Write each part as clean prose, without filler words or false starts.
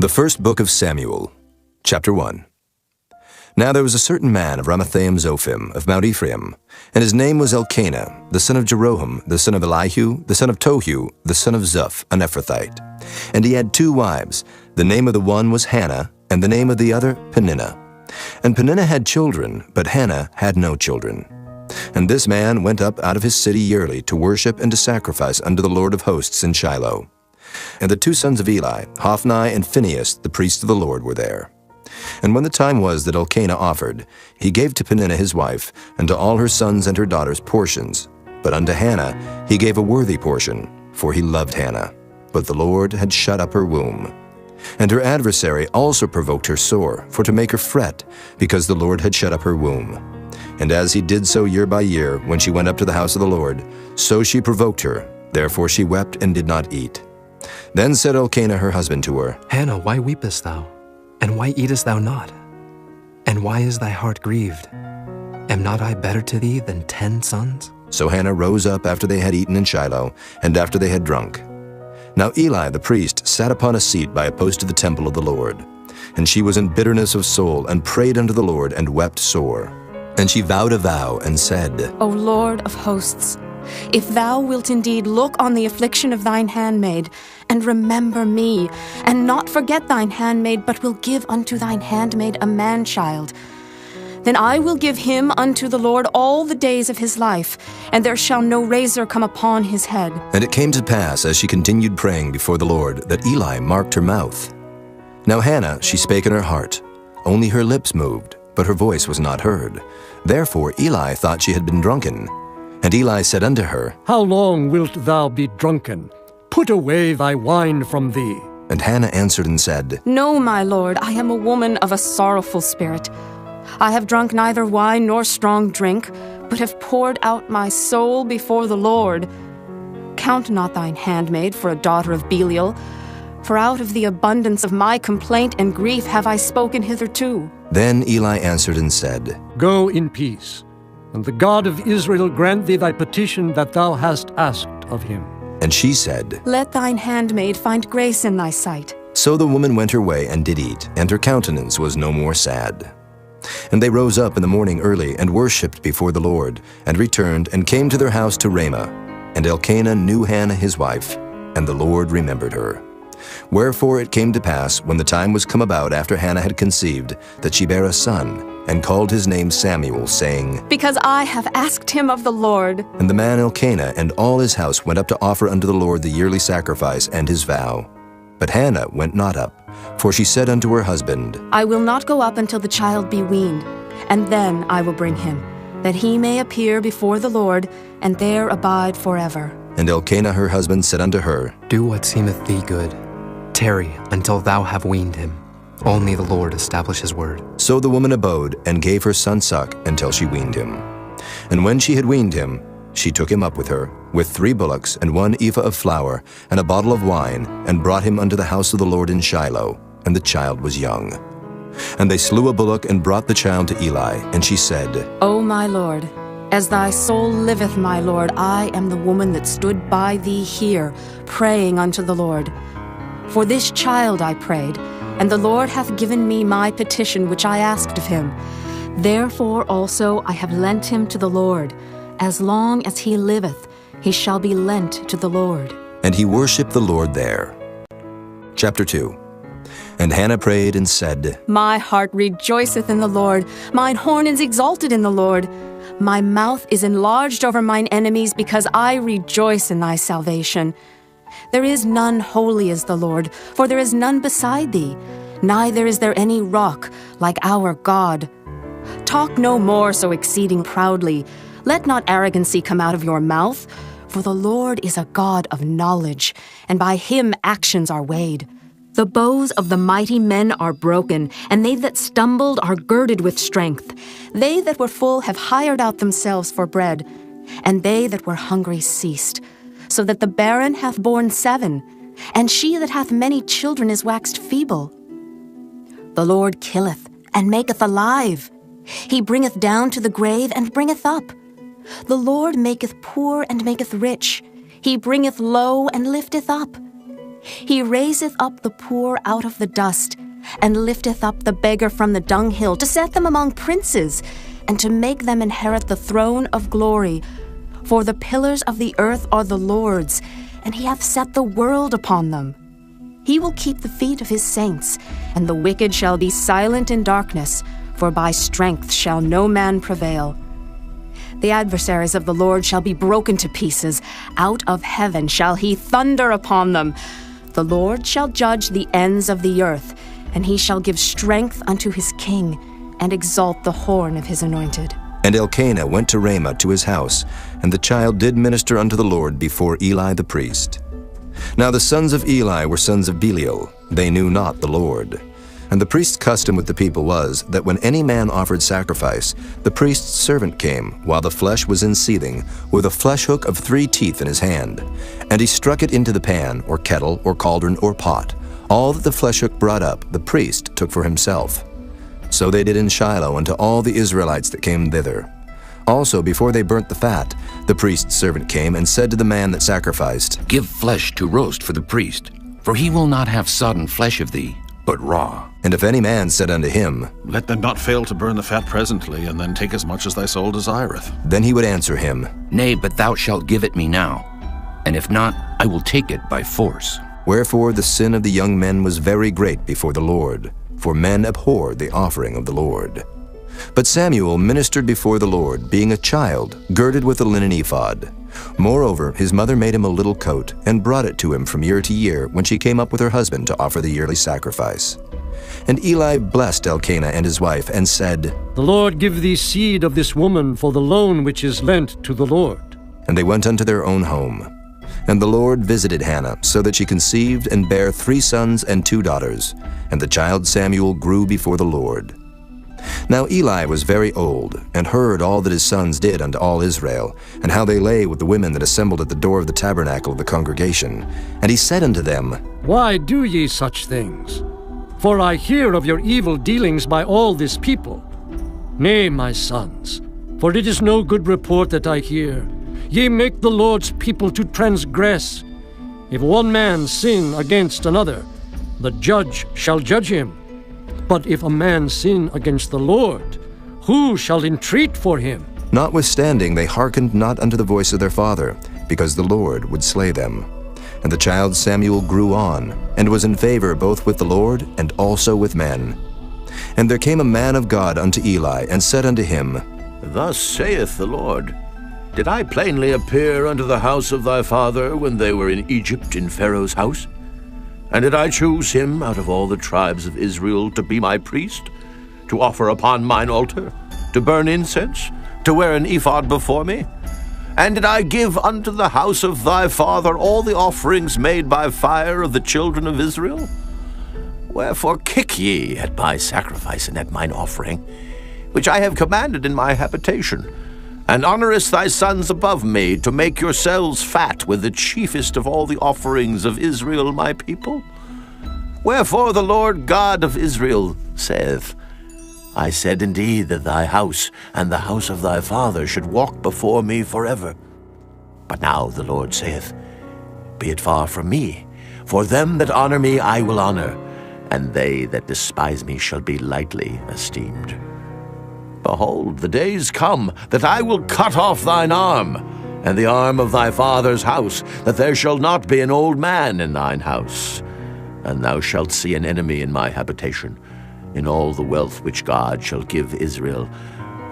The first book of Samuel, chapter 1. Now there was a certain man of Ramathaim Zophim, of Mount Ephraim, and his name was Elkanah, the son of Jeroham, the son of Elihu, the son of Tohu, the son of Zuph, an Ephrathite. And he had 2 wives. The name of the one was Hannah, and the name of the other Peninnah. And Peninnah had children, but Hannah had no children. And this man went up out of his city yearly to worship and to sacrifice unto the Lord of hosts in Shiloh. And the 2 sons of Eli, Hophni and Phinehas, the priests of the Lord, were there. And when the time was that Elkanah offered, he gave to Peninnah his wife, and to all her sons and her daughters portions. But unto Hannah he gave a worthy portion, for he loved Hannah. But the Lord had shut up her womb. And her adversary also provoked her sore, for to make her fret, because the Lord had shut up her womb. And as he did so year by year, when she went up to the house of the Lord, so she provoked her. Therefore she wept and did not eat. Then said Elkanah her husband to her, Hannah, why weepest thou? And why eatest thou not? And why is thy heart grieved? Am not I better to thee than 10 sons? So Hannah rose up after they had eaten in Shiloh, and after they had drunk. Now Eli the priest sat upon a seat by a post of the temple of the Lord. And she was in bitterness of soul, and prayed unto the Lord, and wept sore. And she vowed a vow, and said, O Lord of hosts, if thou wilt indeed look on the affliction of thine handmaid, and remember me, and not forget thine handmaid, but will give unto thine handmaid a man-child, then I will give him unto the Lord all the days of his life, and there shall no razor come upon his head. And it came to pass, as she continued praying before the Lord, that Eli marked her mouth. Now Hannah, she spake in her heart, only her lips moved, but her voice was not heard. Therefore Eli thought she had been drunken. And Eli said unto her, How long wilt thou be drunken? Put away thy wine from thee. And Hannah answered and said, No, my lord, I am a woman of a sorrowful spirit. I have drunk neither wine nor strong drink, but have poured out my soul before the Lord. Count not thine handmaid for a daughter of Belial, for out of the abundance of my complaint and grief have I spoken hitherto. Then Eli answered and said, Go in peace, and the God of Israel grant thee thy petition that thou hast asked of him. And she said, Let thine handmaid find grace in thy sight. So the woman went her way and did eat, and her countenance was no more sad. And they rose up in the morning early, and worshipped before the Lord, and returned, and came to their house to Ramah. And Elkanah knew Hannah his wife, and the Lord remembered her. Wherefore it came to pass, when the time was come about after Hannah had conceived, that she bare a son, and called his name Samuel, saying, Because I have asked him of the Lord. And the man Elkanah and all his house went up to offer unto the Lord the yearly sacrifice and his vow. But Hannah went not up, for she said unto her husband, I will not go up until the child be weaned, and then I will bring him, that he may appear before the Lord, and there abide forever. And Elkanah her husband said unto her, Do what seemeth thee good. Tarry until thou have weaned him. Only the Lord establish his word. So the woman abode, and gave her son suck until she weaned him. And when she had weaned him, she took him up with her, with 3 bullocks, and 1 ephah of flour, and a bottle of wine, and brought him unto the house of the Lord in Shiloh, and the child was young. And they slew a bullock, and brought the child to Eli, and she said, O my Lord, as thy soul liveth, my Lord, I am the woman that stood by thee here, praying unto the Lord. For this child I prayed, and the Lord hath given me my petition which I asked of him. Therefore also I have lent him to the Lord. As long as he liveth, he shall be lent to the Lord. And he worshipped the Lord there. Chapter 2. And Hannah prayed and said, My heart rejoiceth in the Lord, mine horn is exalted in the Lord. My mouth is enlarged over mine enemies, because I rejoice in thy salvation. There is none holy as the Lord, for there is none beside thee, neither is there any rock like our God. Talk no more so exceeding proudly. Let not arrogancy come out of your mouth, for the Lord is a God of knowledge, and by him actions are weighed. The bows of the mighty men are broken, and they that stumbled are girded with strength. They that were full have hired out themselves for bread, and they that were hungry ceased. So that the barren hath borne 7, and she that hath many children is waxed feeble. The Lord killeth, and maketh alive. He bringeth down to the grave, and bringeth up. The Lord maketh poor, and maketh rich. He bringeth low, and lifteth up. He raiseth up the poor out of the dust, and lifteth up the beggar from the dunghill, to set them among princes, and to make them inherit the throne of glory. For the pillars of the earth are the Lord's, and he hath set the world upon them. He will keep the feet of his saints, and the wicked shall be silent in darkness, for by strength shall no man prevail. The adversaries of the Lord shall be broken to pieces. Out of heaven shall he thunder upon them. The Lord shall judge the ends of the earth, and he shall give strength unto his king, and exalt the horn of his anointed. And Elkanah went to Ramah to his house, and the child did minister unto the Lord before Eli the priest. Now the sons of Eli were sons of Belial. They knew not the Lord. And the priest's custom with the people was that when any man offered sacrifice, the priest's servant came, while the flesh was in seething, with a flesh hook of 3 teeth in his hand. And he struck it into the pan, or kettle, or cauldron, or pot. All that the flesh hook brought up, the priest took for himself. So they did in Shiloh unto all the Israelites that came thither. Also, before they burnt the fat, the priest's servant came and said to the man that sacrificed, Give flesh to roast for the priest, for he will not have sodden flesh of thee, but raw. And if any man said unto him, Let them not fail to burn the fat presently, and then take as much as thy soul desireth. then he would answer him, Nay, but thou shalt give it me now, and if not, I will take it by force. Wherefore the sin of the young men was very great before the Lord, for men abhorred the offering of the Lord. But Samuel ministered before the Lord, being a child, girded with a linen ephod. Moreover, his mother made him a little coat, and brought it to him from year to year, when she came up with her husband to offer the yearly sacrifice. And Eli blessed Elkanah and his wife, and said, The Lord give thee seed of this woman for the loan which is lent to the Lord. And they went unto their own home. And the Lord visited Hannah, so that she conceived and bare 3 sons and 2 daughters. And the child Samuel grew before the Lord. Now Eli was very old, and heard all that his sons did unto all Israel, and how they lay with the women that assembled at the door of the tabernacle of the congregation. And he said unto them, Why do ye such things? For I hear of your evil dealings by all this people. Nay, my sons, for it is no good report that I hear. Ye make the Lord's people to transgress. If one man sin against another, the judge shall judge him. But if a man sin against the Lord, who shall entreat for him? Notwithstanding, they hearkened not unto the voice of their father, because the Lord would slay them. And the child Samuel grew on, and was in favor both with the Lord and also with men. And there came a man of God unto Eli, and said unto him, Thus saith the Lord, Did I plainly appear unto the house of thy father when they were in Egypt in Pharaoh's house? And did I choose him out of all the tribes of Israel to be my priest, to offer upon mine altar, to burn incense, to wear an ephod before me? And did I give unto the house of thy father all the offerings made by fire of the children of Israel? Wherefore kick ye at my sacrifice and at mine offering, which I have commanded in my habitation, and honorest thy sons above me, to make yourselves fat with the chiefest of all the offerings of Israel my people? Wherefore the Lord God of Israel saith, I said indeed that thy house and the house of thy father should walk before me forever. But now the Lord saith, Be it far from me, for them that honor me I will honor, and they that despise me shall be lightly esteemed. Behold, the days come that I will cut off thine arm, and the arm of thy father's house, that there shall not be an old man in thine house. And thou shalt see an enemy in my habitation, in all the wealth which God shall give Israel,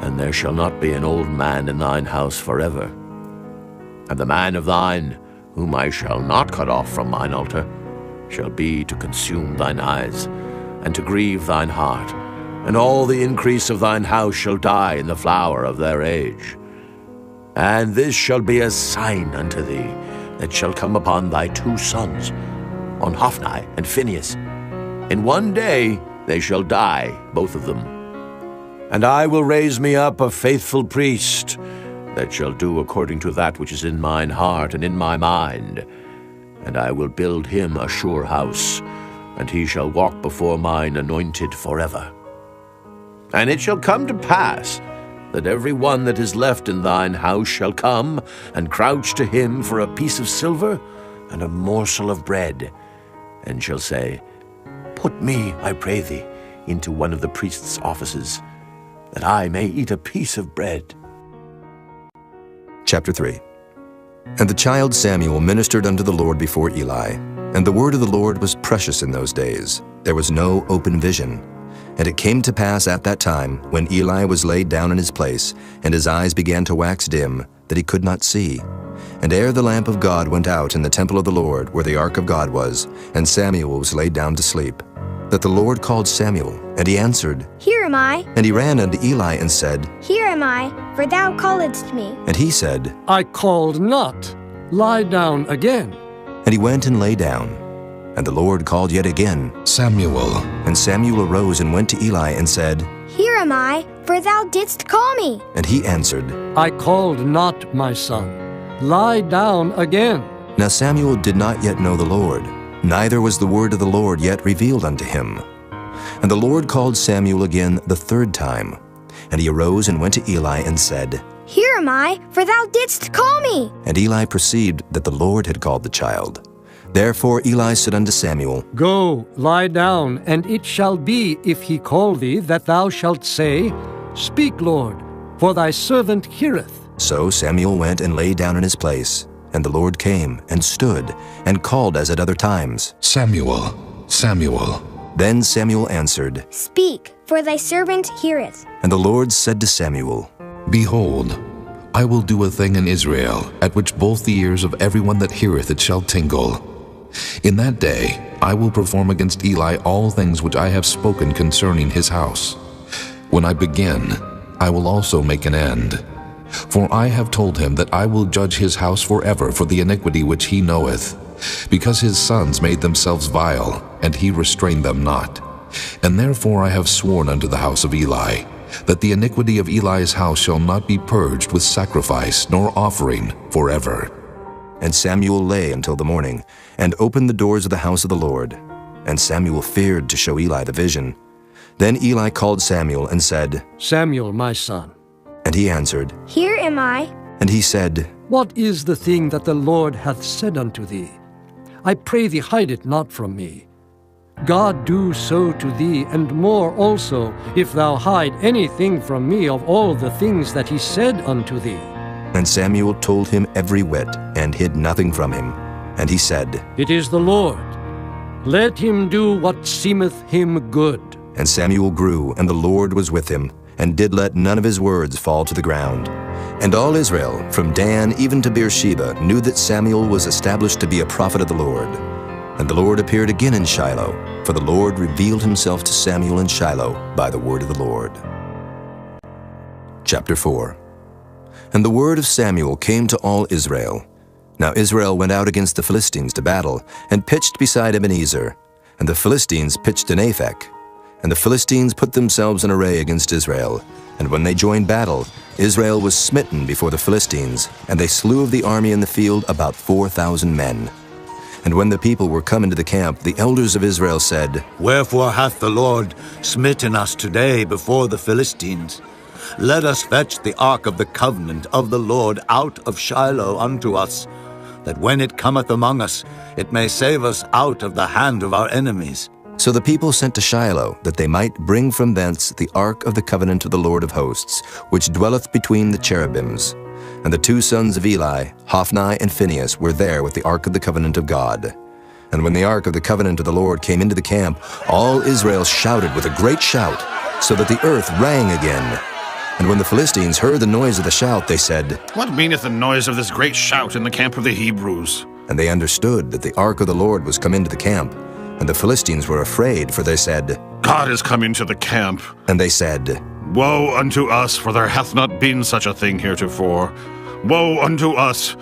and there shall not be an old man in thine house forever. And the man of thine, whom I shall not cut off from mine altar, shall be to consume thine eyes, and to grieve thine heart, and all the increase of thine house shall die in the flower of their age. And this shall be a sign unto thee, that shall come upon thy 2 sons, on Hophni and Phinehas. In one day they shall die, both of them. And I will raise me up a faithful priest, that shall do according to that which is in mine heart and in my mind. And I will build him a sure house, and he shall walk before mine anointed forever. And it shall come to pass, that every one that is left in thine house shall come and crouch to him for a piece of silver and a morsel of bread, and shall say, Put me, I pray thee, into one of the priest's offices, that I may eat a piece of bread. Chapter 3. And the child Samuel ministered unto the Lord before Eli. And the word of the Lord was precious in those days. There was no open vision. And it came to pass at that time, when Eli was laid down in his place, and his eyes began to wax dim, that he could not see. And ere the lamp of God went out in the temple of the Lord, where the ark of God was, and Samuel was laid down to sleep, that the Lord called Samuel, and he answered, Here am I. And he ran unto Eli and said, Here am I, for thou calledst me. And he said, I called not. Lie down again. And he went and lay down. And the Lord called yet again, Samuel. And Samuel arose and went to Eli and said, Here am I, for thou didst call me. And he answered, I called not, my son. Lie down again. Now Samuel did not yet know the Lord, neither was the word of the Lord yet revealed unto him. And the Lord called Samuel again the third time. And he arose and went to Eli and said, Here am I, for thou didst call me. And Eli perceived that the Lord had called the child. Therefore Eli said unto Samuel, Go, lie down, and it shall be, if he call thee, that thou shalt say, Speak, Lord, for thy servant heareth. So Samuel went and lay down in his place. And the Lord came and stood and called as at other times, Samuel, Samuel. Then Samuel answered, Speak, for thy servant heareth. And the Lord said to Samuel, Behold, I will do a thing in Israel, at which both the ears of everyone that heareth it shall tingle. In that day I will perform against Eli all things which I have spoken concerning his house. When I begin, I will also make an end. For I have told him that I will judge his house forever for the iniquity which he knoweth, because his sons made themselves vile, and he restrained them not. And therefore I have sworn unto the house of Eli, that the iniquity of Eli's house shall not be purged with sacrifice nor offering forever. And Samuel lay until the morning, and opened the doors of the house of the Lord. And Samuel feared to show Eli the vision. Then Eli called Samuel and said, Samuel, my son. And he answered, Here am I. And he said, What is the thing that the Lord hath said unto thee? I pray thee, hide it not from me. God do so to thee, and more also, if thou hide anything from me of all the things that he said unto thee. And Samuel told him every whit, and hid nothing from him. And he said, It is the Lord. Let him do what seemeth him good. And Samuel grew, and the Lord was with him, and did let none of his words fall to the ground. And all Israel, from Dan even to Beersheba, knew that Samuel was established to be a prophet of the Lord. And the Lord appeared again in Shiloh, for the Lord revealed himself to Samuel in Shiloh by the word of the Lord. Chapter 4. And the word of Samuel came to all Israel. Now Israel went out against the Philistines to battle, and pitched beside Ebenezer. And the Philistines pitched in Aphek. And the Philistines put themselves in array against Israel. And when they joined battle, Israel was smitten before the Philistines, and they slew of the army in the field about 4,000 men. And when the people were come into the camp, the elders of Israel said, Wherefore hath the Lord smitten us today before the Philistines? Let us fetch the ark of the covenant of the Lord out of Shiloh unto us, that when it cometh among us, it may save us out of the hand of our enemies. So the people sent to Shiloh, that they might bring from thence the ark of the covenant of the Lord of hosts, which dwelleth between the cherubims. And the two sons of Eli, Hophni and Phinehas, were there with the ark of the covenant of God. And when the ark of the covenant of the Lord came into the camp, all Israel shouted with a great shout, so that the earth rang again. And when the Philistines heard the noise of the shout, they said, What meaneth the noise of this great shout in the camp of the Hebrews? And they understood that the ark of the Lord was come into the camp. And the Philistines were afraid, for they said, God is come into the camp. And they said, Woe unto us, for there hath not been such a thing heretofore. Woe unto us!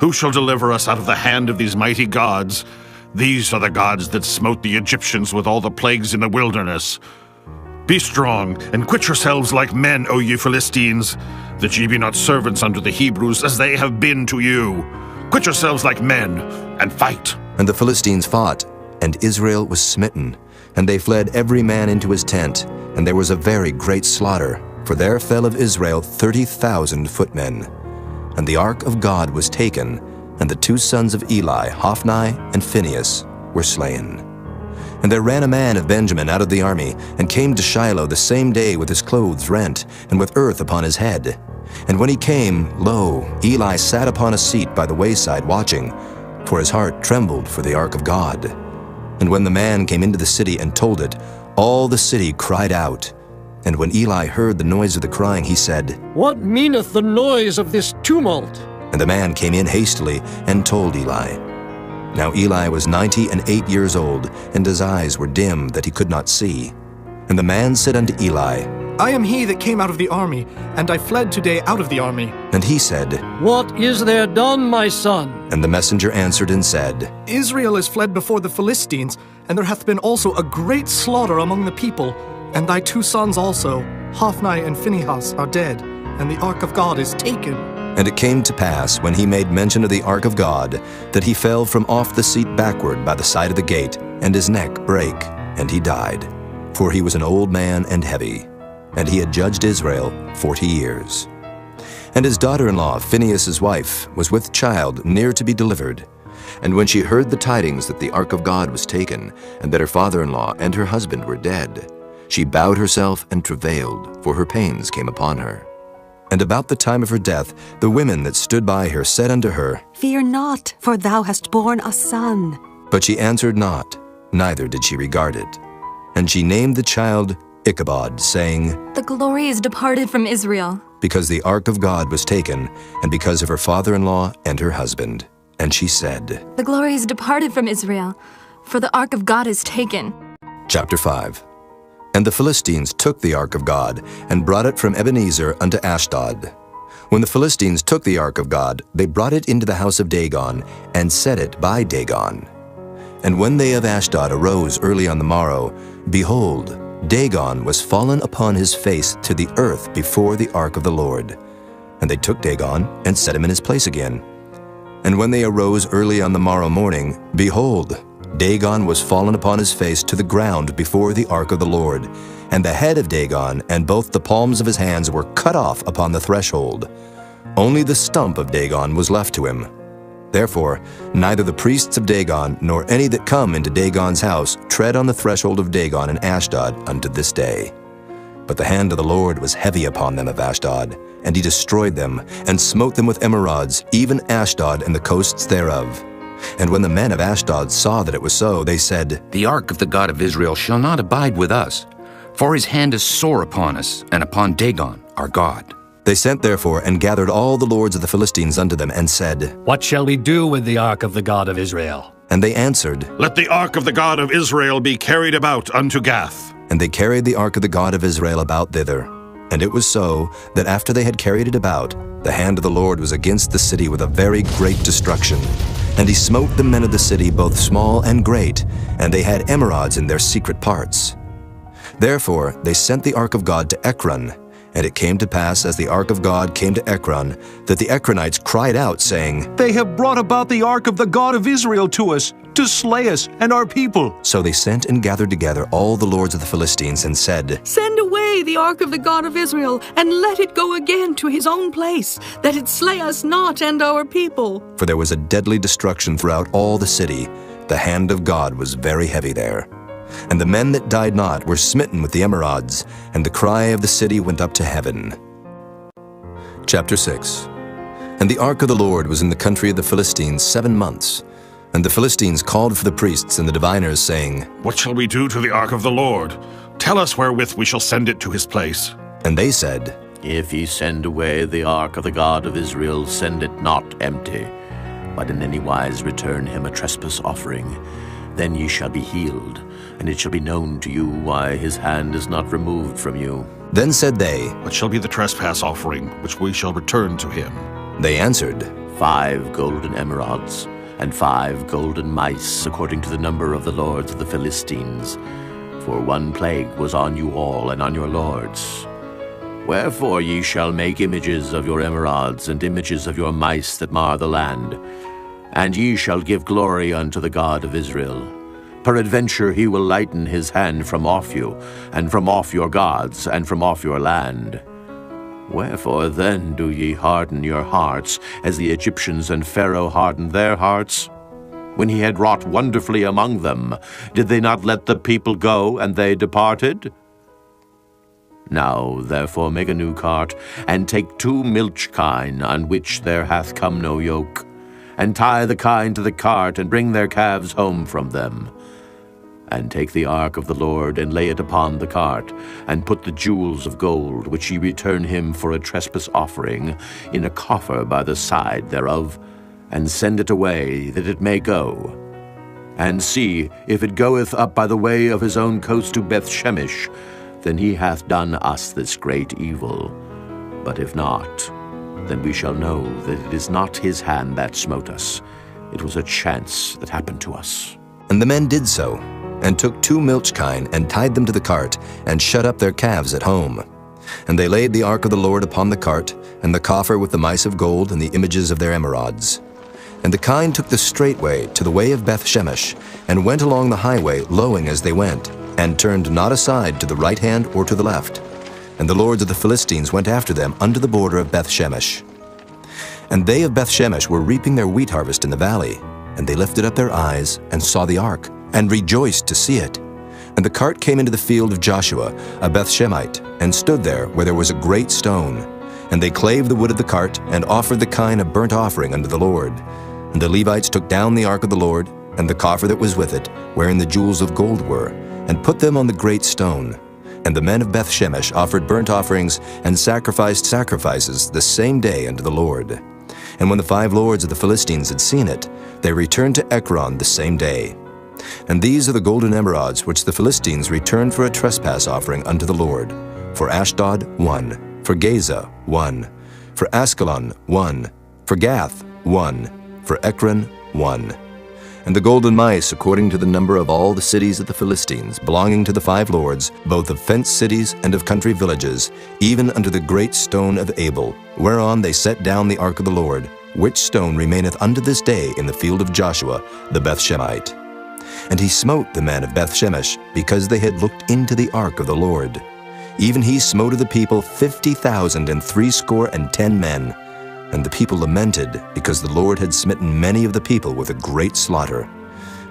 Who shall deliver us out of the hand of these mighty gods? These are the gods that smote the Egyptians with all the plagues in the wilderness. Be strong, and quit yourselves like men, O ye Philistines, that ye be not servants unto the Hebrews, as they have been to you. Quit yourselves like men, and fight. And the Philistines fought, and Israel was smitten. And they fled every man into his tent, and there was a very great slaughter, for there fell of Israel 30,000 footmen. And the ark of God was taken, and the two sons of Eli, Hophni and Phinehas, were slain. And there ran a man of Benjamin out of the army, and came to Shiloh the same day with his clothes rent, and with earth upon his head. And when he came, lo, Eli sat upon a seat by the wayside watching, for his heart trembled for the ark of God. And when the man came into the city and told it, all the city cried out. And when Eli heard the noise of the crying, he said, What meaneth the noise of this tumult? And the man came in hastily and told Eli. Now Eli was 98 years old, and his eyes were dim that he could not see. And the man said unto Eli, I am he that came out of the army, and I fled today out of the army. And he said, What is there done, my son? And the messenger answered and said, Israel is fled before the Philistines, and there hath been also a great slaughter among the people. And thy 2 sons also, Hophni and Phinehas, are dead, and the ark of God is taken. And it came to pass, when he made mention of the ark of God, that he fell from off the seat backward by the side of the gate, and his neck brake, and he died. For he was an old man and heavy, and he had judged Israel 40 years. And his daughter-in-law, Phinehas' wife, was with child near to be delivered. And when she heard the tidings that the ark of God was taken, and that her father-in-law and her husband were dead, she bowed herself and travailed, for her pains came upon her. And about the time of her death, the women that stood by her said unto her, Fear not, for thou hast borne a son. But she answered not, neither did she regard it. And she named the child Ichabod, saying, The glory is departed from Israel. Because the ark of God was taken, and because of her father-in-law and her husband. And she said, The glory is departed from Israel, for the ark of God is taken. Chapter 5. And the Philistines took the ark of God, and brought it from Ebenezer unto Ashdod. When the Philistines took the ark of God, they brought it into the house of Dagon, and set it by Dagon. And when they of Ashdod arose early on the morrow, behold, Dagon was fallen upon his face to the earth before the ark of the Lord. And they took Dagon, and set him in his place again. And when they arose early on the morrow morning, behold, Dagon was fallen upon his face to the ground before the ark of the Lord, and the head of Dagon and both the palms of his hands were cut off upon the threshold. Only the stump of Dagon was left to him. Therefore, neither the priests of Dagon nor any that come into Dagon's house tread on the threshold of Dagon in Ashdod unto this day. But the hand of the Lord was heavy upon them of Ashdod, and he destroyed them, and smote them with emerods, even Ashdod and the coasts thereof. And when the men of Ashdod saw that it was so, they said, The ark of the God of Israel shall not abide with us, for his hand is sore upon us, and upon Dagon our God. They sent therefore and gathered all the lords of the Philistines unto them, and said, What shall we do with the ark of the God of Israel? And they answered, Let the ark of the God of Israel be carried about unto Gath. And they carried the ark of the God of Israel about thither. And it was so, that after they had carried it about, the hand of the Lord was against the city with a very great destruction. And he smote the men of the city, both small and great, and they had emerods in their secret parts. Therefore they sent the ark of God to Ekron. And it came to pass, as the ark of God came to Ekron, that the Ekronites cried out, saying, They have brought about the ark of the God of Israel to us, to slay us and our people. So they sent and gathered together all the lords of the Philistines, and said, Send away the ark of the God of Israel, and let it go again to his own place, that it slay us not and our people. For there was a deadly destruction throughout all the city. The hand of God was very heavy there. And the men that died not were smitten with the emerods, and the cry of the city went up to heaven. Chapter 6. And the ark of the Lord was in the country of the Philistines 7 months. And the Philistines called for the priests and the diviners, saying, What shall we do to the ark of the Lord? Tell us wherewith we shall send it to his place. And they said, If ye send away the ark of the God of Israel, send it not empty, but in any wise return him a trespass offering. Then ye shall be healed, and it shall be known to you why his hand is not removed from you. Then said they, What shall be the trespass offering which we shall return to him? They answered, 5 golden emerods, and 5 golden mice, according to the number of the lords of the Philistines. For 1 plague was on you all and on your lords. Wherefore ye shall make images of your emerods, and images of your mice that mar the land. And ye shall give glory unto the God of Israel. Peradventure he will lighten his hand from off you, and from off your gods, and from off your land. Wherefore then do ye harden your hearts, as the Egyptians and Pharaoh hardened their hearts? when he had wrought wonderfully among them, did they not let the people go, and they departed? Now therefore make a new cart, and take 2 milch kine, on which there hath come no yoke, and tie the kine to the cart, and bring their calves home from them. And take the ark of the Lord, and lay it upon the cart, and put the jewels of gold, which ye return him for a trespass offering, in a coffer by the side thereof, and send it away, that it may go. And see, if it goeth up by the way of his own coast to Bethshemesh, then he hath done us this great evil. But if not, then we shall know that it is not his hand that smote us. It was a chance that happened to us. And the men did so, and took 2 milch kine, and tied them to the cart, and shut up their calves at home. And they laid the ark of the Lord upon the cart, and the coffer with the mice of gold and the images of their emerods. And the kine took the straight way to the way of Bethshemesh, and went along the highway, lowing as they went, and turned not aside to the right hand or to the left. And the lords of the Philistines went after them unto the border of Bethshemesh. And they of Bethshemesh were reaping their wheat harvest in the valley, and they lifted up their eyes, and saw the ark, and rejoiced to see it. And the cart came into the field of Joshua, a Bethshemite, and stood there where there was a great stone. And they clave the wood of the cart, and offered the kine a burnt offering unto the Lord. And the Levites took down the ark of the Lord, and the coffer that was with it, wherein the jewels of gold were, and put them on the great stone. And the men of Bethshemesh offered burnt offerings, and sacrificed sacrifices the same day unto the Lord. And when the 5 lords of the Philistines had seen it, they returned to Ekron the same day. And these are the golden emerods which the Philistines returned for a trespass offering unto the Lord. For Ashdod 1, for Gaza 1, for Askelon 1, for Gath 1, for Ekron 1. And the golden mice according to the number of all the cities of the Philistines, belonging to the 5 lords, both of fenced cities and of country villages, even unto the great stone of Abel, whereon they set down the ark of the Lord, which stone remaineth unto this day in the field of Joshua the Bethshemite. And he smote the men of Bethshemesh, because they had looked into the ark of the Lord. Even he smote of the people 50,060 men. And the people lamented, because the Lord had smitten many of the people with a great slaughter.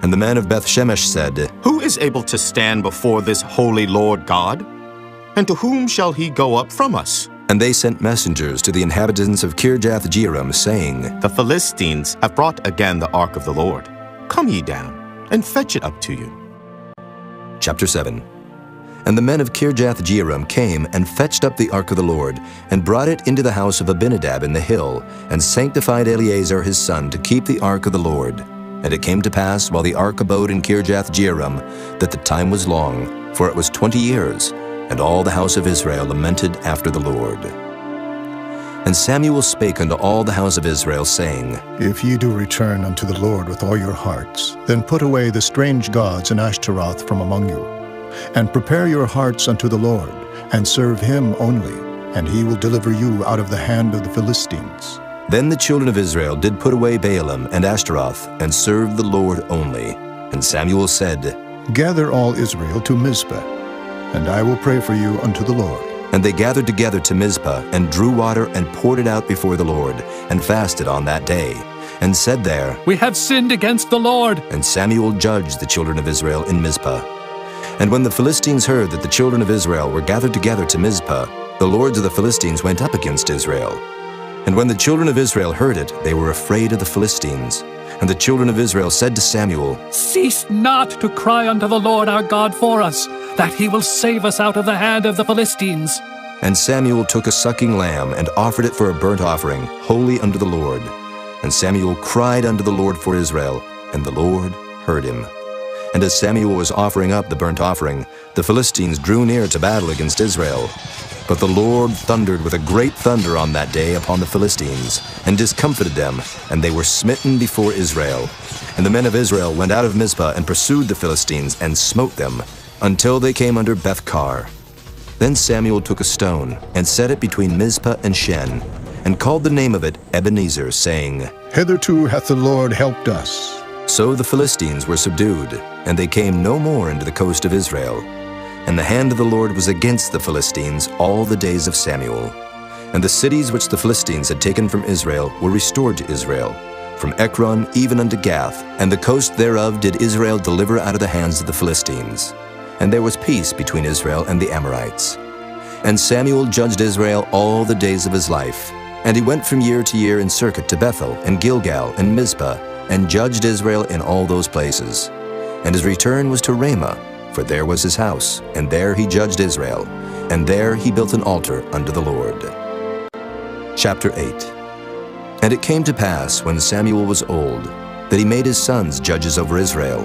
And the men of Bethshemesh said, Who is able to stand before this holy Lord God? And to whom shall he go up from us? And they sent messengers to the inhabitants of Kirjath-jearim, saying, The Philistines have brought again the ark of the Lord. Come ye down, and fetch it up to you. Chapter 7. And the men of Kirjath-jearim came and fetched up the ark of the Lord, and brought it into the house of Abinadab in the hill, and sanctified Eleazar his son to keep the ark of the Lord. And it came to pass, while the ark abode in Kirjath-jearim, that the time was long, for it was 20 years, and all the house of Israel lamented after the Lord. And Samuel spake unto all the house of Israel, saying, If ye do return unto the Lord with all your hearts, then put away the strange gods and Ashtaroth from among you, and prepare your hearts unto the Lord, and serve him only, and he will deliver you out of the hand of the Philistines. Then the children of Israel did put away Baalim and Ashtaroth, and served the Lord only. And Samuel said, Gather all Israel to Mizpah, and I will pray for you unto the Lord. And they gathered together to Mizpah, and drew water, and poured it out before the Lord, and fasted on that day, and said there, We have sinned against the Lord. And Samuel judged the children of Israel in Mizpah. And when the Philistines heard that the children of Israel were gathered together to Mizpah, the lords of the Philistines went up against Israel. And when the children of Israel heard it, they were afraid of the Philistines. And the children of Israel said to Samuel, Cease not to cry unto the Lord our God for us, that he will save us out of the hand of the Philistines. And Samuel took a sucking lamb, and offered it for a burnt offering, holy unto the Lord. And Samuel cried unto the Lord for Israel, and the Lord heard him. And as Samuel was offering up the burnt offering, the Philistines drew near to battle against Israel. But the Lord thundered with a great thunder on that day upon the Philistines, and discomfited them, and they were smitten before Israel. And the men of Israel went out of Mizpah, and pursued the Philistines, and smote them, until they came under Bethkar. Then Samuel took a stone, and set it between Mizpah and Shen, and called the name of it Ebenezer, saying, Hitherto hath the Lord helped us. So the Philistines were subdued, and they came no more into the coast of Israel. And the hand of the Lord was against the Philistines all the days of Samuel. And the cities which the Philistines had taken from Israel were restored to Israel, from Ekron even unto Gath, and the coast thereof did Israel deliver out of the hands of the Philistines. And there was peace between Israel and the Amorites. And Samuel judged Israel all the days of his life. And he went from year to year in circuit to Bethel, and Gilgal, and Mizpah, and judged Israel in all those places. And his return was to Ramah, for there was his house, and there he judged Israel, and there he built an altar unto the Lord. Chapter 8. And it came to pass, when Samuel was old, that he made his sons judges over Israel.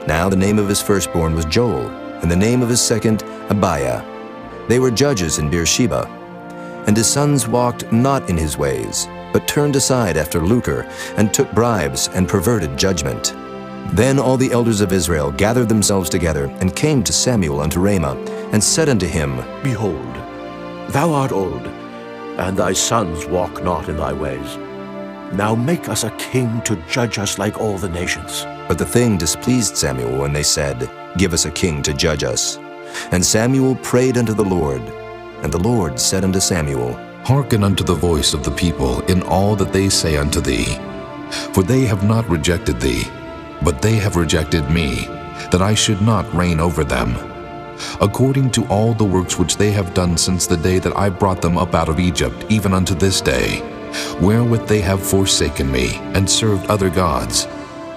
Now the name of his firstborn was Joel, and the name of his second Abiah. They were judges in Beersheba. And his sons walked not in his ways, but turned aside after lucre, and took bribes, and perverted judgment. Then all the elders of Israel gathered themselves together, and came to Samuel unto Ramah, and said unto him, Behold, thou art old, and thy sons walk not in thy ways. Now make us a king to judge us like all the nations. But the thing displeased Samuel when they said, Give us a king to judge us. And Samuel prayed unto the Lord. And the Lord said unto Samuel, Hearken unto the voice of the people in all that they say unto thee. For they have not rejected thee, but they have rejected me, that I should not reign over them. According to all the works which they have done since the day that I brought them up out of Egypt, even unto this day, wherewith they have forsaken me, and served other gods,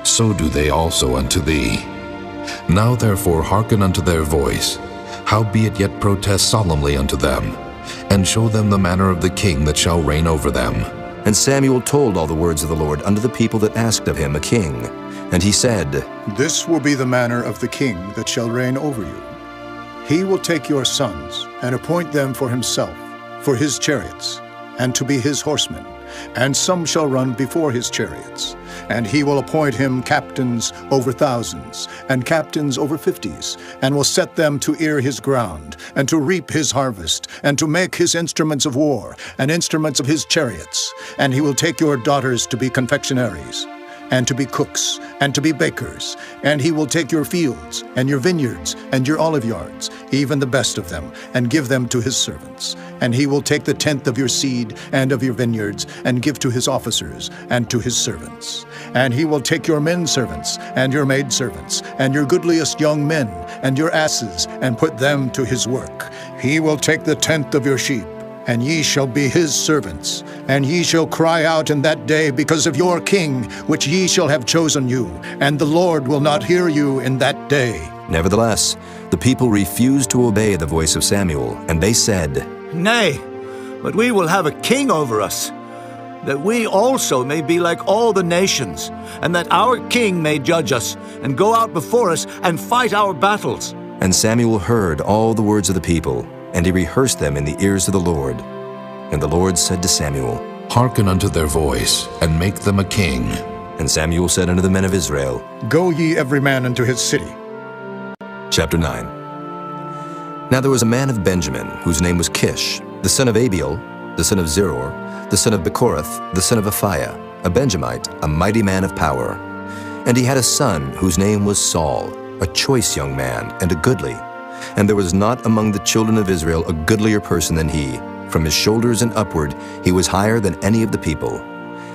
so do they also unto thee. Now therefore hearken unto their voice, howbeit yet protest solemnly unto them, and show them the manner of the king that shall reign over them. And Samuel told all the words of the Lord unto the people that asked of him a king. And he said, This will be the manner of the king that shall reign over you. He will take your sons, and appoint them for himself, for his chariots, and to be his horsemen, and some shall run before his chariots. And he will appoint him captains over thousands, and captains over 50s, and will set them to ear his ground, and to reap his harvest, and to make his instruments of war, and instruments of his chariots. And he will take your daughters to be confectionaries, and to be cooks, and to be bakers. And he will take your fields, and your vineyards, and your olive yards, even the best of them, and give them to his servants. And he will take the tenth of your seed and of your vineyards, and give to his officers, and to his servants. And he will take your men servants, and your maid servants, and your goodliest young men, and your asses, and put them to his work. He will take the tenth of your sheep, and ye shall be his servants. And ye shall cry out in that day because of your king, which ye shall have chosen you, and the Lord will not hear you in that day. Nevertheless, the people refused to obey the voice of Samuel, and they said, Nay, but we will have a king over us, that we also may be like all the nations, and that our king may judge us, and go out before us, and fight our battles. And Samuel heard all the words of the people, and he rehearsed them in the ears of the Lord. And the Lord said to Samuel, Hearken unto their voice, and make them a king. And Samuel said unto the men of Israel, Go ye every man unto his city. Chapter 9. Now there was a man of Benjamin, whose name was Kish, the son of Abiel, the son of Zeror, the son of Bechorath, the son of Aphiah, a Benjamite, a mighty man of power. And he had a son whose name was Saul, a choice young man, and a goodly. And there was not among the children of Israel a goodlier person than he. From his shoulders and upward he was higher than any of the people.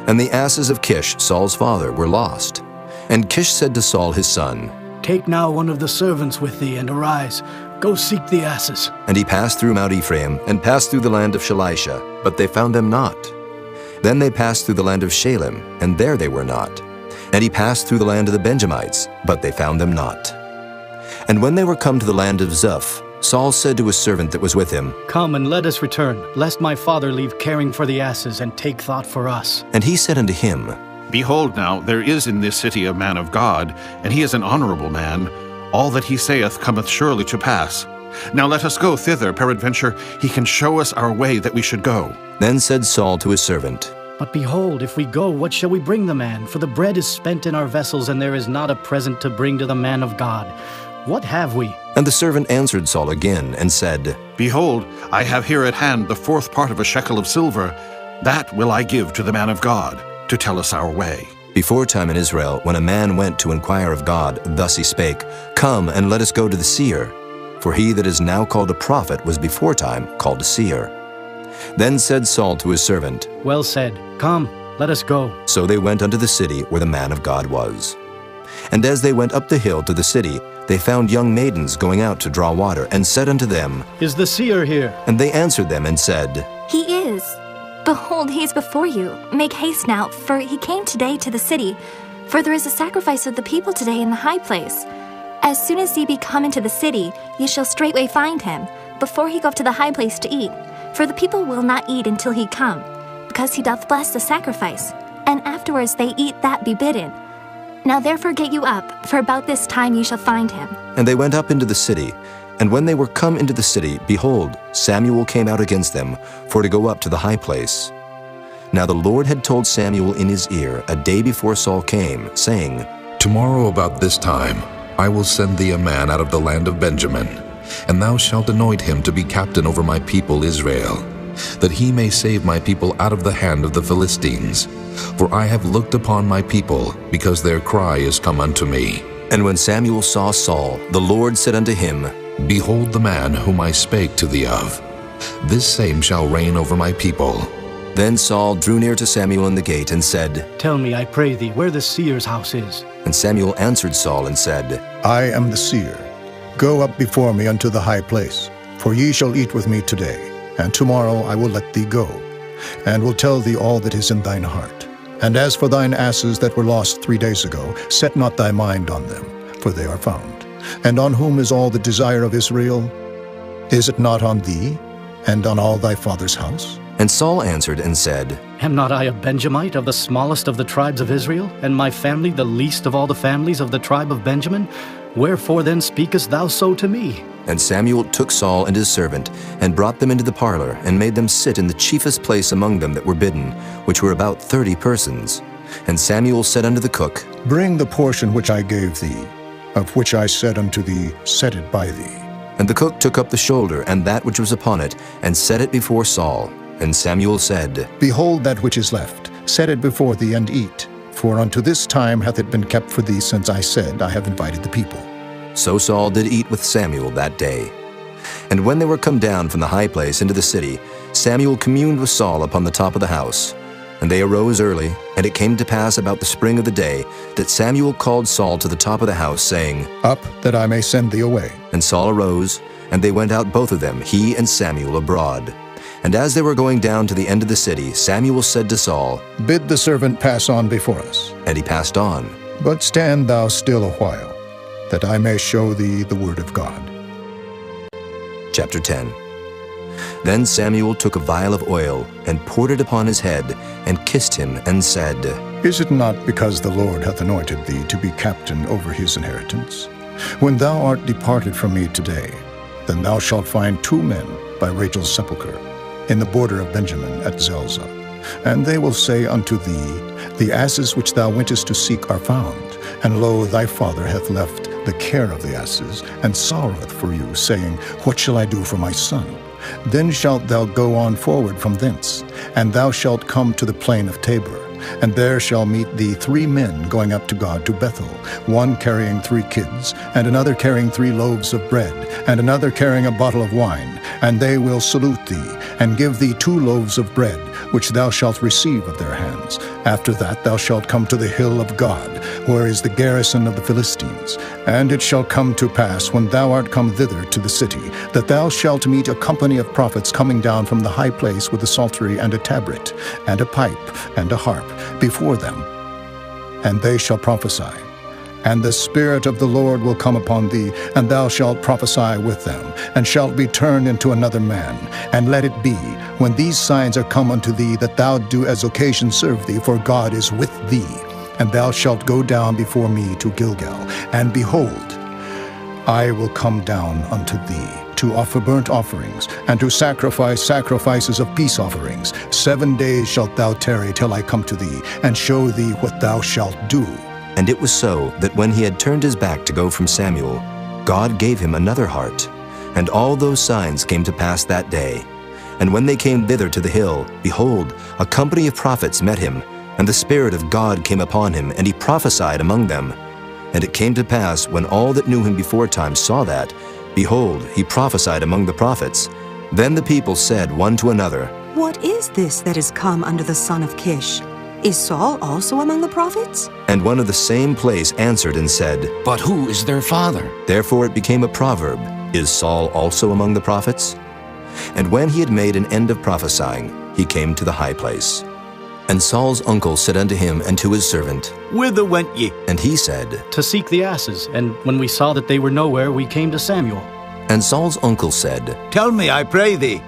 And the asses of Kish, Saul's father, were lost. And Kish said to Saul his son, Take now one of the servants with thee, and arise. Go seek the asses. And he passed through Mount Ephraim, and passed through the land of Shalisha, but they found them not. Then they passed through the land of Shalem, and there they were not. And he passed through the land of the Benjamites, but they found them not. And when they were come to the land of Zuph, Saul said to his servant that was with him, Come and let us return, lest my father leave caring for the asses, and take thought for us. And he said unto him, Behold now, there is in this city a man of God, and he is an honorable man. All that he saith cometh surely to pass. Now let us go thither, peradventure he can show us our way that we should go. Then said Saul to his servant, But behold, if we go, what shall we bring the man? For the bread is spent in our vessels, and there is not a present to bring to the man of God. What have we? And the servant answered Saul again, and said, Behold, I have here at hand the 4th part of a shekel of silver. That will I give to the man of God, to tell us our way. Before time in Israel, when a man went to inquire of God, thus he spake, Come, and let us go to the seer. For he that is now called a prophet was before time called a seer. Then said Saul to his servant, Well said. Come, let us go. So they went unto the city where the man of God was. And as they went up the hill to the city, they found young maidens going out to draw water, and said unto them, Is the seer here? And they answered them and said, He is. Behold, he is before you. Make haste now, for he came today to the city. For there is a sacrifice of the people today in the high place. As soon as ye be come into the city, ye shall straightway find him, before he go up to the high place to eat. For the people will not eat until he come, because he doth bless the sacrifice, and afterwards they eat that be bidden. Now therefore get you up, for about this time ye shall find him. And they went up into the city. And when they were come into the city, behold, Samuel came out against them, for to go up to the high place. Now the Lord had told Samuel in his ear a day before Saul came, saying, Tomorrow about this time I will send thee a man out of the land of Benjamin, and thou shalt anoint him to be captain over my people Israel, that he may save my people out of the hand of the Philistines. For I have looked upon my people, because their cry is come unto me. And when Samuel saw Saul, the Lord said unto him, Behold the man whom I spake to thee of. This same shall reign over my people. Then Saul drew near to Samuel in the gate, and said, Tell me, I pray thee, where the seer's house is. And Samuel answered Saul and said, I am the seer. Go up before me unto the high place, for ye shall eat with me today, and tomorrow I will let thee go, and will tell thee all that is in thine heart. And as for thine asses that were lost 3 days ago, set not thy mind on them, for they are found. And on whom is all the desire of Israel? Is it not on thee, and on all thy father's house? And Saul answered and said, Am not I a Benjamite of the smallest of the tribes of Israel, and my family the least of all the families of the tribe of Benjamin? Wherefore then speakest thou so to me? And Samuel took Saul and his servant, and brought them into the parlor, and made them sit in the chiefest place among them that were bidden, which were about 30 persons. And Samuel said unto the cook, Bring the portion which I gave thee, of which I said unto thee, Set it by thee. And the cook took up the shoulder, and that which was upon it, and set it before Saul. And Samuel said, Behold that which is left, set it before thee, and eat. For unto this time hath it been kept for thee, since I said, I have invited the people. So Saul did eat with Samuel that day. And when they were come down from the high place into the city, Samuel communed with Saul upon the top of the house. And they arose early, and it came to pass about the spring of the day, that Samuel called Saul to the top of the house, saying, Up, that I may send thee away. And Saul arose, and they went out both of them, he and Samuel, abroad. And as they were going down to the end of the city, Samuel said to Saul, Bid the servant pass on before us. And he passed on. But stand thou still a while, that I may show thee the word of God. Chapter 10. Then Samuel took a vial of oil, and poured it upon his head, and kissed him, and said, Is it not because the Lord hath anointed thee to be captain over his inheritance? When thou art departed from me today, then thou shalt find 2 men by Rachel's sepulchre, in the border of Benjamin at Zelzah. And they will say unto thee, The asses which thou wentest to seek are found, and lo, thy father hath left the care of the asses, and sorroweth for you, saying, What shall I do for my son? Then shalt thou go on forward from thence, and thou shalt come to the plain of Tabor. And there shall meet thee 3 men going up to God to Bethel, one carrying 3 kids, and another carrying 3 loaves of bread, and another carrying a bottle of wine. And they will salute thee, and give thee 2 loaves of bread, which thou shalt receive of their hands. After that thou shalt come to the hill of God, where is the garrison of the Philistines. And it shall come to pass, when thou art come thither to the city, that thou shalt meet a company of prophets coming down from the high place with a psaltery and a tabret, and a pipe, and a harp, before them. And they shall prophesy. And the Spirit of the Lord will come upon thee, and thou shalt prophesy with them, and shalt be turned into another man. And let it be, when these signs are come unto thee, that thou do as occasion serve thee, for God is with thee. And thou shalt go down before me to Gilgal. And behold, I will come down unto thee, to offer burnt offerings, and to sacrifice sacrifices of peace offerings. 7 days shalt thou tarry till I come to thee, and show thee what thou shalt do. And it was so, that when he had turned his back to go from Samuel, God gave him another heart. And all those signs came to pass that day. And when they came thither to the hill, behold, a company of prophets met him, and the Spirit of God came upon him, and he prophesied among them. And it came to pass, when all that knew him beforetime saw that, behold, he prophesied among the prophets. Then the people said one to another, What is this that is come unto the son of Kish? Is Saul also among the prophets? And one of the same place answered and said, But who is their father? Therefore it became a proverb, Is Saul also among the prophets? And when he had made an end of prophesying, he came to the high place. And Saul's uncle said unto him and to his servant, Whither went ye? And he said, To seek the asses, and when we saw that they were nowhere, we came to Samuel. And Saul's uncle said, Tell me, I pray thee,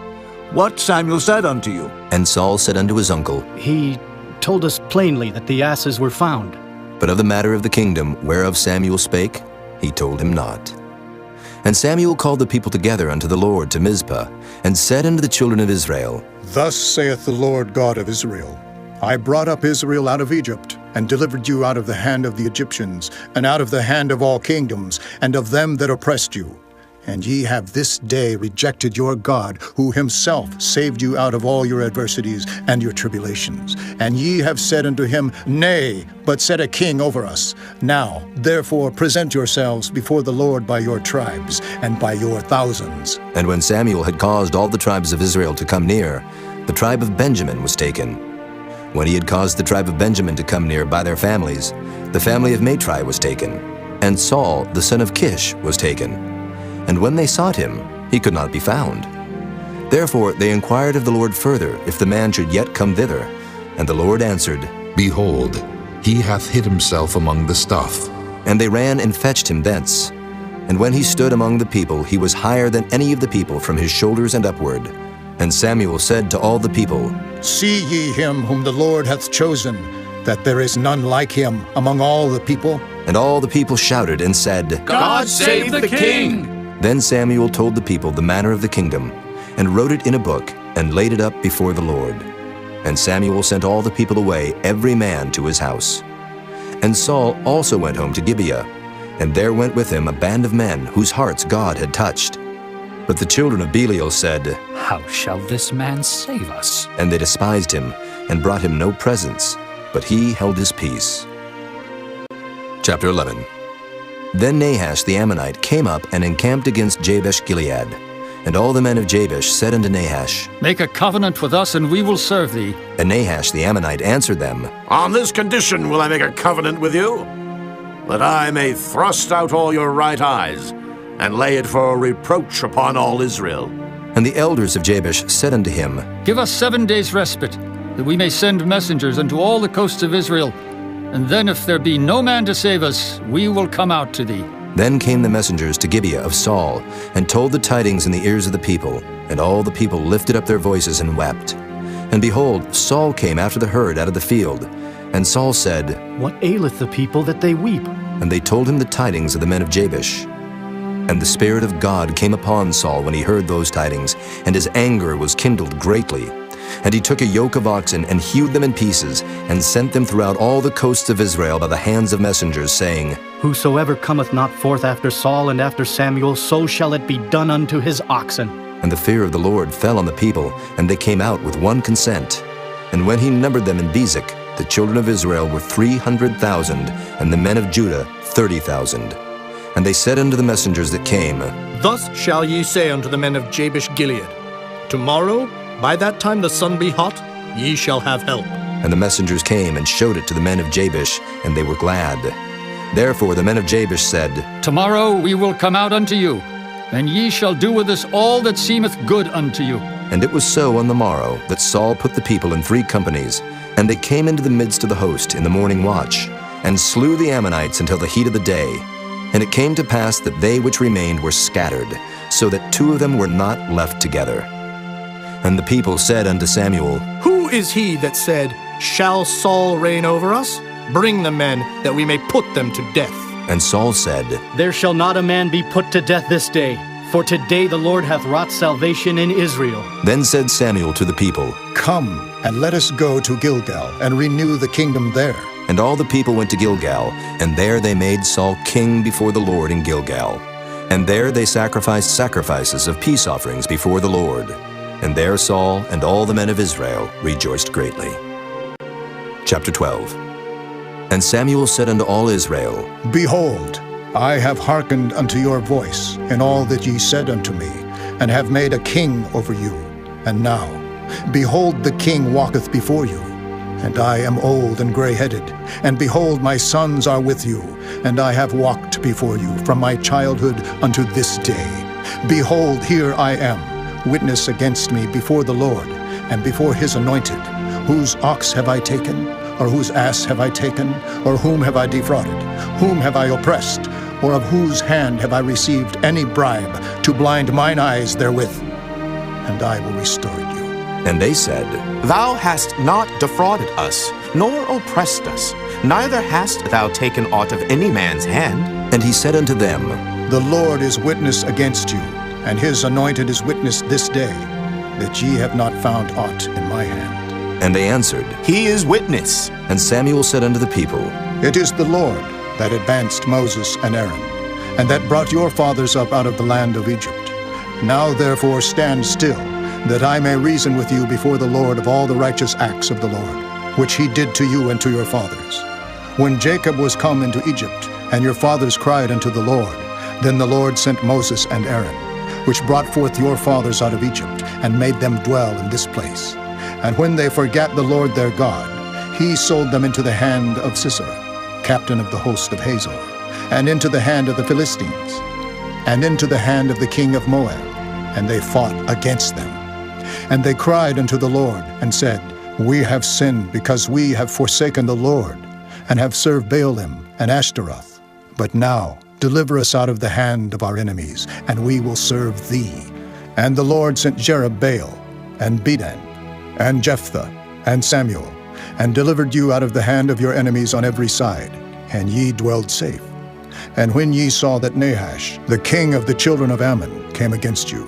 what Samuel said unto you. And Saul said unto his uncle, He told us plainly that the asses were found. But of the matter of the kingdom whereof Samuel spake, he told him not. And Samuel called the people together unto the Lord to Mizpah, and said unto the children of Israel, Thus saith the Lord God of Israel, I brought up Israel out of Egypt, and delivered you out of the hand of the Egyptians, and out of the hand of all kingdoms, and of them that oppressed you. And ye have this day rejected your God, who himself saved you out of all your adversities and your tribulations. And ye have said unto him, Nay, but set a king over us. Now, therefore, present yourselves before the Lord by your tribes, and by your thousands. And when Samuel had caused all the tribes of Israel to come near, the tribe of Benjamin was taken. When he had caused the tribe of Benjamin to come near by their families, the family of Matri was taken, and Saul the son of Kish was taken. And when they sought him, he could not be found. Therefore they inquired of the Lord further, if the man should yet come thither. And the Lord answered, Behold, he hath hid himself among the stuff. And they ran and fetched him thence. And when he stood among the people, he was higher than any of the people from his shoulders and upward. And Samuel said to all the people, See ye him whom the Lord hath chosen, that there is none like him among all the people? And all the people shouted and said, God save the king! Then Samuel told the people the manner of the kingdom, and wrote it in a book, and laid it up before the Lord. And Samuel sent all the people away, every man to his house. And Saul also went home to Gibeah, and there went with him a band of men whose hearts God had touched. But the children of Belial said, How shall this man save us? And they despised him, and brought him no presents, but he held his peace. Chapter 11. Then Nahash the Ammonite came up and encamped against Jabesh-Gilead. And all the men of Jabesh said unto Nahash, Make a covenant with us, and we will serve thee. And Nahash the Ammonite answered them, On this condition will I make a covenant with you, that I may thrust out all your right eyes, and lay it for a reproach upon all Israel. And the elders of Jabesh said unto him, Give us 7 days' respite, that we may send messengers unto all the coasts of Israel. And then if there be no man to save us, we will come out to thee. Then came the messengers to Gibeah of Saul, and told the tidings in the ears of the people. And all the people lifted up their voices and wept. And behold, Saul came after the herd out of the field. And Saul said, What aileth the people that they weep? And they told him the tidings of the men of Jabesh. And the Spirit of God came upon Saul when he heard those tidings, and his anger was kindled greatly. And he took a yoke of oxen, and hewed them in pieces, and sent them throughout all the coasts of Israel by the hands of messengers, saying, Whosoever cometh not forth after Saul and after Samuel, so shall it be done unto his oxen. And the fear of the Lord fell on the people, and they came out with one consent. And when he numbered them in Bezek, the children of Israel were 300,000, and the men of Judah 30,000. And they said unto the messengers that came, Thus shall ye say unto the men of Jabesh-Gilead, Tomorrow, by that time the sun be hot, ye shall have help. And the messengers came and showed it to the men of Jabesh, and they were glad. Therefore the men of Jabesh said, Tomorrow we will come out unto you, and ye shall do with us all that seemeth good unto you. And it was so on the morrow that Saul put the people in 3 companies, and they came into the midst of the host in the morning watch, and slew the Ammonites until the heat of the day. And it came to pass that they which remained were scattered, so that 2 of them were not left together. And the people said unto Samuel, Who is he that said, Shall Saul reign over us? Bring the men, that we may put them to death. And Saul said, There shall not a man be put to death this day, for today the Lord hath wrought salvation in Israel. Then said Samuel to the people, Come, and let us go to Gilgal, and renew the kingdom there. And all the people went to Gilgal, and there they made Saul king before the Lord in Gilgal. And there they sacrificed sacrifices of peace offerings before the Lord. And there Saul and all the men of Israel rejoiced greatly. Chapter 12. And Samuel said unto all Israel, Behold, I have hearkened unto your voice in all that ye said unto me, and have made a king over you. And now, behold, the king walketh before you. And I am old and gray-headed, and behold, my sons are with you, and I have walked before you from my childhood unto this day. Behold, here I am, witness against me before the Lord, and before his anointed. Whose ox have I taken? Or whose ass have I taken? Or whom have I defrauded? Whom have I oppressed? Or of whose hand have I received any bribe to blind mine eyes therewith? And I will restore you. And they said, Thou hast not defrauded us, nor oppressed us, neither hast thou taken aught of any man's hand. And he said unto them, The Lord is witness against you, and his anointed is witness this day, that ye have not found aught in my hand. And they answered, He is witness. And Samuel said unto the people, It is the Lord that advanced Moses and Aaron, and that brought your fathers up out of the land of Egypt. Now therefore stand still, that I may reason with you before the Lord of all the righteous acts of the Lord, which he did to you and to your fathers. When Jacob was come into Egypt, and your fathers cried unto the Lord, then the Lord sent Moses and Aaron, which brought forth your fathers out of Egypt, and made them dwell in this place. And when they forgat the Lord their God, he sold them into the hand of Sisera, captain of the host of Hazor, and into the hand of the Philistines, and into the hand of the king of Moab, and they fought against them. And they cried unto the Lord, and said, We have sinned, because we have forsaken the Lord, and have served Baalim and Ashtaroth. But now deliver us out of the hand of our enemies, and we will serve thee. And the Lord sent Jerubbaal, and Bedan, and Jephthah, and Samuel, and delivered you out of the hand of your enemies on every side, and ye dwelled safe. And when ye saw that Nahash, the king of the children of Ammon, came against you,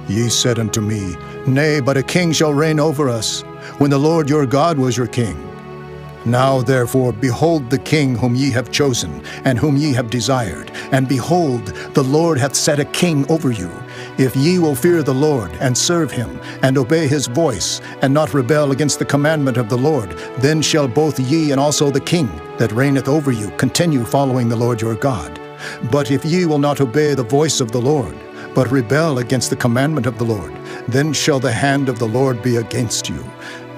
ye said unto me, Nay, but a king shall reign over us, when the Lord your God was your king. Now therefore behold the king whom ye have chosen, and whom ye have desired, and behold, the Lord hath set a king over you. If ye will fear the Lord, and serve him, and obey his voice, and not rebel against the commandment of the Lord, then shall both ye and also the king that reigneth over you continue following the Lord your God. But if ye will not obey the voice of the Lord, but rebel against the commandment of the Lord, then shall the hand of the Lord be against you,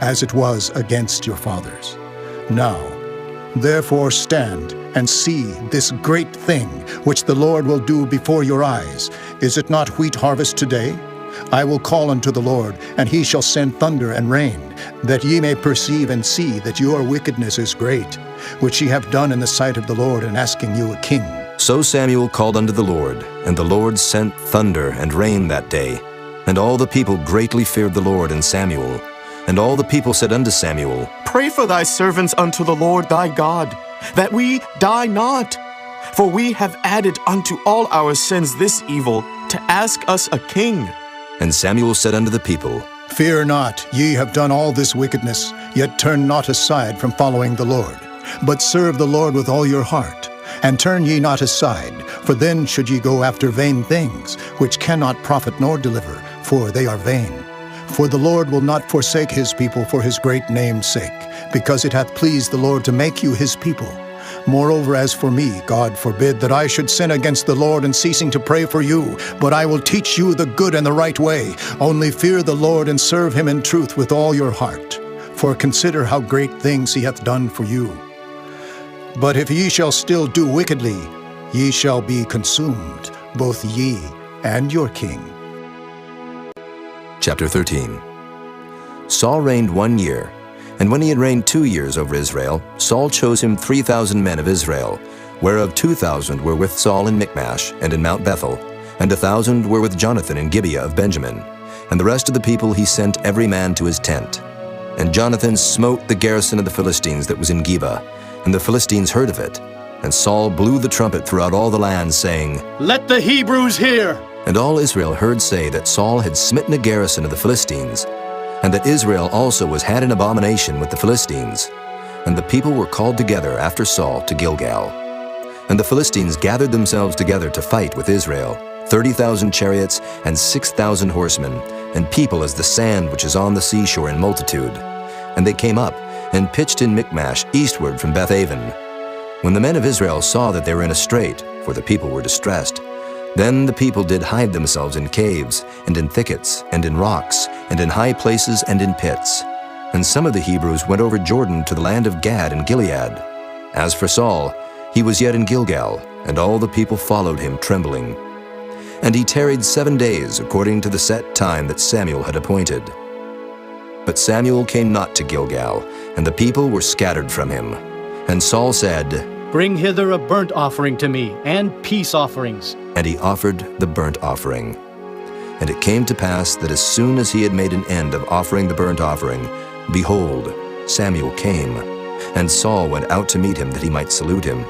as it was against your fathers. Now, therefore stand and see this great thing which the Lord will do before your eyes. Is it not wheat harvest today? I will call unto the Lord, and he shall send thunder and rain, that ye may perceive and see that your wickedness is great, which ye have done in the sight of the Lord in asking you a king. So Samuel called unto the Lord, and the Lord sent thunder and rain that day. And all the people greatly feared the Lord and Samuel. And all the people said unto Samuel, Pray for thy servants unto the Lord thy God, that we die not. For we have added unto all our sins this evil, to ask us a king. And Samuel said unto the people, Fear not, ye have done all this wickedness, yet turn not aside from following the Lord, but serve the Lord with all your heart. And turn ye not aside, for then should ye go after vain things, which cannot profit nor deliver, for they are vain. For the Lord will not forsake his people for his great name's sake, because it hath pleased the Lord to make you his people. Moreover, as for me, God forbid that I should sin against the Lord in ceasing to pray for you, but I will teach you the good and the right way. Only fear the Lord and serve him in truth with all your heart. For consider how great things he hath done for you. But if ye shall still do wickedly, ye shall be consumed, both ye and your king. Chapter 13. Saul reigned 1 year, and when he had reigned 2 years over Israel, Saul chose him 3,000 men of Israel, whereof 2,000 were with Saul in Michmash and in Mount Bethel, and 1,000 were with Jonathan in Gibeah of Benjamin. And the rest of the people he sent every man to his tent. And Jonathan smote the garrison of the Philistines that was in Geba, and the Philistines heard of it. And Saul blew the trumpet throughout all the land, saying, Let the Hebrews hear! And all Israel heard say that Saul had smitten a garrison of the Philistines, and that Israel also was had an abomination with the Philistines. And the people were called together after Saul to Gilgal. And the Philistines gathered themselves together to fight with Israel, 30,000 chariots and 6,000 horsemen, and people as the sand which is on the seashore in multitude. And they came up and pitched in Michmash eastward from Beth-aven. When the men of Israel saw that they were in a strait, for the people were distressed, then the people did hide themselves in caves, and in thickets, and in rocks, and in high places, and in pits. And some of the Hebrews went over Jordan to the land of Gad and Gilead. As for Saul, he was yet in Gilgal, and all the people followed him trembling. And he tarried 7 days according to the set time that Samuel had appointed. But Samuel came not to Gilgal, and the people were scattered from him. And Saul said, Bring hither a burnt offering to me, and peace offerings. And he offered the burnt offering. And it came to pass that as soon as he had made an end of offering the burnt offering, behold, Samuel came, and Saul went out to meet him that he might salute him.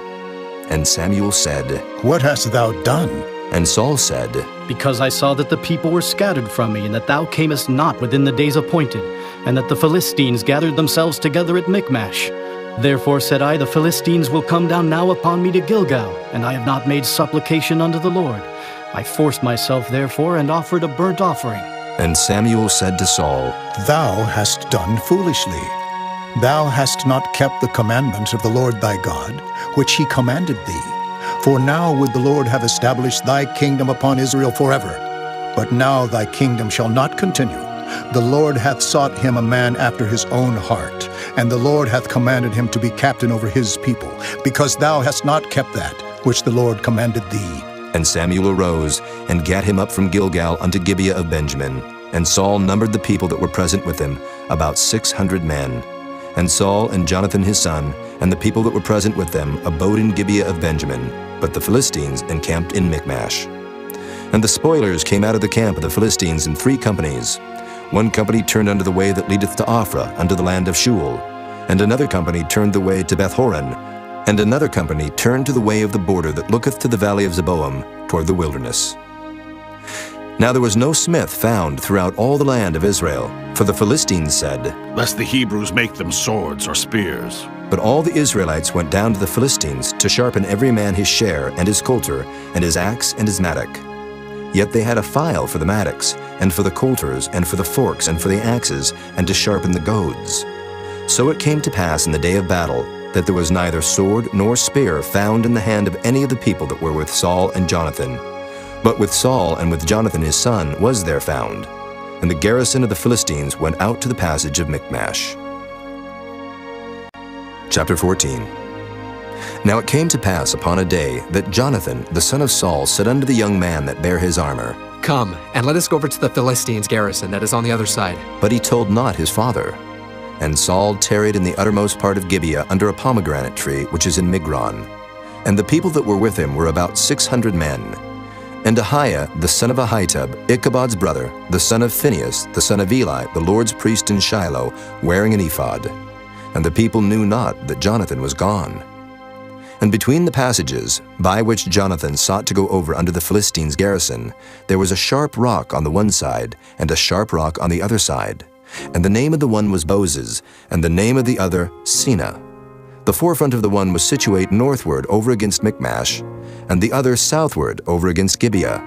And Samuel said, What hast thou done? And Saul said, Because I saw that the people were scattered from me, and that thou camest not within the days appointed, and that the Philistines gathered themselves together at Michmash. Therefore said I, The Philistines will come down now upon me to Gilgal, and I have not made supplication unto the Lord. I forced myself therefore, and offered a burnt offering. And Samuel said to Saul, Thou hast done foolishly. Thou hast not kept the commandments of the Lord thy God, which he commanded thee. For now would the Lord have established thy kingdom upon Israel forever. But now thy kingdom shall not continue. The Lord hath sought him a man after his own heart, and the Lord hath commanded him to be captain over his people, because thou hast not kept that which the Lord commanded thee. And Samuel arose, and gat him up from Gilgal unto Gibeah of Benjamin. And Saul numbered the people that were present with him, about 600 men. And Saul and Jonathan his son, and the people that were present with them, abode in Gibeah of Benjamin, but the Philistines encamped in Michmash. And the spoilers came out of the camp of the Philistines in 3 companies. One company turned unto the way that leadeth to Ophrah, unto the land of Shual. And another company turned the way to Bethhoron. And another company turned to the way of the border that looketh to the valley of Zeboim, toward the wilderness. Now there was no smith found throughout all the land of Israel, for the Philistines said, Lest the Hebrews make them swords or spears. But all the Israelites went down to the Philistines to sharpen every man his share, and his coulter, and his axe, and his mattock. Yet they had a file for the mattocks, and for the coulters, and for the forks, and for the axes, and to sharpen the goads. So it came to pass in the day of battle, that there was neither sword nor spear found in the hand of any of the people that were with Saul and Jonathan. But with Saul and with Jonathan his son was there found. And the garrison of the Philistines went out to the passage of Michmash. Chapter 14. Now it came to pass upon a day that Jonathan the son of Saul said unto the young man that bare his armor, Come, and let us go over to the Philistines' garrison that is on the other side. But he told not his father. And Saul tarried in the uttermost part of Gibeah under a pomegranate tree which is in Migron. And the people that were with him were about 600 men. And Ahiah the son of Ahitub, Ichabod's brother, the son of Phinehas, the son of Eli, the Lord's priest in Shiloh, wearing an ephod. And the people knew not that Jonathan was gone. And between the passages, by which Jonathan sought to go over unto the Philistines' garrison, there was a sharp rock on the one side, and a sharp rock on the other side. And the name of the one was Boses, and the name of the other Seneh. The forefront of the one was situate northward over against Michmash, and the other southward over against Gibeah.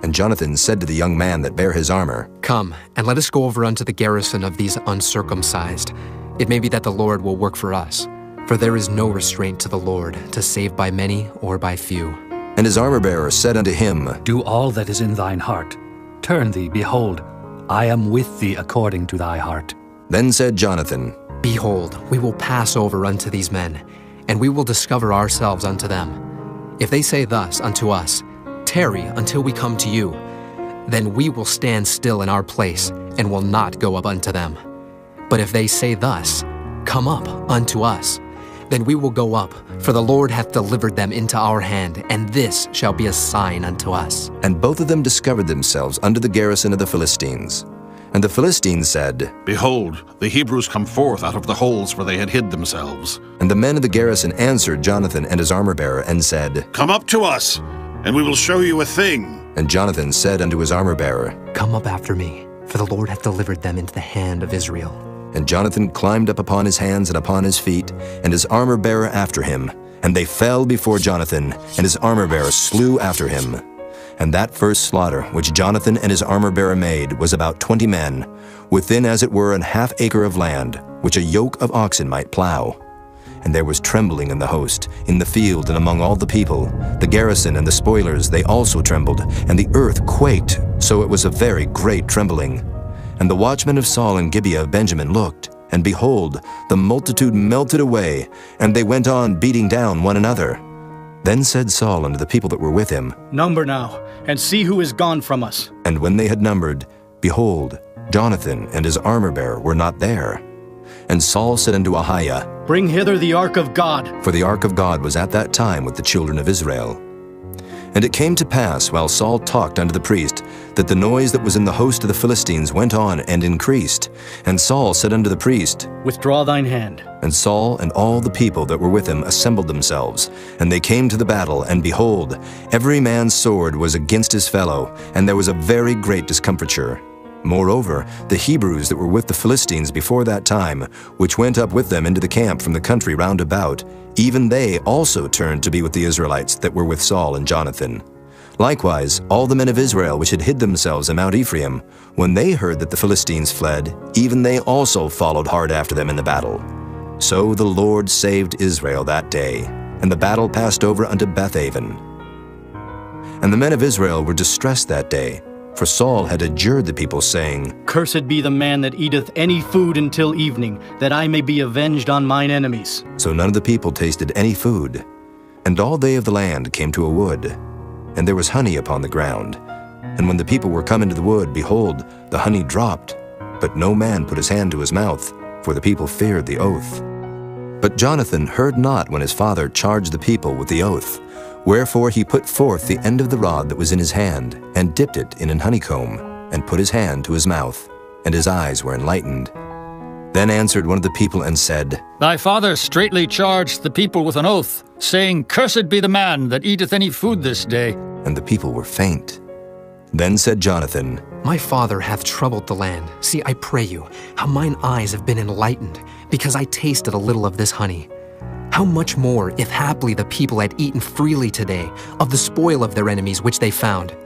And Jonathan said to the young man that bare his armor, Come, and let us go over unto the garrison of these uncircumcised. It may be that the Lord will work for us. For there is no restraint to the Lord, to save by many or by few. And his armor-bearer said unto him, Do all that is in thine heart. Turn thee, behold, I am with thee according to thy heart. Then said Jonathan, Behold, we will pass over unto these men, and we will discover ourselves unto them. If they say thus unto us, Tarry until we come to you, then we will stand still in our place, and will not go up unto them. But if they say thus, Come up unto us, then we will go up, for the Lord hath delivered them into our hand, and this shall be a sign unto us. And both of them discovered themselves unto the garrison of the Philistines. And the Philistines said, Behold, the Hebrews come forth out of the holes where they had hid themselves. And the men of the garrison answered Jonathan and his armor-bearer, and said, Come up to us, and we will show you a thing. And Jonathan said unto his armor-bearer, Come up after me, for the Lord hath delivered them into the hand of Israel. And Jonathan climbed up upon his hands and upon his feet, and his armor-bearer after him. And they fell before Jonathan, and his armor-bearer slew after him. And that first slaughter which Jonathan and his armor-bearer made was about 20 men, within as it were an half acre of land, which a yoke of oxen might plow. And there was trembling in the host, in the field and among all the people. The garrison and the spoilers, they also trembled, and the earth quaked, so it was a very great trembling. And the watchmen of Saul and Gibeah of Benjamin looked, And behold, the multitude melted away, and they went on beating down one another. Then said Saul unto the people that were with him, Number now, and see who is gone from us. And when they had numbered, behold, Jonathan and his armor-bearer were not there. And Saul said unto Ahiah, Bring hither the ark of God. For the ark of God was at that time with the children of Israel. And it came to pass, while Saul talked unto the priest, that the noise that was in the host of the Philistines went on and increased. And Saul said unto the priest, Withdraw thine hand. And Saul and all the people that were with him assembled themselves. And they came to the battle, and behold, every man's sword was against his fellow, and there was a very great discomfiture. Moreover, the Hebrews that were with the Philistines before that time, which went up with them into the camp from the country round about, even they also turned to be with the Israelites that were with Saul and Jonathan. Likewise, all the men of Israel which had hid themselves in Mount Ephraim, when they heard that the Philistines fled, even they also followed hard after them in the battle. So the Lord saved Israel that day, and the battle passed over unto Bethaven. And the men of Israel were distressed that day, for Saul had adjured the people, saying, Cursed be the man that eateth any food until evening, that I may be avenged on mine enemies. So none of the people tasted any food. And all they of the land came to a wood, and there was honey upon the ground. And when the people were come into the wood, behold, the honey dropped, but no man put his hand to his mouth, for the people feared the oath. But Jonathan heard not when his father charged the people with the oath. Wherefore he put forth the end of the rod that was in his hand, and dipped it in an honeycomb, and put his hand to his mouth, and his eyes were enlightened. Then answered one of the people and said, Thy father straitly charged the people with an oath, saying, Cursed be the man that eateth any food this day. And the people were faint. Then said Jonathan, My father hath troubled the land. See, I pray you, how mine eyes have been enlightened, because I tasted a little of this honey. How much more, if haply the people had eaten freely today of the spoil of their enemies which they found?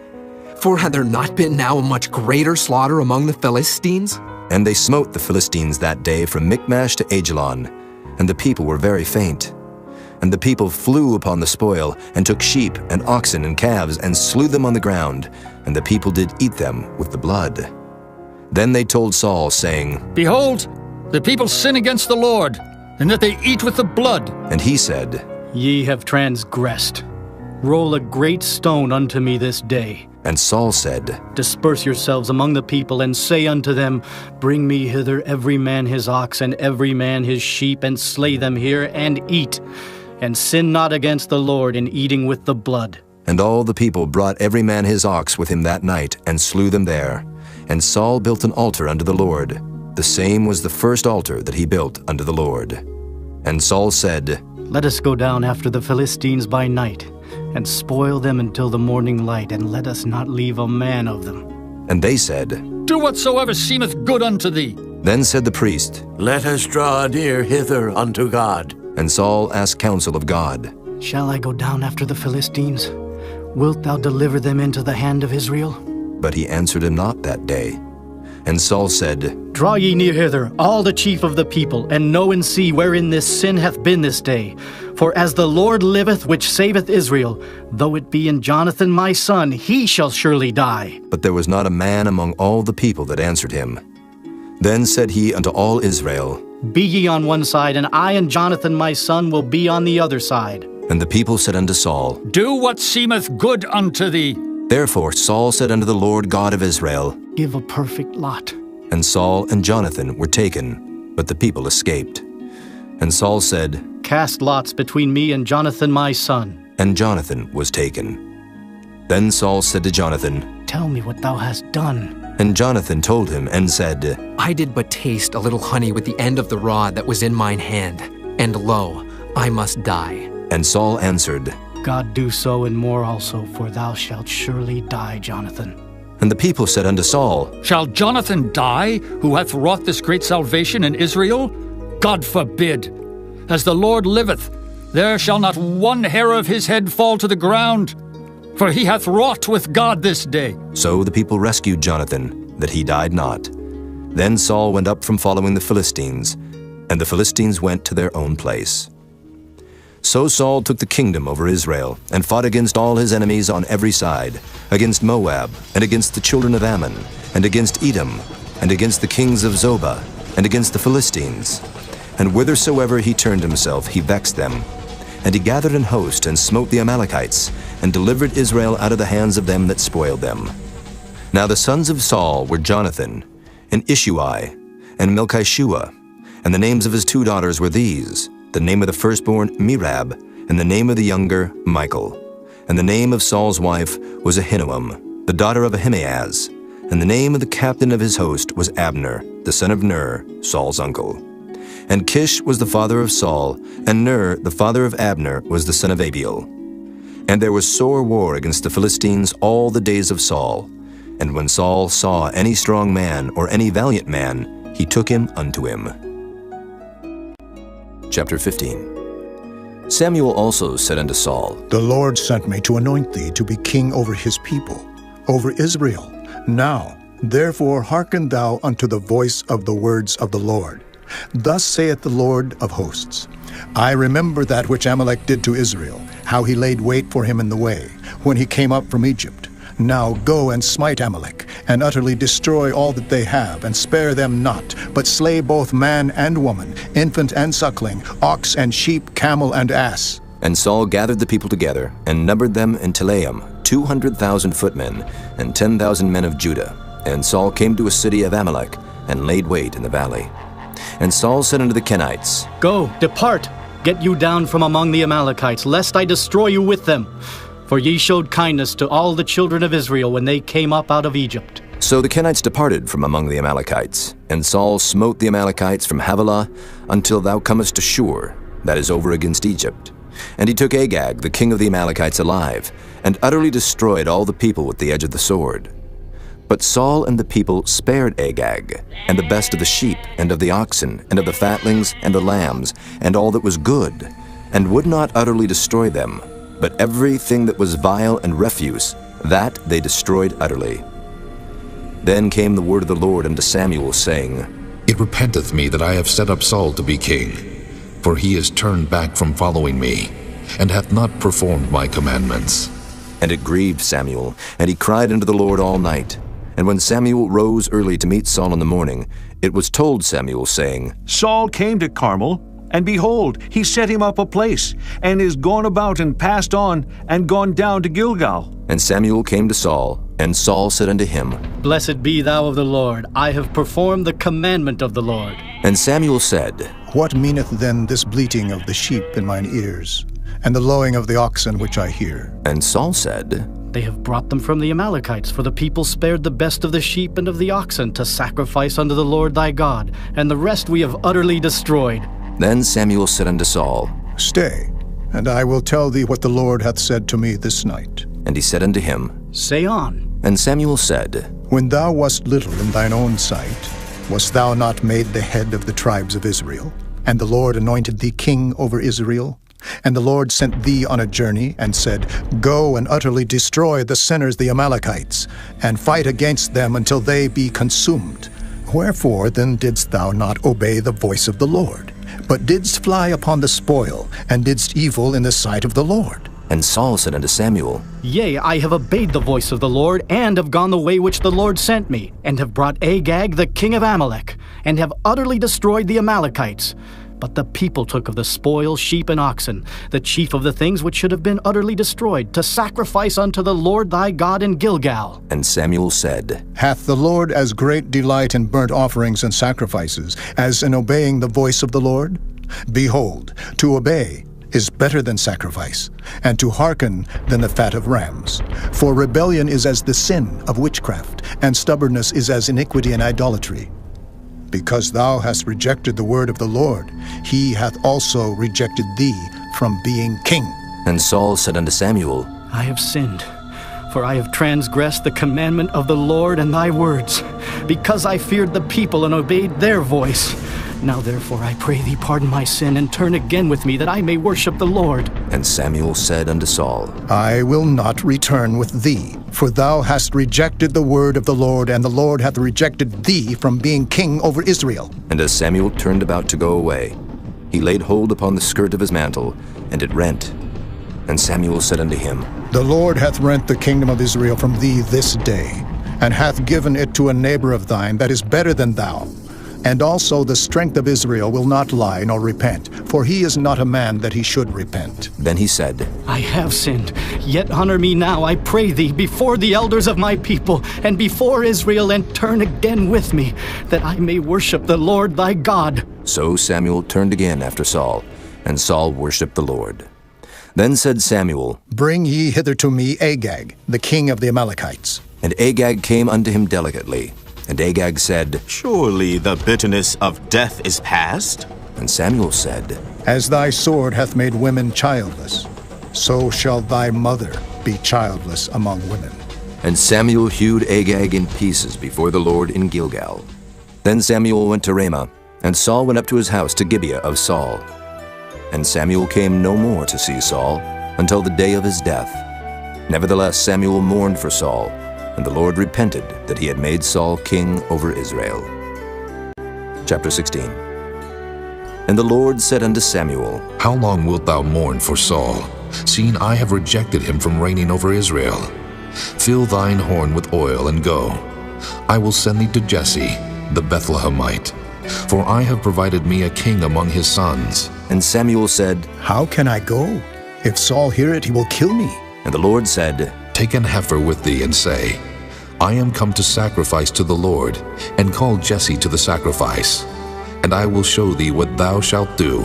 For had there not been now a much greater slaughter among the Philistines? And they smote the Philistines that day from Michmash to Aijalon, and the people were very faint. And the people flew upon the spoil, and took sheep and oxen and calves, and slew them on the ground, and the people did eat them with the blood. Then they told Saul, saying, Behold, the people sin against the Lord, and that they eat with the blood. And he said, Ye have transgressed. Roll a great stone unto me this day. And Saul said, Disperse yourselves among the people, and say unto them, Bring me hither every man his ox, and every man his sheep, and slay them here, and eat. And sin not against the Lord in eating with the blood. And all the people brought every man his ox with him that night, and slew them there. And Saul built an altar unto the Lord. The same was the first altar that he built unto the Lord. And Saul said, Let us go down after the Philistines by night, and spoil them until the morning light, and let us not leave a man of them. And they said, Do whatsoever seemeth good unto thee. Then said the priest, Let us draw near hither unto God. And Saul asked counsel of God, Shall I go down after the Philistines? Wilt thou deliver them into the hand of Israel? But he answered him not that day. And Saul said, Draw ye near hither, all the chief of the people, and know and see wherein this sin hath been this day. For as the Lord liveth, which saveth Israel, though it be in Jonathan my son, he shall surely die. But there was not a man among all the people that answered him. Then said he unto all Israel, Be ye on one side, and I and Jonathan my son will be on the other side. And the people said unto Saul, Do what seemeth good unto thee. Therefore Saul said unto the Lord God of Israel, Give a perfect lot. And Saul and Jonathan were taken, but the people escaped. And Saul said, Cast lots between me and Jonathan my son. And Jonathan was taken. Then Saul said to Jonathan, Tell me what thou hast done. And Jonathan told him and said, I did but taste a little honey with the end of the rod that was in mine hand, and lo, I must die. And Saul answered, God do so and more also, for thou shalt surely die, Jonathan. And the people said unto Saul, Shall Jonathan die, who hath wrought this great salvation in Israel? God forbid. As the Lord liveth, there shall not one hair of his head fall to the ground, for he hath wrought with God this day. So the people rescued Jonathan, that he died not. Then Saul went up from following the Philistines, and the Philistines went to their own place. So Saul took the kingdom over Israel, and fought against all his enemies on every side, against Moab, and against the children of Ammon, and against Edom, and against the kings of Zobah, and against the Philistines. And whithersoever he turned himself, he vexed them. And he gathered an host, and smote the Amalekites, and delivered Israel out of the hands of them that spoiled them. Now the sons of Saul were Jonathan, and Ishui, and Melchishua. And the names of his 2 daughters were these: the name of the firstborn Merab, and the name of the younger Michal. And the name of Saul's wife was Ahinoam, the daughter of Ahimaaz. And the name of the captain of his host was Abner, the son of Ner, Saul's uncle. And Kish was the father of Saul, and Ner, the father of Abner, was the son of Abiel. And there was sore war against the Philistines all the days of Saul. And when Saul saw any strong man or any valiant man, he took him unto him. Chapter 15. Samuel also said unto Saul, The Lord sent me to anoint thee to be king over his people, over Israel. Now, therefore, hearken thou unto the voice of the words of the Lord. Thus saith the Lord of hosts, I remember that which Amalek did to Israel, how he laid wait for him in the way, when he came up from Egypt. Now go and smite Amalek, and utterly destroy all that they have, and spare them not, but slay both man and woman, infant and suckling, ox and sheep, camel and ass. And Saul gathered the people together, and numbered them in Telaim, 200,000 footmen, and 10,000 men of Judah. And Saul came to a city of Amalek, and laid wait in the valley. And Saul said unto the Kenites, Go, depart, get you down from among the Amalekites, lest I destroy you with them. For ye showed kindness to all the children of Israel when they came up out of Egypt. So the Kenites departed from among the Amalekites, and Saul smote the Amalekites from Havilah until thou comest to Shur, that is over against Egypt. And he took Agag, the king of the Amalekites, alive, and utterly destroyed all the people with the edge of the sword. But Saul and the people spared Agag, and the best of the sheep, and of the oxen, and of the fatlings, and the lambs, and all that was good, and would not utterly destroy them, but everything that was vile and refuse, that they destroyed utterly. Then came the word of the Lord unto Samuel, saying, It repenteth me that I have set up Saul to be king, for he is turned back from following me, and hath not performed my commandments. And it grieved Samuel, and he cried unto the Lord all night. And when Samuel rose early to meet Saul in the morning, it was told Samuel, saying, Saul came to Carmel, and behold, he set him up a place, and is gone about and passed on, and gone down to Gilgal. And Samuel came to Saul, and Saul said unto him, Blessed be thou of the Lord, I have performed the commandment of the Lord. And Samuel said, What meaneth then this bleating of the sheep in mine ears, and the lowing of the oxen which I hear? And Saul said, They have brought them from the Amalekites, for the people spared the best of the sheep and of the oxen to sacrifice unto the Lord thy God, and the rest we have utterly destroyed. Then Samuel said unto Saul, Stay, and I will tell thee what the Lord hath said to me this night. And he said unto him, Say on. And Samuel said, When thou wast little in thine own sight, wast thou not made the head of the tribes of Israel? And the Lord anointed thee king over Israel? And the Lord sent thee on a journey, and said, Go and utterly destroy the sinners the Amalekites, and fight against them until they be consumed. Wherefore then didst thou not obey the voice of the Lord, but didst fly upon the spoil, and didst evil in the sight of the Lord? And Saul said unto Samuel, Yea, I have obeyed the voice of the Lord, and have gone the way which the Lord sent me, and have brought Agag the king of Amalek, and have utterly destroyed the Amalekites. But the people took of the spoil sheep and oxen, the chief of the things which should have been utterly destroyed, to sacrifice unto the Lord thy God in Gilgal. And Samuel said, Hath the Lord as great delight in burnt offerings and sacrifices as in obeying the voice of the Lord? Behold, to obey is better than sacrifice, and to hearken than the fat of rams. For rebellion is as the sin of witchcraft, and stubbornness is as iniquity and idolatry. Because thou hast rejected the word of the Lord, he hath also rejected thee from being king. And Saul said unto Samuel, I have sinned, for I have transgressed the commandment of the Lord and thy words, because I feared the people and obeyed their voice. Now therefore I pray thee pardon my sin, and turn again with me, that I may worship the Lord. And Samuel said unto Saul, I will not return with thee, for thou hast rejected the word of the Lord, and the Lord hath rejected thee from being king over Israel. And as Samuel turned about to go away, he laid hold upon the skirt of his mantle, and it rent. And Samuel said unto him, The Lord hath rent the kingdom of Israel from thee this day, and hath given it to a neighbor of thine that is better than thou. And also the strength of Israel will not lie nor repent, for he is not a man that he should repent. Then he said, I have sinned, yet honor me now, I pray thee, before the elders of my people, and before Israel, and turn again with me, that I may worship the Lord thy God. So Samuel turned again after Saul, and Saul worshipped the Lord. Then said Samuel, Bring ye hither to me Agag, the king of the Amalekites. And Agag came unto him delicately. And Agag said, Surely the bitterness of death is past? And Samuel said, As thy sword hath made women childless, so shall thy mother be childless among women. And Samuel hewed Agag in pieces before the Lord in Gilgal. Then Samuel went to Ramah, and Saul went up to his house to Gibeah of Saul. And Samuel came no more to see Saul until the day of his death. Nevertheless Samuel mourned for Saul, and the Lord repented that he had made Saul king over Israel. Chapter 16. And the Lord said unto Samuel, How long wilt thou mourn for Saul, seeing I have rejected him from reigning over Israel? Fill thine horn with oil, and go. I will send thee to Jesse, the Bethlehemite, for I have provided me a king among his sons. And Samuel said, How can I go? If Saul hear it, he will kill me. And the Lord said, Take an heifer with thee, and say, I am come to sacrifice to the Lord, and call Jesse to the sacrifice. And I will show thee what thou shalt do,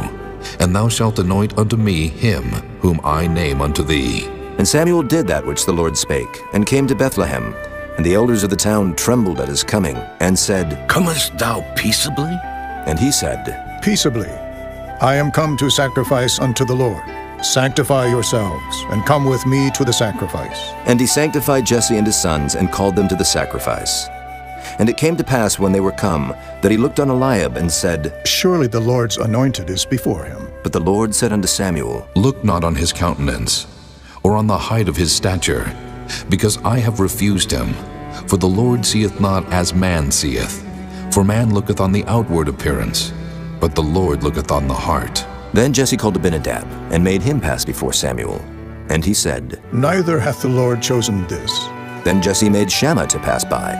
and thou shalt anoint unto me him whom I name unto thee. And Samuel did that which the Lord spake, and came to Bethlehem. And the elders of the town trembled at his coming, and said, Comest thou peaceably? And he said, Peaceably. I am come to sacrifice unto the Lord. Sanctify yourselves, and come with me to the sacrifice. And he sanctified Jesse and his sons, and called them to the sacrifice. And it came to pass when they were come, that he looked on Eliab, and said, Surely the Lord's anointed is before him. But the Lord said unto Samuel, Look not on his countenance, or on the height of his stature, because I have refused him. For the Lord seeth not as man seeth. For man looketh on the outward appearance, but the Lord looketh on the heart. Then Jesse called Abinadab, and made him pass before Samuel. And he said, Neither hath the Lord chosen this. Then Jesse made Shammah to pass by.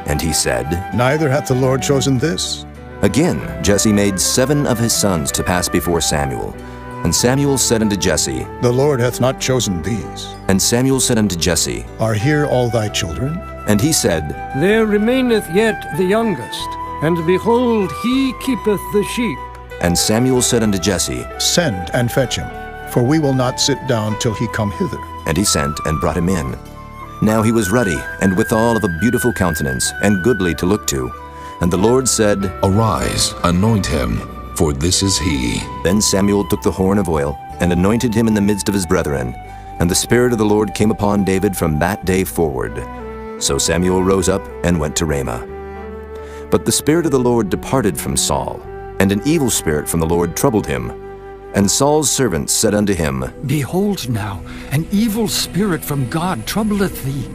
And he said, Neither hath the Lord chosen this. Again Jesse made 7 of his sons to pass before Samuel. And Samuel said unto Jesse, The Lord hath not chosen these. And Samuel said unto Jesse, Are here all thy children? And he said, There remaineth yet the youngest, and behold, he keepeth the sheep. And Samuel said unto Jesse, Send and fetch him, for we will not sit down till he come hither. And he sent and brought him in. Now he was ruddy, and withal of a beautiful countenance, and goodly to look to. And the Lord said, Arise, anoint him, for this is he. Then Samuel took the horn of oil, and anointed him in the midst of his brethren. And the Spirit of the Lord came upon David from that day forward. So Samuel rose up and went to Ramah. But the Spirit of the Lord departed from Saul, and an evil spirit from the Lord troubled him. And Saul's servants said unto him, Behold now, an evil spirit from God troubleth thee.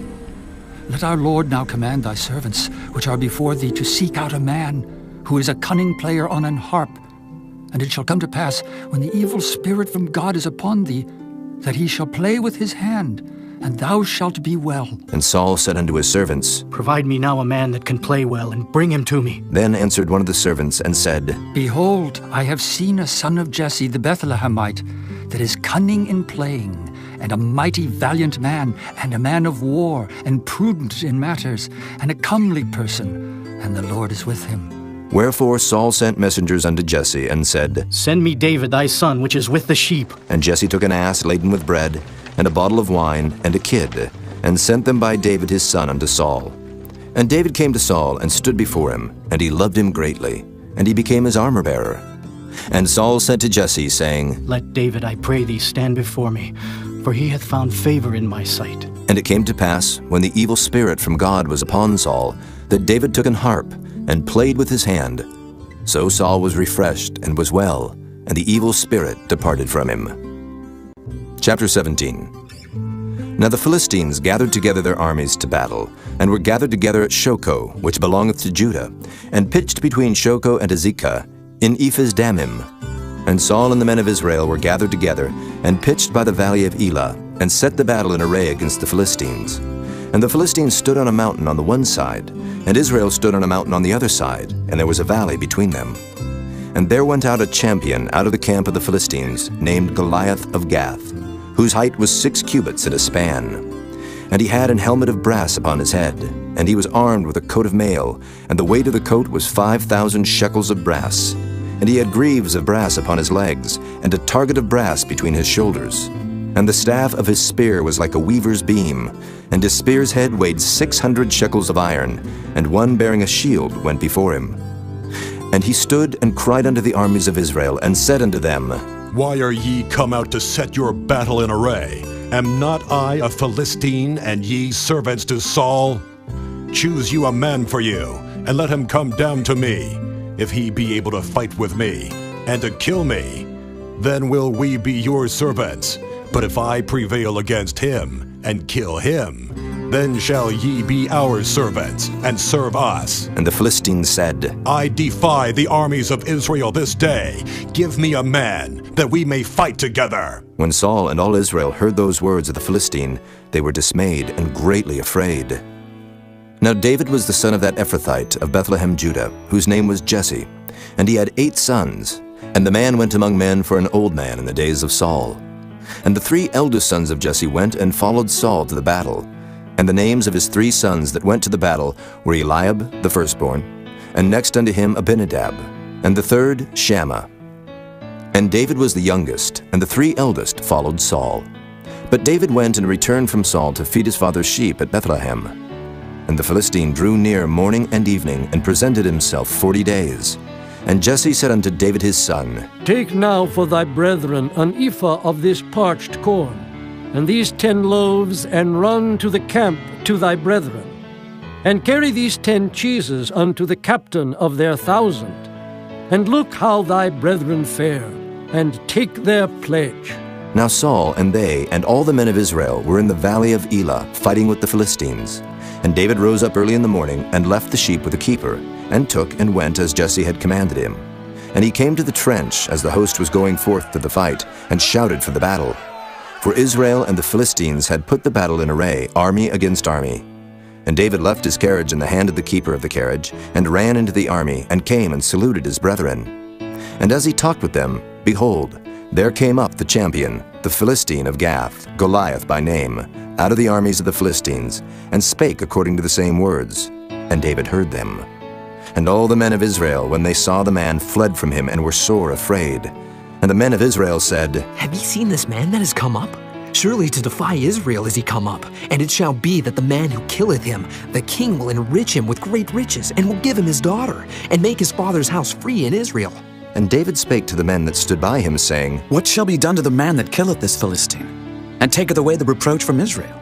Let our Lord now command thy servants, which are before thee, to seek out a man, who is a cunning player on an harp. And it shall come to pass, when the evil spirit from God is upon thee, that he shall play with his hand, and thou shalt be well. And Saul said unto his servants, Provide me now a man that can play well, and bring him to me. Then answered one of the servants, and said, Behold, I have seen a son of Jesse the Bethlehemite, that is cunning in playing, and a mighty valiant man, and a man of war, and prudent in matters, and a comely person, and the Lord is with him. Wherefore Saul sent messengers unto Jesse, and said, Send me David thy son, which is with the sheep. And Jesse took an ass laden with bread, and a bottle of wine, and a kid, and sent them by David his son unto Saul. And David came to Saul, and stood before him, and he loved him greatly, and he became his armor-bearer. And Saul sent to Jesse, saying, Let David, I pray thee, stand before me, for he hath found favor in my sight. And it came to pass, when the evil spirit from God was upon Saul, that David took an harp, and played with his hand. So Saul was refreshed, and was well, and the evil spirit departed from him. Chapter 17. Now the Philistines gathered together their armies to battle, and were gathered together at Shochoh, which belongeth to Judah, and pitched between Shochoh and Azekah, in Ephes-dammim. And Saul and the men of Israel were gathered together, and pitched by the valley of Elah, and set the battle in array against the Philistines. And the Philistines stood on a mountain on the one side, and Israel stood on a mountain on the other side, and there was a valley between them. And there went out a champion out of the camp of the Philistines, named Goliath of Gath, whose height was 6 cubits and a span. And he had an helmet of brass upon his head, and he was armed with a coat of mail, and the weight of the coat was 5,000 shekels of brass. And he had greaves of brass upon his legs, and a target of brass between his shoulders. And the staff of his spear was like a weaver's beam, and his spear's head weighed 600 shekels of iron, and one bearing a shield went before him. And he stood and cried unto the armies of Israel, and said unto them, Why are ye come out to set your battle in array? Am not I a Philistine, and ye servants to Saul? Choose you a man for you, and let him come down to me, if he be able to fight with me, and to kill me. Then will we be your servants. But if I prevail against him, and kill him, then shall ye be our servants, and serve us. And the Philistines said, I defy the armies of Israel this day. Give me a man, that we may fight together. When Saul and all Israel heard those words of the Philistine, they were dismayed and greatly afraid. Now David was the son of that Ephrathite of Bethlehem, Judah, whose name was Jesse, and he had 8 sons. And the man went among men for an old man in the days of Saul. And the 3 eldest sons of Jesse went and followed Saul to the battle. And the names of his 3 sons that went to the battle were Eliab, the firstborn, and next unto him Abinadab, and the third Shammah. And David was the youngest, and the 3 eldest followed Saul. But David went and returned from Saul to feed his father's sheep at Bethlehem. And the Philistine drew near morning and evening, and presented himself 40 days. And Jesse said unto David his son, Take now for thy brethren an ephah of this parched corn, and these 10 loaves, and run to the camp to thy brethren. And carry these 10 cheeses unto the captain of their 1,000. And look how thy brethren fare, and take their pledge. Now Saul and they and all the men of Israel were in the valley of Elah, fighting with the Philistines. And David rose up early in the morning, and left the sheep with the keeper, and took and went as Jesse had commanded him. And he came to the trench as the host was going forth to the fight, and shouted for the battle. For Israel and the Philistines had put the battle in array, army against army. And David left his carriage in the hand of the keeper of the carriage, and ran into the army, and came and saluted his brethren. And as he talked with them, behold, there came up the champion, the Philistine of Gath, Goliath by name, out of the armies of the Philistines, and spake according to the same words. And David heard them. And all the men of Israel, when they saw the man, fled from him, and were sore afraid. And the men of Israel said, Have ye seen this man that is come up? Surely to defy Israel is he come up. And it shall be that the man who killeth him, the king will enrich him with great riches, and will give him his daughter, and make his father's house free in Israel. And David spake to the men that stood by him, saying, What shall be done to the man that killeth this Philistine, and taketh away the reproach from Israel?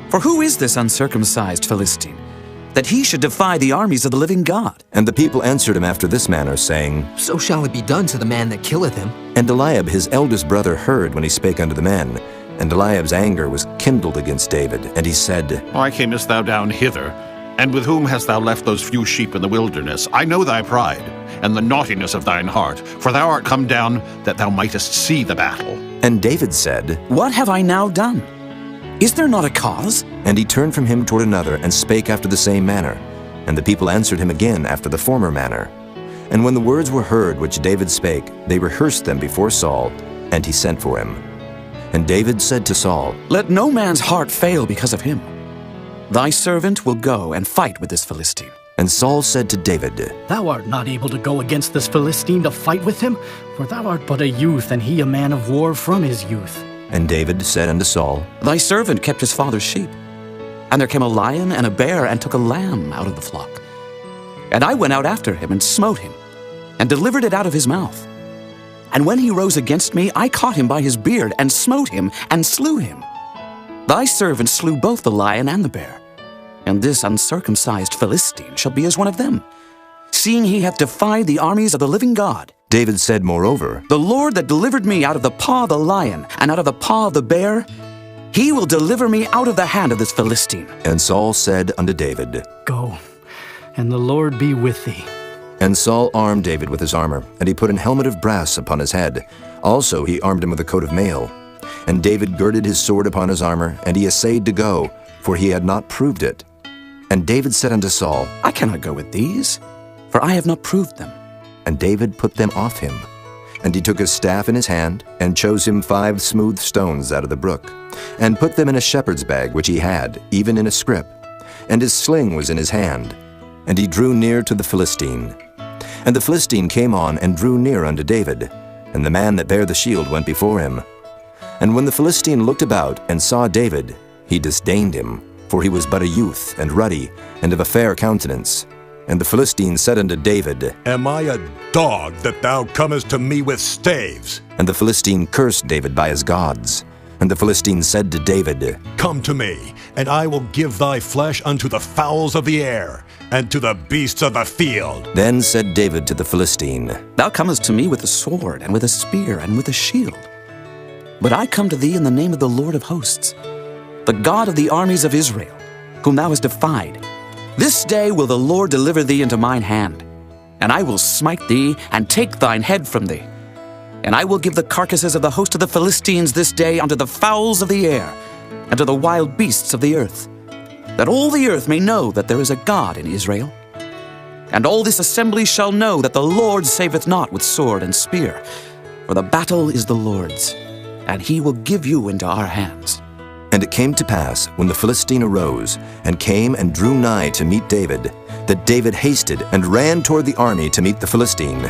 For who is this uncircumcised Philistine, that he should defy the armies of the living God? And the people answered him after this manner, saying, So shall it be done to the man that killeth him. And Eliab his eldest brother heard when he spake unto the men. And Eliab's anger was kindled against David, and he said, Why camest thou down hither? And with whom hast thou left those few sheep in the wilderness? I know thy pride, and the naughtiness of thine heart, for thou art come down that thou mightest see the battle. And David said, What have I now done? Is there not a cause? And he turned from him toward another, and spake after the same manner. And the people answered him again after the former manner. And when the words were heard which David spake, they rehearsed them before Saul, and he sent for him. And David said to Saul, Let no man's heart fail because of him. Thy servant will go and fight with this Philistine. And Saul said to David, Thou art not able to go against this Philistine to fight with him, for thou art but a youth, and he a man of war from his youth. And David said unto Saul, Thy servant kept his father's sheep. And there came a lion and a bear, and took a lamb out of the flock. And I went out after him, and smote him, and delivered it out of his mouth. And when he rose against me, I caught him by his beard, and smote him, and slew him. Thy servant slew both the lion and the bear. And this uncircumcised Philistine shall be as one of them, seeing he hath defied the armies of the living God. David said moreover, The Lord that delivered me out of the paw of the lion, and out of the paw of the bear, he will deliver me out of the hand of this Philistine. And Saul said unto David, Go, and the Lord be with thee. And Saul armed David with his armor, and he put an helmet of brass upon his head. Also he armed him with a coat of mail. And David girded his sword upon his armor, and he essayed to go, for he had not proved it. And David said unto Saul, I cannot go with these, for I have not proved them. And David put them off him. And he took his staff in his hand, and chose him 5 smooth stones out of the brook, and put them in a shepherd's bag which he had, even in a scrip. And his sling was in his hand. And he drew near to the Philistine. And the Philistine came on and drew near unto David, and the man that bare the shield went before him. And when the Philistine looked about and saw David, he disdained him, for he was but a youth, and ruddy, and of a fair countenance. And the Philistine said unto David, Am I a dog that thou comest to me with staves? And the Philistine cursed David by his gods. And the Philistine said to David, Come to me, and I will give thy flesh unto the fowls of the air, and to the beasts of the field. Then said David to the Philistine, Thou comest to me with a sword, and with a spear, and with a shield. But I come to thee in the name of the Lord of hosts, the God of the armies of Israel, whom thou hast defied. This day will the Lord deliver thee into mine hand, and I will smite thee, and take thine head from thee. And I will give the carcasses of the host of the Philistines this day unto the fowls of the air, and to the wild beasts of the earth, that all the earth may know that there is a God in Israel. And all this assembly shall know that the Lord saveth not with sword and spear, for the battle is the Lord's, and he will give you into our hands. And it came to pass, when the Philistine arose, and came and drew nigh to meet David, that David hasted and ran toward the army to meet the Philistine.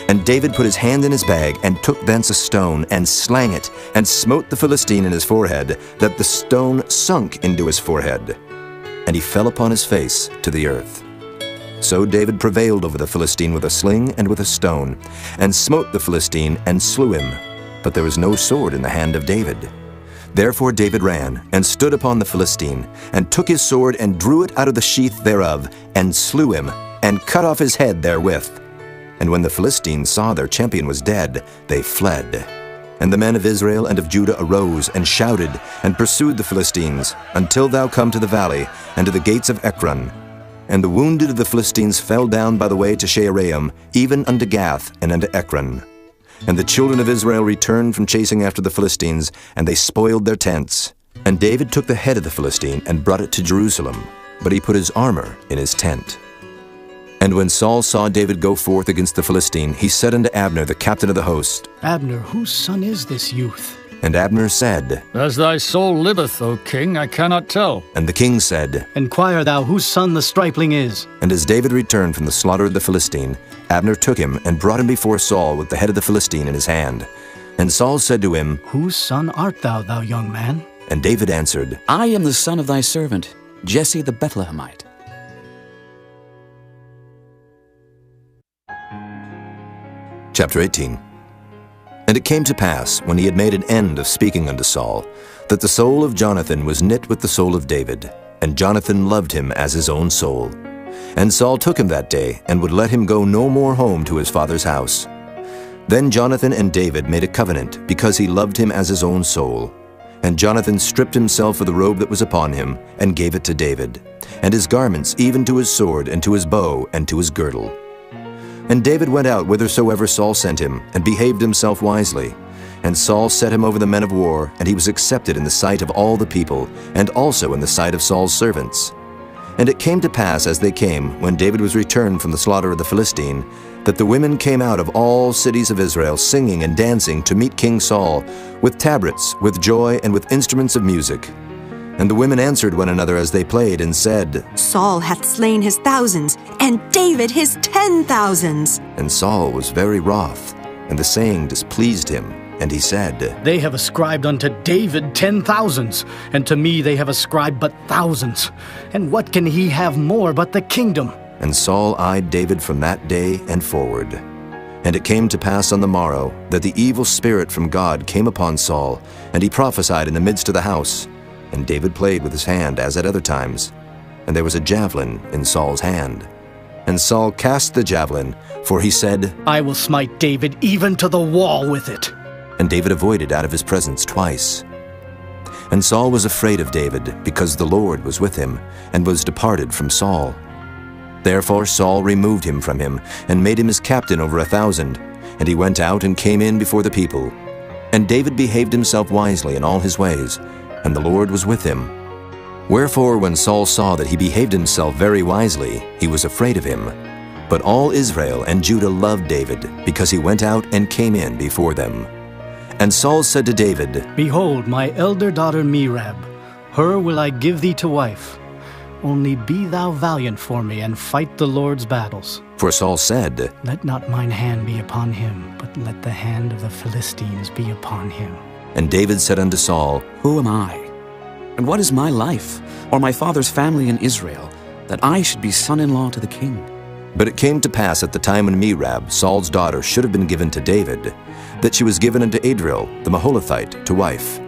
And David put his hand in his bag, and took thence a stone, and slang it, and smote the Philistine in his forehead, that the stone sunk into his forehead. And he fell upon his face to the earth. So David prevailed over the Philistine with a sling and with a stone, and smote the Philistine, and slew him. But there was no sword in the hand of David. Therefore David ran, and stood upon the Philistine, and took his sword, and drew it out of the sheath thereof, and slew him, and cut off his head therewith. And when the Philistines saw their champion was dead, they fled. And the men of Israel and of Judah arose, and shouted, and pursued the Philistines, until thou come to the valley, and to the gates of Ekron. And the wounded of the Philistines fell down by the way to Shaaraim, even unto Gath, and unto Ekron. And the children of Israel returned from chasing after the Philistines, and they spoiled their tents. And David took the head of the Philistine, and brought it to Jerusalem, but he put his armor in his tent. And when Saul saw David go forth against the Philistine, he said unto Abner, the captain of the host, Abner, whose son is this youth? And Abner said, As thy soul liveth, O king, I cannot tell. And the king said, Inquire thou whose son the stripling is. And as David returned from the slaughter of the Philistine, Abner took him, and brought him before Saul with the head of the Philistine in his hand. And Saul said to him, Whose son art thou, thou young man? And David answered, I am the son of thy servant, Jesse the Bethlehemite. Chapter 18. And it came to pass, when he had made an end of speaking unto Saul, that the soul of Jonathan was knit with the soul of David, and Jonathan loved him as his own soul. And Saul took him that day, and would let him go no more home to his father's house. Then Jonathan and David made a covenant, because he loved him as his own soul. And Jonathan stripped himself of the robe that was upon him, and gave it to David, and his garments, even to his sword, and to his bow, and to his girdle. And David went out whithersoever Saul sent him, and behaved himself wisely. And Saul set him over the men of war, and he was accepted in the sight of all the people, and also in the sight of Saul's servants. And it came to pass as they came, when David was returned from the slaughter of the Philistine, that the women came out of all cities of Israel, singing and dancing to meet King Saul, with tabrets, with joy, and with instruments of music. And the women answered one another as they played, and said, Saul hath slain his thousands, and David his 10,000s. And Saul was very wroth, and the saying displeased him. And he said, They have ascribed unto David 10,000s, and to me they have ascribed but thousands. And what can he have more but the kingdom? And Saul eyed David from that day and forward. And it came to pass on the morrow, that the evil spirit from God came upon Saul, and he prophesied in the midst of the house. And David played with his hand as at other times. And there was a javelin in Saul's hand. And Saul cast the javelin, for he said, I will smite David even to the wall with it. And David avoided out of his presence twice. And Saul was afraid of David, because the Lord was with him, and was departed from Saul. Therefore Saul removed him from him, and made him his captain over 1,000. And he went out and came in before the people. And David behaved himself wisely in all his ways, and the Lord was with him. Wherefore, when Saul saw that he behaved himself very wisely, he was afraid of him. But all Israel and Judah loved David, because he went out and came in before them. And Saul said to David, Behold, my elder daughter Merab, her will I give thee to wife. Only be thou valiant for me, and fight the Lord's battles. For Saul said, Let not mine hand be upon him, but let the hand of the Philistines be upon him. And David said unto Saul, Who am I? And what is my life, or my father's family in Israel, that I should be son-in-law to the king? But it came to pass at the time when Merab, Saul's daughter, should have been given to David, that she was given unto Adriel, the Maholathite, to wife.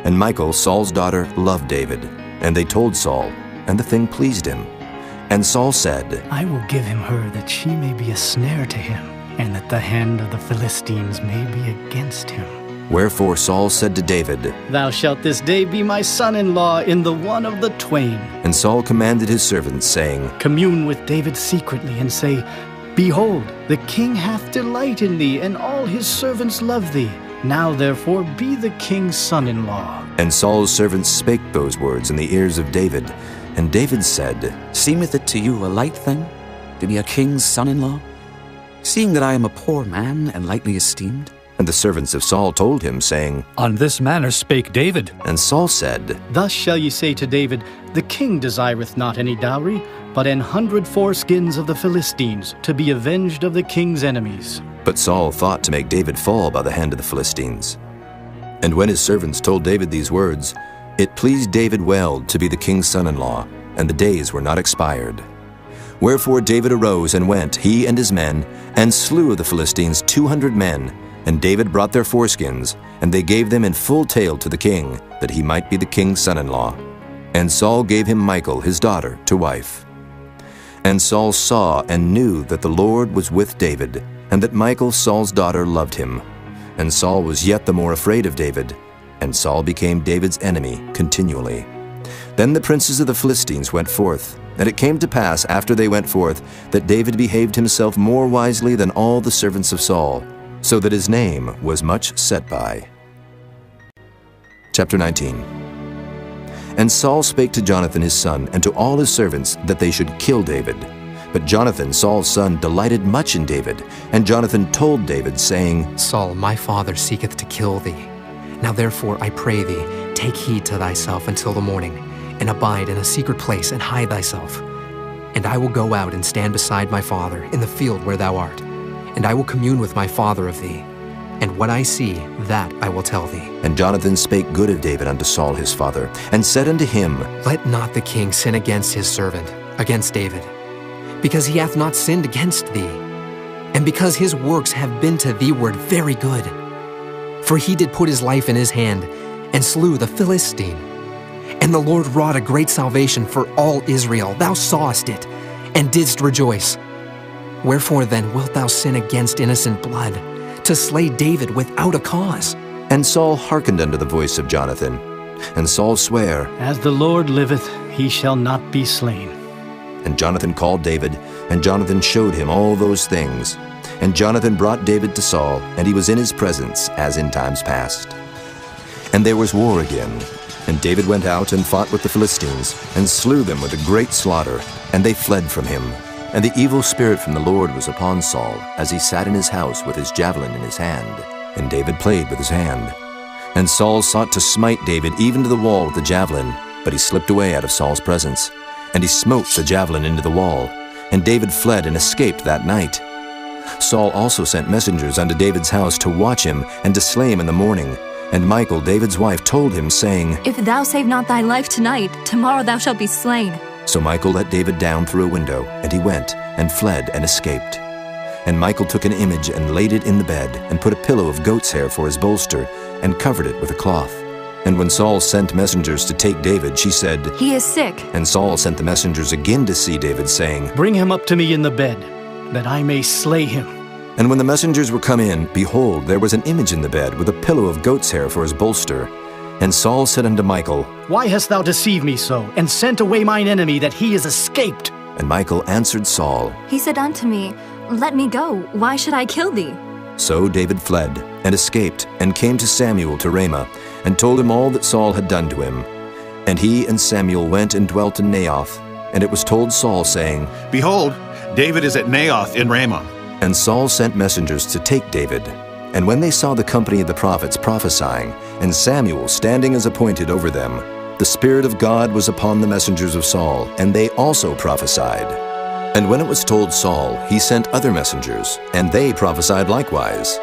And Michal, Saul's daughter, loved David. And they told Saul, and the thing pleased him. And Saul said, I will give him her, that she may be a snare to him, and that the hand of the Philistines may be against him. Wherefore Saul said to David, Thou shalt this day be my son-in-law in the one of the twain. And Saul commanded his servants, saying, Commune with David secretly, and say, Behold, the king hath delight in thee, and all his servants love thee. Now therefore be the king's son-in-law. And Saul's servants spake those words in the ears of David. And David said, Seemeth it to you a light thing, to be a king's son-in-law, seeing that I am a poor man and lightly esteemed? And the servants of Saul told him, saying, On this manner spake David. And Saul said, Thus shall ye say to David, The king desireth not any dowry, but 100 foreskins of the Philistines, to be avenged of the king's enemies. But Saul thought to make David fall by the hand of the Philistines. And when his servants told David these words, it pleased David well to be the king's son-in-law, and the days were not expired. Wherefore David arose and went, he and his men, and slew of the Philistines 200 men. And David brought their foreskins, and they gave them in full tale to the king, that he might be the king's son-in-law. And Saul gave him Michal, his daughter, to wife. And Saul saw and knew that the Lord was with David, and that Michal, Saul's daughter, loved him. And Saul was yet the more afraid of David, and Saul became David's enemy continually. Then the princes of the Philistines went forth, and it came to pass after they went forth, that David behaved himself more wisely than all the servants of Saul, so that his name was much set by. Chapter 19. And Saul spake to Jonathan his son, and to all his servants, that they should kill David. But Jonathan, Saul's son, delighted much in David. And Jonathan told David, saying, Saul, my father seeketh to kill thee. Now therefore, I pray thee, take heed to thyself until the morning, and abide in a secret place, and hide thyself. And I will go out and stand beside my father in the field where thou art. And I will commune with my father of thee. And what I see, that I will tell thee. And Jonathan spake good of David unto Saul his father, and said unto him, Let not the king sin against his servant, against David, because he hath not sinned against thee, and because his works have been to thee ward very good. For he did put his life in his hand, and slew the Philistine. And the Lord wrought a great salvation for all Israel. Thou sawest it, and didst rejoice. Wherefore then wilt thou sin against innocent blood, to slay David without a cause? And Saul hearkened unto the voice of Jonathan. And Saul sware, As the Lord liveth, he shall not be slain. And Jonathan called David, and Jonathan showed him all those things. And Jonathan brought David to Saul, and he was in his presence, as in times past. And there was war again. And David went out and fought with the Philistines, and slew them with a great slaughter, and they fled from him. And the evil spirit from the Lord was upon Saul, as he sat in his house with his javelin in his hand. And David played with his hand. And Saul sought to smite David even to the wall with the javelin, but he slipped away out of Saul's presence. And he smote the javelin into the wall. And David fled and escaped that night. Saul also sent messengers unto David's house to watch him, and to slay him in the morning. And Michal, David's wife, told him, saying, If thou save not thy life tonight, tomorrow thou shalt be slain. So Michal let David down through a window, and he went, and fled, and escaped. And Michal took an image, and laid it in the bed, and put a pillow of goat's hair for his bolster, and covered it with a cloth. And when Saul sent messengers to take David, she said, He is sick. And Saul sent the messengers again to see David, saying, Bring him up to me in the bed, that I may slay him. And when the messengers were come in, behold, there was an image in the bed, with a pillow of goat's hair for his bolster. And Saul said unto Michal, Why hast thou deceived me so, and sent away mine enemy, that he is escaped? And Michal answered Saul, He said unto me, Let me go. Why should I kill thee? So David fled, and escaped, and came to Samuel to Ramah, and told him all that Saul had done to him. And he and Samuel went and dwelt in Naioth. And it was told Saul, saying, Behold, David is at Naioth in Ramah. And Saul sent messengers to take David. And when they saw the company of the prophets prophesying, and Samuel standing as appointed over them, the Spirit of God was upon the messengers of Saul, and they also prophesied. And when it was told Saul, he sent other messengers, and they prophesied likewise.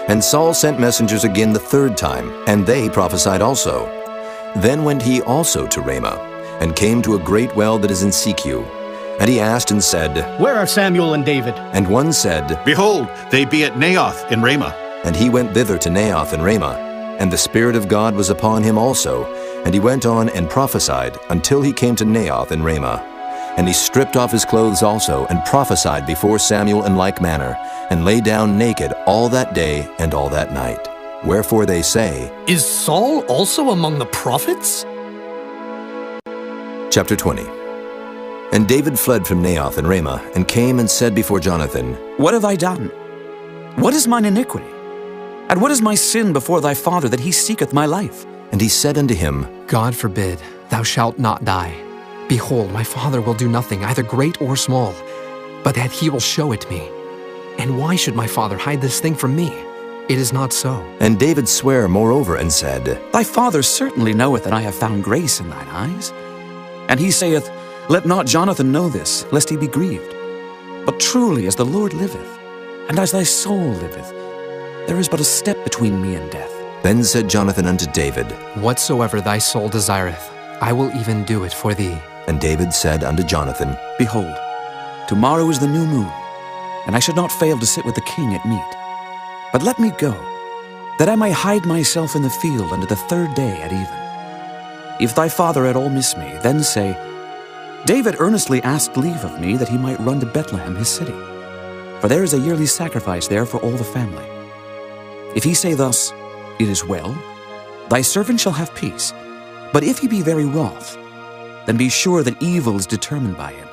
And Saul sent messengers again the third time, and they prophesied also. Then went he also to Ramah, and came to a great well that is in Secu. And he asked and said, Where are Samuel and David? And one said, Behold, they be at Naioth in Ramah. And he went thither to Naioth in Ramah. And the Spirit of God was upon him also. And he went on and prophesied until he came to Naioth in Ramah. And he stripped off his clothes also, and prophesied before Samuel in like manner, and lay down naked all that day and all that night. Wherefore they say, Is Saul also among the prophets? Chapter 20. And David fled from Naioth in Ramah, and came and said before Jonathan, What have I done? What is mine iniquity? And what is my sin before thy father, that he seeketh my life? And he said unto him, God forbid, thou shalt not die. Behold, my father will do nothing, either great or small, but that he will show it me. And why should my father hide this thing from me? It is not so. And David sware moreover and said, Thy father certainly knoweth that I have found grace in thine eyes. And he saith, Let not Jonathan know this, lest he be grieved. But truly as the Lord liveth, and as thy soul liveth, there is but a step between me and death. Then said Jonathan unto David, Whatsoever thy soul desireth, I will even do it for thee. And David said unto Jonathan, Behold, tomorrow is the new moon, and I should not fail to sit with the king at meat. But let me go, that I may hide myself in the field unto the third day at even. If thy father at all miss me, then say, David earnestly asked leave of me that he might run to Bethlehem his city, for there is a yearly sacrifice there for all the family. If he say thus, It is well, thy servant shall have peace. But if he be very wroth, then be sure that evil is determined by him.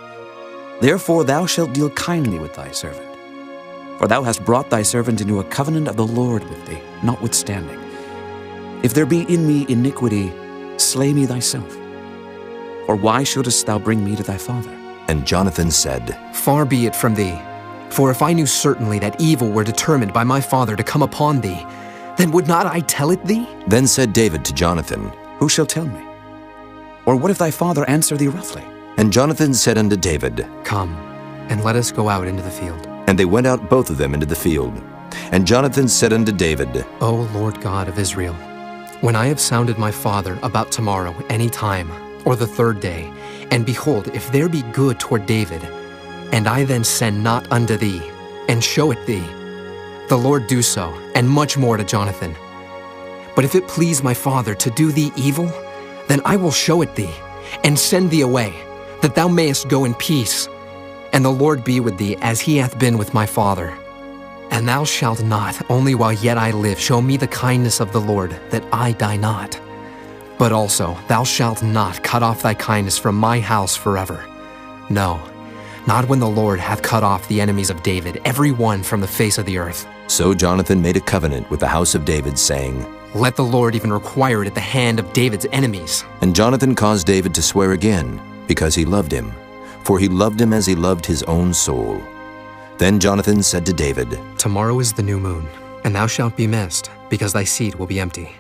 Therefore thou shalt deal kindly with thy servant. For thou hast brought thy servant into a covenant of the Lord with thee, notwithstanding. If there be in me iniquity, slay me thyself. For why shouldest thou bring me to thy father? And Jonathan said, Far be it from thee. For if I knew certainly that evil were determined by my father to come upon thee, then would not I tell it thee? Then said David to Jonathan, Who shall tell me? Or what if thy father answer thee roughly? And Jonathan said unto David, Come, and let us go out into the field. And they went out both of them into the field. And Jonathan said unto David, O Lord God of Israel, when I have sounded my father about tomorrow any time, or the third day, and behold, if there be good toward David, and I then send not unto thee, and show it thee, the Lord do so, and much more to Jonathan. But if it please my father to do thee evil, then I will show it thee, and send thee away, that thou mayest go in peace. And the Lord be with thee as he hath been with my father. And thou shalt not, only while yet I live, show me the kindness of the Lord, that I die not. But also thou shalt not cut off thy kindness from my house forever. No, not when the Lord hath cut off the enemies of David, every one from the face of the earth. So Jonathan made a covenant with the house of David, saying, Let the Lord even require it at the hand of David's enemies. And Jonathan caused David to swear again, because he loved him. For he loved him as he loved his own soul. Then Jonathan said to David, Tomorrow is the new moon, and thou shalt be missed, because thy seat will be empty.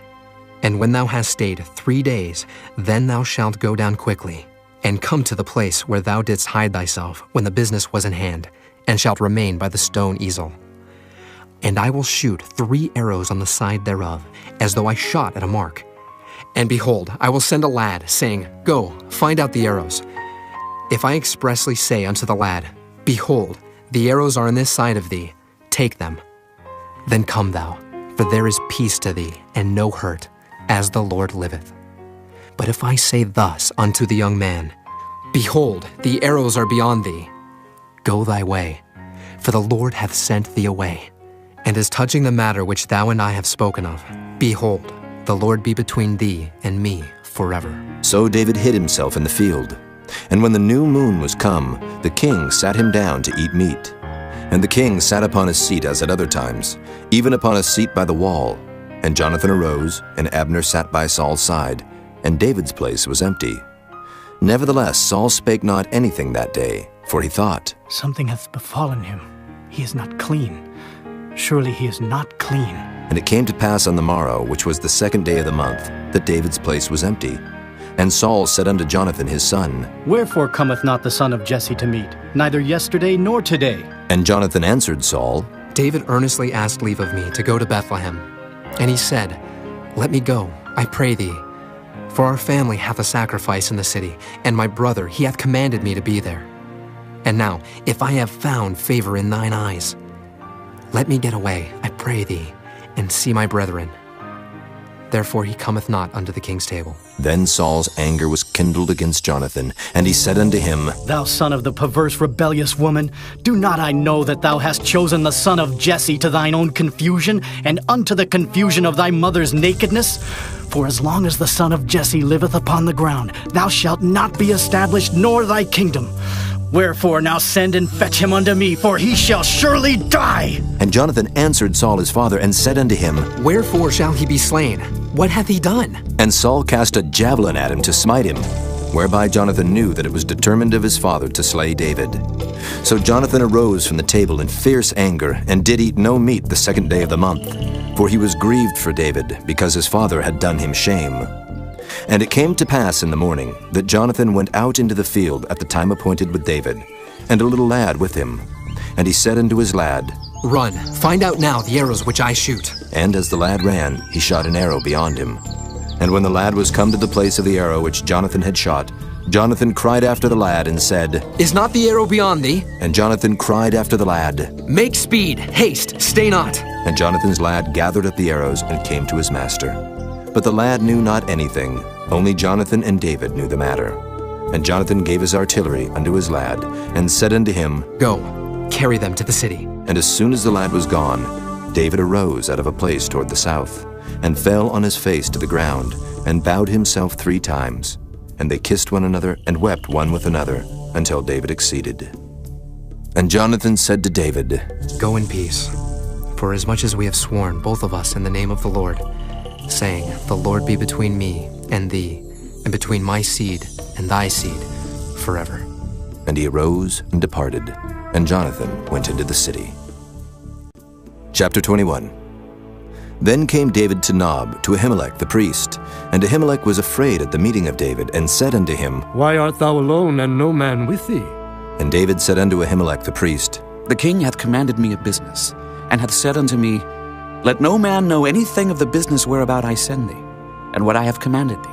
And when thou hast stayed 3 days, then thou shalt go down quickly, and come to the place where thou didst hide thyself when the business was in hand, and shalt remain by the stone easel. And I will shoot 3 arrows on the side thereof, as though I shot at a mark. And behold, I will send a lad, saying, Go, find out the arrows. If I expressly say unto the lad, Behold, the arrows are on this side of thee, take them. Then come thou, for there is peace to thee, and no hurt, as the Lord liveth. But if I say thus unto the young man, Behold, the arrows are beyond thee, go thy way, for the Lord hath sent thee away. And as touching the matter which thou and I have spoken of, behold, the Lord be between thee and me forever. So David hid himself in the field. And when the new moon was come, the king sat him down to eat meat. And the king sat upon his seat as at other times, even upon a seat by the wall. And Jonathan arose, and Abner sat by Saul's side. and David's place was empty. Nevertheless, Saul spake not anything that day, for he thought, Something hath befallen him. He is not clean. Surely he is not clean. And it came to pass on the morrow, which was the 2nd day of the month, that David's place was empty. And Saul said unto Jonathan his son, Wherefore cometh not the son of Jesse to meet, neither yesterday nor today? And Jonathan answered Saul, David earnestly asked leave of me to go to Bethlehem. And he said, Let me go, I pray thee. For our family hath a sacrifice in the city, and my brother, he hath commanded me to be there. And now, if I have found favor in thine eyes, let me get away, I pray thee, and see my brethren. Therefore he cometh not unto the king's table. Then Saul's anger was kindled against Jonathan, and he said unto him, Thou son of the perverse rebellious woman, do not I know that thou hast chosen the son of Jesse to thine own confusion, and unto the confusion of thy mother's nakedness? For as long as the son of Jesse liveth upon the ground, thou shalt not be established, nor thy kingdom. Wherefore now send and fetch him unto me, for he shall surely die. And Jonathan answered Saul his father, and said unto him, Wherefore shall he be slain? What hath he done? And Saul cast a javelin at him to smite him, whereby Jonathan knew that it was determined of his father to slay David. So Jonathan arose from the table in fierce anger, and did eat no meat the 2nd day of the month, for he was grieved for David, because his father had done him shame. And it came to pass in the morning that Jonathan went out into the field at the time appointed with David, and a little lad with him. And he said unto his lad, Run, find out now the arrows which I shoot. And as the lad ran, he shot an arrow beyond him. And when the lad was come to the place of the arrow which Jonathan had shot, Jonathan cried after the lad and said, Is not the arrow beyond thee? And Jonathan cried after the lad, Make speed, haste, stay not. And Jonathan's lad gathered up the arrows and came to his master. But the lad knew not anything, only Jonathan and David knew the matter. And Jonathan gave his artillery unto his lad, and said unto him, Go, carry them to the city. And as soon as the lad was gone, David arose out of a place toward the south, and fell on his face to the ground, and bowed himself 3 times. And they kissed one another, and wept one with another, until David exceeded. And Jonathan said to David, Go in peace, for as much as we have sworn, both of us, in the name of the Lord, saying, The Lord be between me and thee, and between my seed and thy seed, forever. And he arose and departed, and Jonathan went into the city. Chapter 21. Then came David to Nob, to Ahimelech the priest. And Ahimelech was afraid at the meeting of David, and said unto him, Why art thou alone, and no man with thee? And David said unto Ahimelech the priest, The king hath commanded me a business, and hath said unto me, Let no man know anything of the business whereabout I send thee, and what I have commanded thee.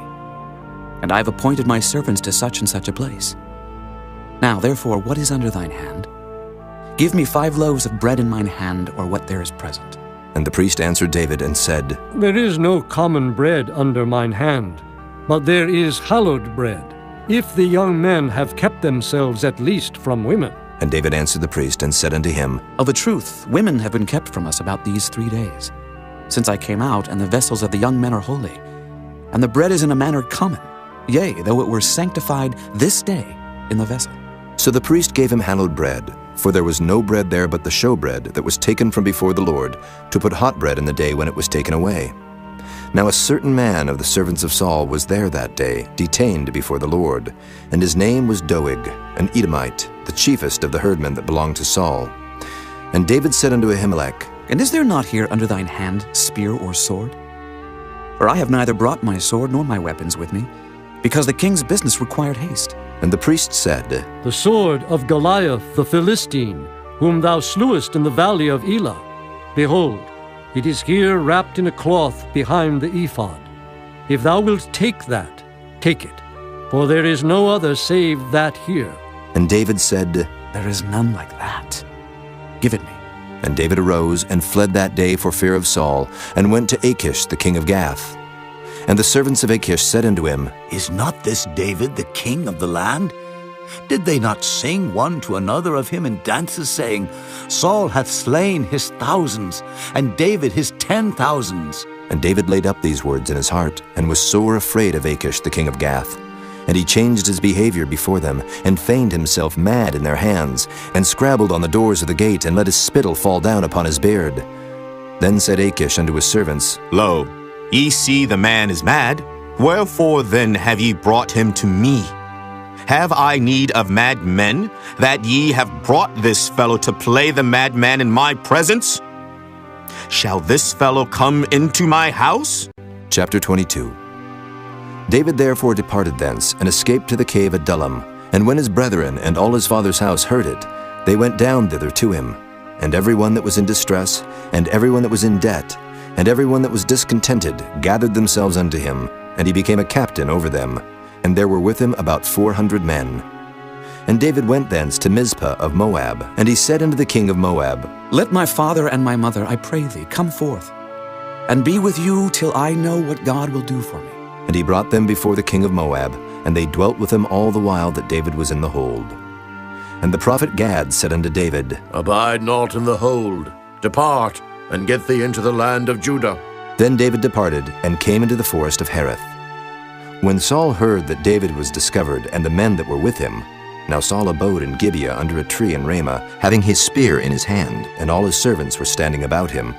And I have appointed my servants to such and such a place. Now therefore, what is under thine hand? Give me 5 loaves of bread in mine hand, or what there is present. And the priest answered David and said, There is no common bread under mine hand, but there is hallowed bread, if the young men have kept themselves at least from women. And David answered the priest and said unto him, Of a truth, women have been kept from us about these 3 days, since I came out, and the vessels of the young men are holy. And the bread is in a manner common, yea, though it were sanctified this day in the vessel. So the priest gave him hallowed bread, for there was no bread there but the showbread that was taken from before the Lord, to put hot bread in the day when it was taken away. Now a certain man of the servants of Saul was there that day, detained before the Lord, and his name was Doeg, an Edomite, the chiefest of the herdmen that belonged to Saul. And David said unto Ahimelech, And is there not here under thine hand spear or sword? For I have neither brought my sword nor my weapons with me, because the king's business required haste. And the priest said, The sword of Goliath the Philistine, whom thou slewest in the valley of Elah. Behold, it is here wrapped in a cloth behind the ephod. If thou wilt take that, take it, for there is no other save that here. And David said, There is none like that. Give it me. And David arose and fled that day for fear of Saul, and went to Achish the king of Gath. And the servants of Achish said unto him, Is not this David the king of the land? Did they not sing one to another of him in dances, saying, Saul hath slain his thousands, and David his 10,000s? And David laid up these words in his heart, and was sore afraid of Achish the king of Gath. And he changed his behavior before them, and feigned himself mad in their hands, and scrabbled on the doors of the gate, and let his spittle fall down upon his beard. Then said Achish unto his servants, Lo, ye see the man is mad. Wherefore then have ye brought him to me? Have I need of madmen, that ye have brought this fellow to play the madman in my presence? Shall this fellow come into my house? Chapter 22. David therefore departed thence, and escaped to the cave Adullam. And when his brethren and all his father's house heard it, they went down thither to him. And every one that was in distress, and every one that was in debt, and every one that was discontented, gathered themselves unto him, and he became a captain over them. And there were with him about 400 men. And David went thence to Mizpah of Moab, and he said unto the king of Moab, Let my father and my mother, I pray thee, come forth, and be with you till I know what God will do for me. And he brought them before the king of Moab, and they dwelt with him all the while that David was in the hold. And the prophet Gad said unto David, Abide not in the hold. Depart, and get thee into the land of Judah. Then David departed, and came into the forest of Hereth. When Saul heard that David was discovered, and the men that were with him, now Saul abode in Gibeah under a tree in Ramah, having his spear in his hand, and all his servants were standing about him.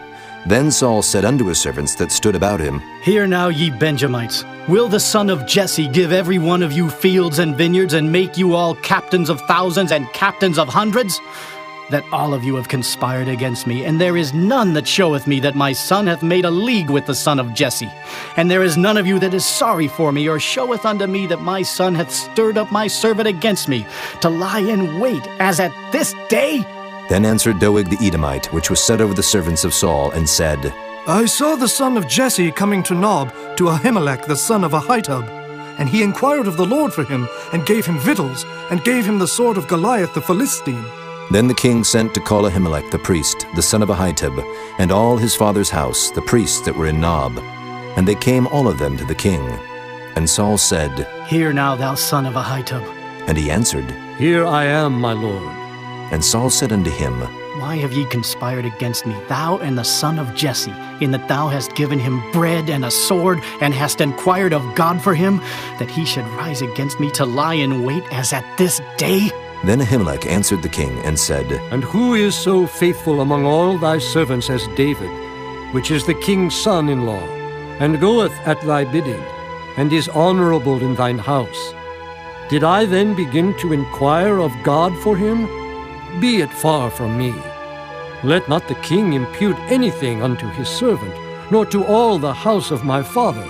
Then Saul said unto his servants that stood about him, Hear now, ye Benjamites, will the son of Jesse give every one of you fields and vineyards, and make you all captains of thousands and captains of hundreds? That all of you have conspired against me, and there is none that showeth me that my son hath made a league with the son of Jesse. And there is none of you that is sorry for me, or showeth unto me that my son hath stirred up my servant against me, to lie in wait, as at this day? Then answered Doeg the Edomite, which was set over the servants of Saul, and said, I saw the son of Jesse coming to Nob, to Ahimelech the son of Ahitub. And he inquired of the Lord for him, and gave him victuals, and gave him the sword of Goliath the Philistine. Then the king sent to call Ahimelech the priest, the son of Ahitub, and all his father's house, the priests that were in Nob. And they came all of them to the king. And Saul said, Hear now, thou son of Ahitub. And he answered, Here I am, my lord. And Saul said unto him, Why have ye conspired against me, thou and the son of Jesse, in that thou hast given him bread and a sword, and hast inquired of God for him, that he should rise against me to lie in wait as at this day? Then Ahimelech answered the king, and said, And who is so faithful among all thy servants as David, which is the king's son-in-law, and goeth at thy bidding, and is honorable in thine house? Did I then begin to inquire of God for him? Be it far from me. Let not the king impute anything unto his servant, nor to all the house of my father.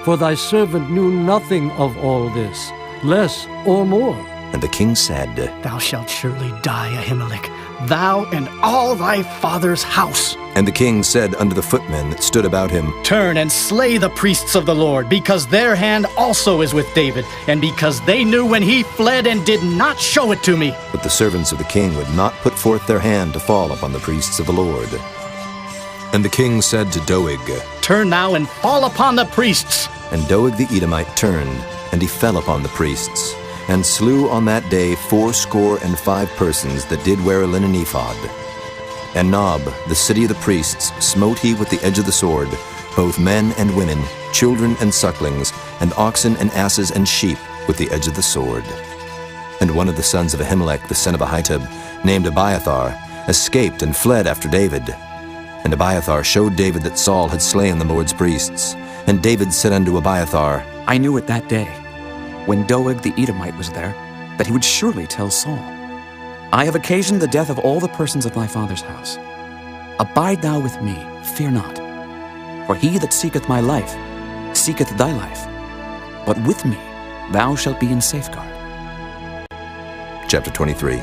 For thy servant knew nothing of all this, less or more. And the king said, Thou shalt surely die, Ahimelech, thou and all thy father's house. And the king said unto the footmen that stood about him, Turn and slay the priests of the Lord, because their hand also is with David, and because they knew when he fled and did not show it to me. But the servants of the king would not put forth their hand to fall upon the priests of the Lord. And the king said to Doeg, Turn now and fall upon the priests. And Doeg the Edomite turned, and he fell upon the priests, and slew on that day 75 persons that did wear a linen ephod. And Nob, the city of the priests, smote he with the edge of the sword, both men and women, children and sucklings, and oxen and asses and sheep, with the edge of the sword. And one of the sons of Ahimelech the son of Ahitub, named Abiathar, escaped and fled after David. And Abiathar showed David that Saul had slain the Lord's priests. And David said unto Abiathar, I knew it that day, when Doeg the Edomite was there, that he would surely tell Saul, I have occasioned the death of all the persons of thy father's house. Abide thou with me, fear not. For he that seeketh my life, seeketh thy life. But with me thou shalt be in safeguard. Chapter 23.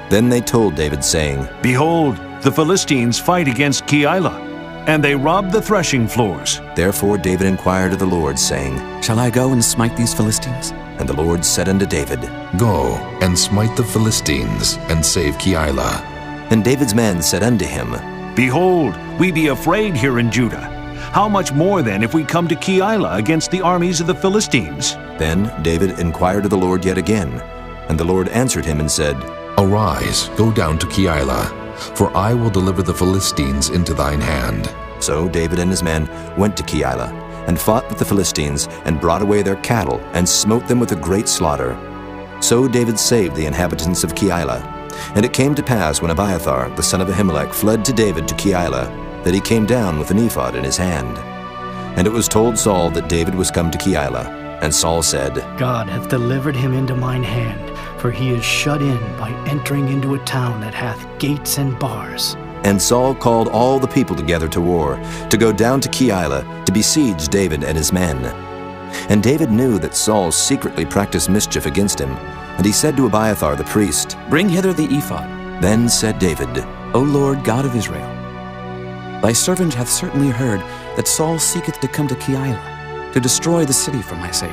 Then they told David, saying, Behold, the Philistines fight against Keilah, and they rob the threshing floors. Therefore David inquired of the Lord, saying, Shall I go and smite these Philistines? And the Lord said unto David, Go and smite the Philistines, and save Keilah. And David's men said unto him, Behold, we be afraid here in Judah. How much more then if we come to Keilah against the armies of the Philistines? Then David inquired of the Lord yet again. And the Lord answered him and said, Arise, go down to Keilah, for I will deliver the Philistines into thine hand. So David and his men went to Keilah, and fought with the Philistines, and brought away their cattle, and smote them with a great slaughter. So David saved the inhabitants of Keilah. And it came to pass, when Abiathar the son of Ahimelech fled to David to Keilah, that he came down with an ephod in his hand. And it was told Saul that David was come to Keilah. And Saul said, God hath delivered him into mine hand, for he is shut in by entering into a town that hath gates and bars. And Saul called all the people together to war, to go down to Keilah, to besiege David and his men. And David knew that Saul secretly practiced mischief against him, and he said to Abiathar the priest, Bring hither the ephod. Then said David, O Lord God of Israel, thy servant hath certainly heard that Saul seeketh to come to Keilah, to destroy the city for my sake.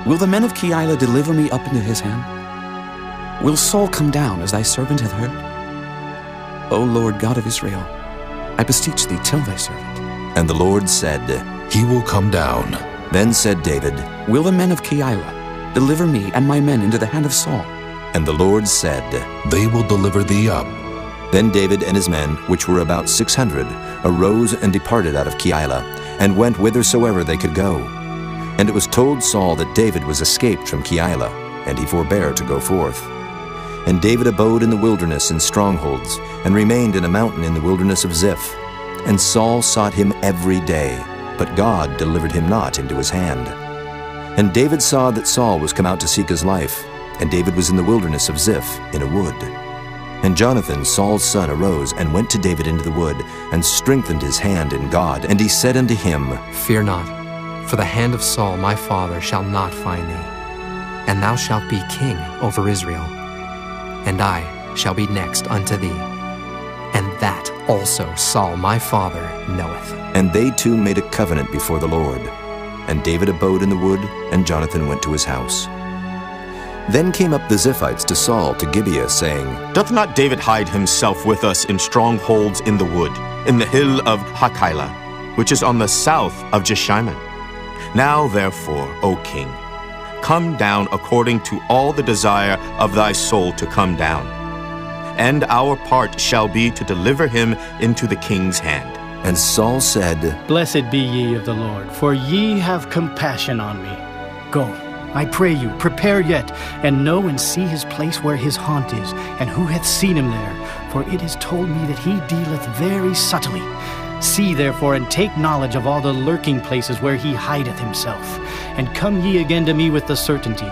Will the men of Keilah deliver me up into his hand? Will Saul come down as thy servant hath heard? O Lord God of Israel, I beseech thee, tell thy servant. And the Lord said, He will come down. Then said David, Will the men of Keilah deliver me and my men into the hand of Saul? And the Lord said, They will deliver thee up. Then David and his men, which were about 600, arose and departed out of Keilah, and went whithersoever they could go. And it was told Saul that David was escaped from Keilah, and he forbare to go forth. And David abode in the wilderness in strongholds, and remained in a mountain in the wilderness of Ziph. And Saul sought him every day, but God delivered him not into his hand. And David saw that Saul was come out to seek his life, and David was in the wilderness of Ziph in a wood. And Jonathan, Saul's son, arose and went to David into the wood, and strengthened his hand in God. And he said unto him, Fear not, for the hand of Saul my father shall not find thee, and thou shalt be king over Israel, and I shall be next unto thee. And that also Saul my father knoweth. And they two made a covenant before the Lord. And David abode in the wood, and Jonathan went to his house. Then came up the Ziphites to Saul to Gibeah, saying, Doth not David hide himself with us in strongholds in the wood, in the hill of Hachilah, which is on the south of Jeshimon? Now therefore, O king, come down according to all the desire of thy soul to come down. And our part shall be to deliver him into the king's hand. And Saul said, Blessed be ye of the Lord, for ye have compassion on me. Go, I pray you, prepare yet, and know and see his place where his haunt is, and who hath seen him there. For it is told me that he dealeth very subtly. See therefore, and take knowledge of all the lurking places where he hideth himself. And come ye again to me with the certainty.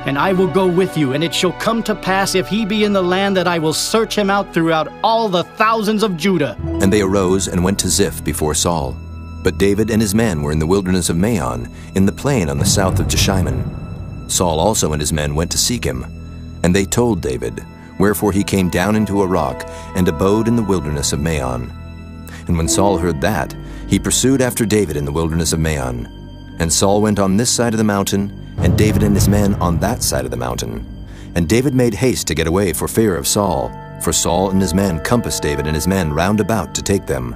And I will go with you, and it shall come to pass, if he be in the land, that I will search him out throughout all the thousands of Judah. And they arose and went to Ziph before Saul. But David and his men were in the wilderness of Maon, in the plain on the south of Jeshimon. Saul also and his men went to seek him. And they told David, wherefore he came down into a rock, and abode in the wilderness of Maon. And when Saul heard that, he pursued after David in the wilderness of Maon. And Saul went on this side of the mountain, and David and his men on that side of the mountain. And David made haste to get away for fear of Saul, for Saul and his men compassed David and his men round about to take them.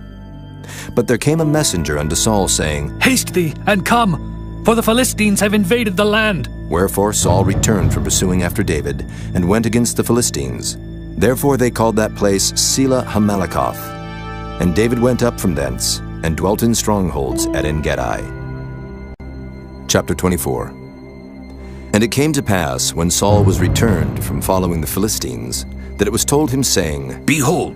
But there came a messenger unto Saul, saying, Haste thee, and come, for the Philistines have invaded the land. Wherefore Saul returned from pursuing after David, and went against the Philistines. Therefore they called that place Selah Hamalekoth. And David went up from thence, and dwelt in strongholds at En-gedi. Chapter 24. And it came to pass, when Saul was returned from following the Philistines, that it was told him, saying, Behold,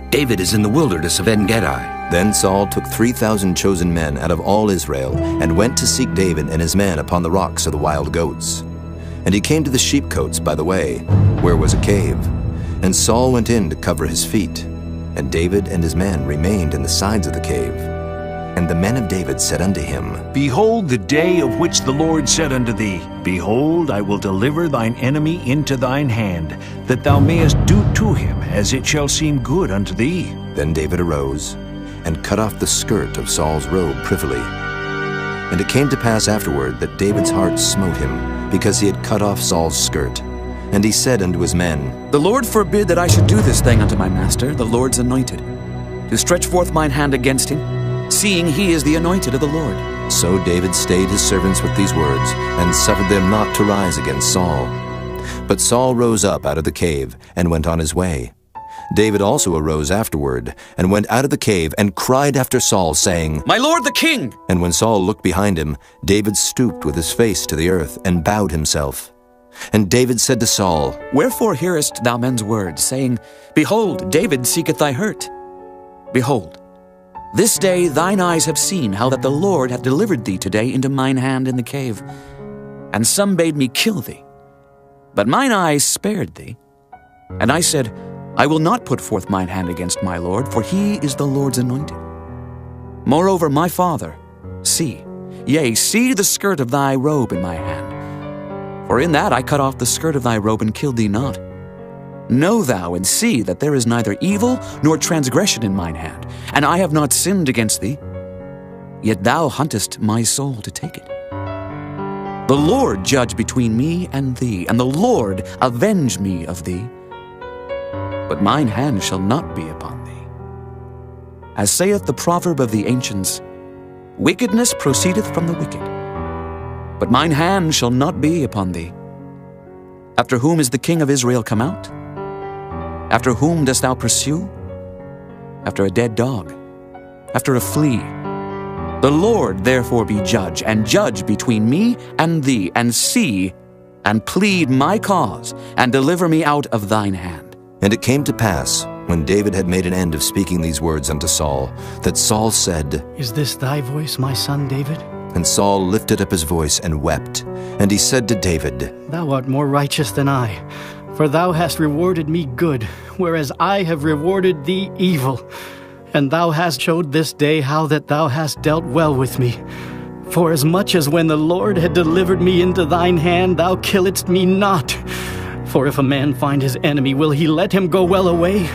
David is in the wilderness of En-gedi. Then Saul took 3,000 chosen men out of all Israel, and went to seek David and his men upon the rocks of the wild goats. And he came to the sheepcotes by the way, where was a cave. And Saul went in to cover his feet. And David and his men remained in the sides of the cave. And the men of David said unto him, Behold the day of which the Lord said unto thee, Behold, I will deliver thine enemy into thine hand, that thou mayest do to him as it shall seem good unto thee. Then David arose, and cut off the skirt of Saul's robe privily. And it came to pass afterward that David's heart smote him, because he had cut off Saul's skirt. And he said unto his men, The Lord forbid that I should do this thing unto my master, the Lord's anointed, to stretch forth mine hand against him, seeing he is the anointed of the Lord. So David stayed his servants with these words, and suffered them not to rise against Saul. But Saul rose up out of the cave, and went on his way. David also arose afterward, and went out of the cave, and cried after Saul, saying, My lord the king! And when Saul looked behind him, David stooped with his face to the earth, and bowed himself. And David said to Saul, Wherefore hearest thou men's words, saying, Behold, David seeketh thy hurt? Behold, This day thine eyes have seen how that the Lord hath delivered thee today into mine hand in the cave. And some bade me kill thee. But mine eyes spared thee. And I said, I will not put forth mine hand against my Lord, for he is the Lord's anointed. Moreover, my father, see the skirt of thy robe in my hand. For in that I cut off the skirt of thy robe and killed thee not. Know thou and see that there is neither evil nor transgression in mine hand, and I have not sinned against thee. Yet thou huntest my soul to take it. The Lord judge between me and thee, and the Lord avenge me of thee. But mine hand shall not be upon thee. As saith the proverb of the ancients, wickedness proceedeth from the wicked. But mine hand shall not be upon thee. After whom is the king of Israel come out? After whom dost thou pursue? After a dead dog, after a flea. The Lord therefore be judge, and judge between me and thee, and see, and plead my cause, and deliver me out of thine hand. And it came to pass, when David had made an end of speaking these words unto Saul, that Saul said, Is this thy voice, my son David? And Saul lifted up his voice and wept. And he said to David, Thou art more righteous than I, for thou hast rewarded me good, whereas I have rewarded thee evil. And thou hast showed this day how that thou hast dealt well with me. For as much as when the Lord had delivered me into thine hand, thou killedst me not. For if a man find his enemy, will he let him go well away?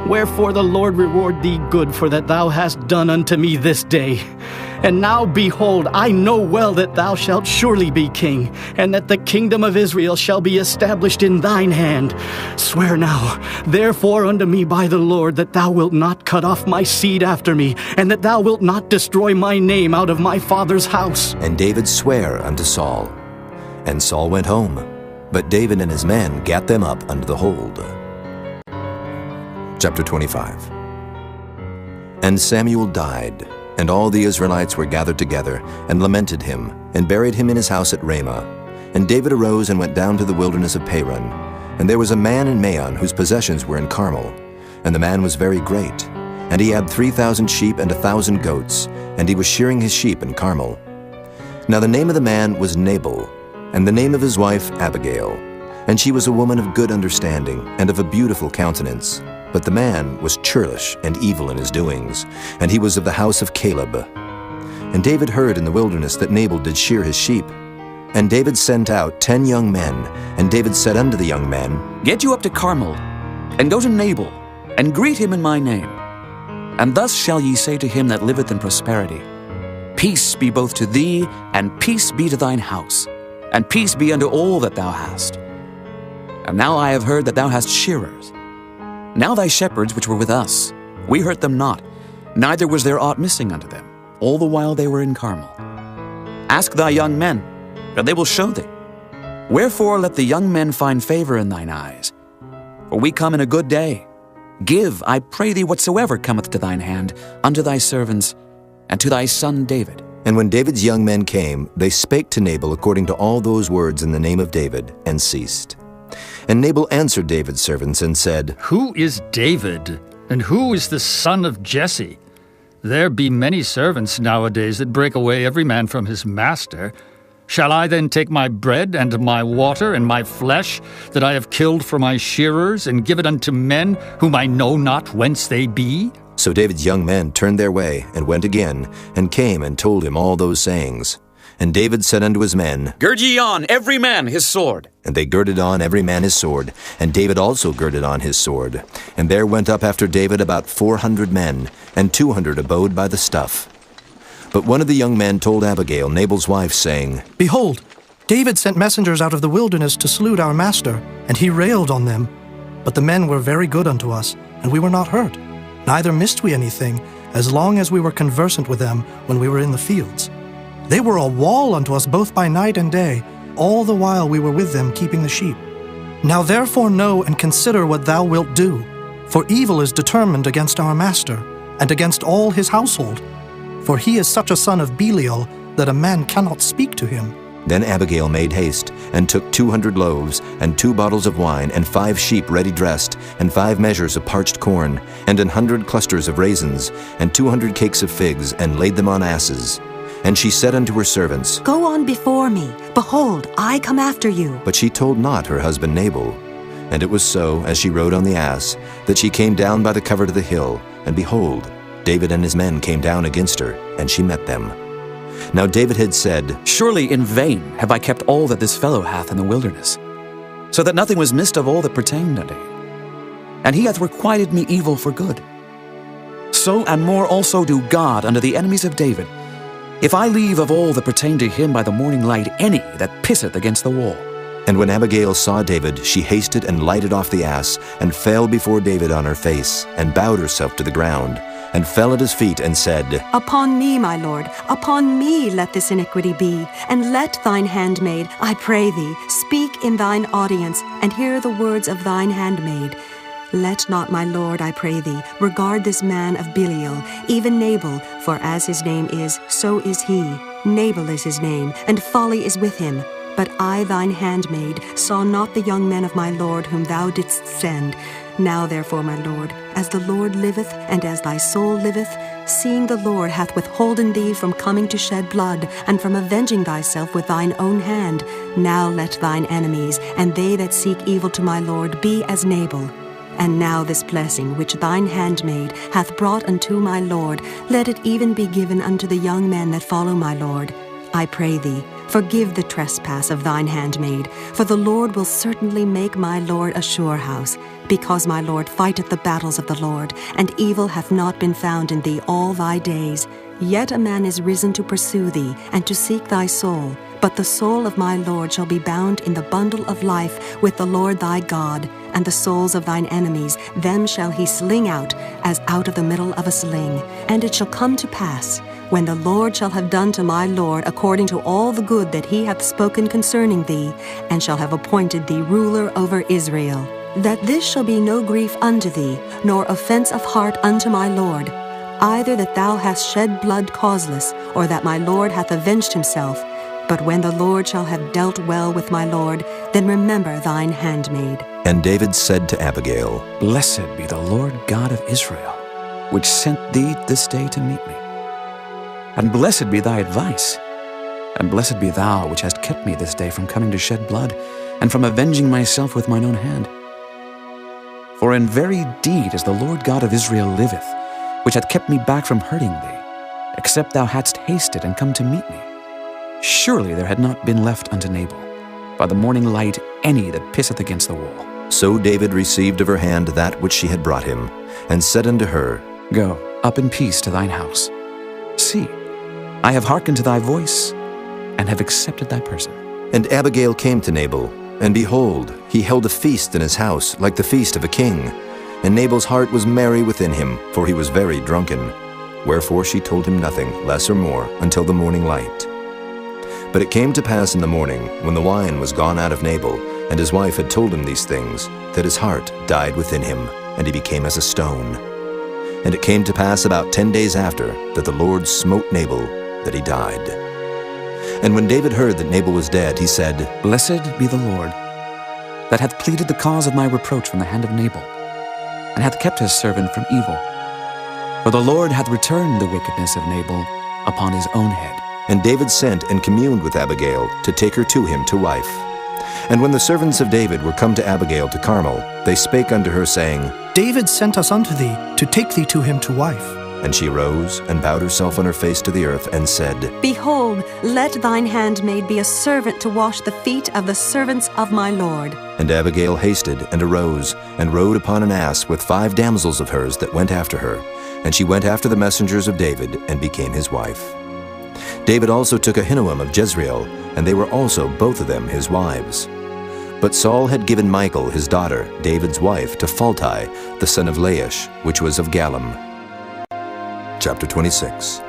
Wherefore the Lord reward thee good for that thou hast done unto me this day. And now, behold, I know well that thou shalt surely be king, and that the kingdom of Israel shall be established in thine hand. Swear now, therefore, unto me by the Lord, that thou wilt not cut off my seed after me, and that thou wilt not destroy my name out of my father's house. And David sware unto Saul. And Saul went home, but David and his men gat them up unto the hold. Chapter 25. And Samuel died, and all the Israelites were gathered together, and lamented him, and buried him in his house at Ramah. And David arose and went down to the wilderness of Paran. And there was a man in Maon whose possessions were in Carmel. And the man was very great. And he had 3,000 sheep and 1,000 goats, and he was shearing his sheep in Carmel. Now the name of the man was Nabal, and the name of his wife Abigail. And she was a woman of good understanding, and of a beautiful countenance. But the man was churlish and evil in his doings, and he was of the house of Caleb. And David heard in the wilderness that Nabal did shear his sheep. And David sent out 10 young men, and David said unto the young men, Get you up to Carmel, and go to Nabal, and greet him in my name. And thus shall ye say to him that liveth in prosperity, Peace be both to thee, and peace be to thine house, and peace be unto all that thou hast. And now I have heard that thou hast shearers. Now thy shepherds which were with us, we hurt them not, neither was there aught missing unto them, all the while they were in Carmel. Ask thy young men, and they will show thee. Wherefore let the young men find favor in thine eyes. For we come in a good day. Give, I pray thee, whatsoever cometh to thine hand, unto thy servants, and to thy son David. And when David's young men came, they spake to Nabal according to all those words in the name of David, and ceased. And Nabal answered David's servants and said, Who is David, and who is the son of Jesse? There be many servants nowadays that break away every man from his master. Shall I then take my bread and my water and my flesh that I have killed for my shearers, and give it unto men whom I know not whence they be? So David's young men turned their way, and went again, and came and told him all those sayings. And David said unto his men, Gird ye on, every man his sword. And they girded on every man his sword, and David also girded on his sword. And there went up after David about 400 men, and 200 abode by the stuff. But one of the young men told Abigail, Nabal's wife, saying, Behold, David sent messengers out of the wilderness to salute our master, and he railed on them. But the men were very good unto us, and we were not hurt. Neither missed we anything, as long as we were conversant with them when we were in the fields. They were a wall unto us both by night and day, all the while we were with them keeping the sheep. Now therefore know and consider what thou wilt do, for evil is determined against our master, and against all his household. For he is such a son of Belial, that a man cannot speak to him. Then Abigail made haste, and took 200 loaves, and 2 bottles of wine, and 5 sheep ready dressed, and 5 measures of parched corn, and 100 clusters of raisins, and 200 cakes of figs, and laid them on asses. And she said unto her servants, Go on before me. Behold, I come after you. But she told not her husband Nabal. And it was so, as she rode on the ass, that she came down by the covert of the hill, and behold, David and his men came down against her, and she met them. Now David had said, Surely in vain have I kept all that this fellow hath in the wilderness, so that nothing was missed of all that pertained unto him. And he hath requited me evil for good. So and more also do God unto the enemies of David, if I leave of all that pertain to him by the morning light any that pisseth against the wall. And when Abigail saw David, she hasted and lighted off the ass, and fell before David on her face, and bowed herself to the ground, and fell at his feet, and said, Upon me, my lord, upon me let this iniquity be, and let thine handmaid, I pray thee, speak in thine audience, and hear the words of thine handmaid. Let not, my lord, I pray thee, regard this man of Belial, even Nabal, for as his name is, so is he. Nabal is his name, and folly is with him. But I, thine handmaid, saw not the young men of my lord whom thou didst send. Now therefore, my lord, as the Lord liveth, and as thy soul liveth, seeing the Lord hath withholden thee from coming to shed blood, and from avenging thyself with thine own hand, now let thine enemies, and they that seek evil to my lord, be as Nabal. And now this blessing which thine handmaid hath brought unto my lord, let it even be given unto the young men that follow my lord. I pray thee, forgive the trespass of thine handmaid, for the Lord will certainly make my lord a sure house, because my lord fighteth the battles of the Lord, and evil hath not been found in thee all thy days. Yet a man is risen to pursue thee, and to seek thy soul. But the soul of my lord shall be bound in the bundle of life with the Lord thy God, and the souls of thine enemies, them shall he sling out, as out of the middle of a sling. And it shall come to pass, when the Lord shall have done to my lord according to all the good that he hath spoken concerning thee, and shall have appointed thee ruler over Israel, that this shall be no grief unto thee, nor offense of heart unto my lord, either that thou hast shed blood causeless, or that my lord hath avenged himself. But when the Lord shall have dealt well with my lord, then remember thine handmaid. And David said to Abigail, Blessed be the Lord God of Israel, which sent thee this day to meet me. And blessed be thy advice, and blessed be thou which hast kept me this day from coming to shed blood, and from avenging myself with mine own hand. For in very deed as the Lord God of Israel liveth, which hath kept me back from hurting thee, except thou hadst hasted and come to meet me, surely there had not been left unto Nabal, by the morning light, any that pisseth against the wall. So David received of her hand that which she had brought him, and said unto her, Go up in peace to thine house. See, I have hearkened to thy voice, and have accepted thy person. And Abigail came to Nabal, and behold, he held a feast in his house, like the feast of a king. And Nabal's heart was merry within him, for he was very drunken. Wherefore she told him nothing, less or more, until the morning light. But it came to pass in the morning, when the wine was gone out of Nabal, and his wife had told him these things, that his heart died within him, and he became as a stone. And it came to pass about 10 days after, that the Lord smote Nabal, that he died. And when David heard that Nabal was dead, he said, Blessed be the Lord, that hath pleaded the cause of my reproach from the hand of Nabal, and hath kept his servant from evil. For the Lord hath returned the wickedness of Nabal upon his own head. And David sent and communed with Abigail to take her to him to wife. And when the servants of David were come to Abigail to Carmel, they spake unto her, saying, David sent us unto thee, to take thee to him to wife. And she rose, and bowed herself on her face to the earth, and said, Behold, let thine handmaid be a servant to wash the feet of the servants of my lord. And Abigail hasted, and arose, and rode upon an ass with 5 damsels of hers that went after her. And she went after the messengers of David, and became his wife. David also took Ahinoam of Jezreel, and they were also both of them his wives. But Saul had given Michal his daughter, David's wife, to Phalti, the son of Laish, which was of Gallim. Chapter 26.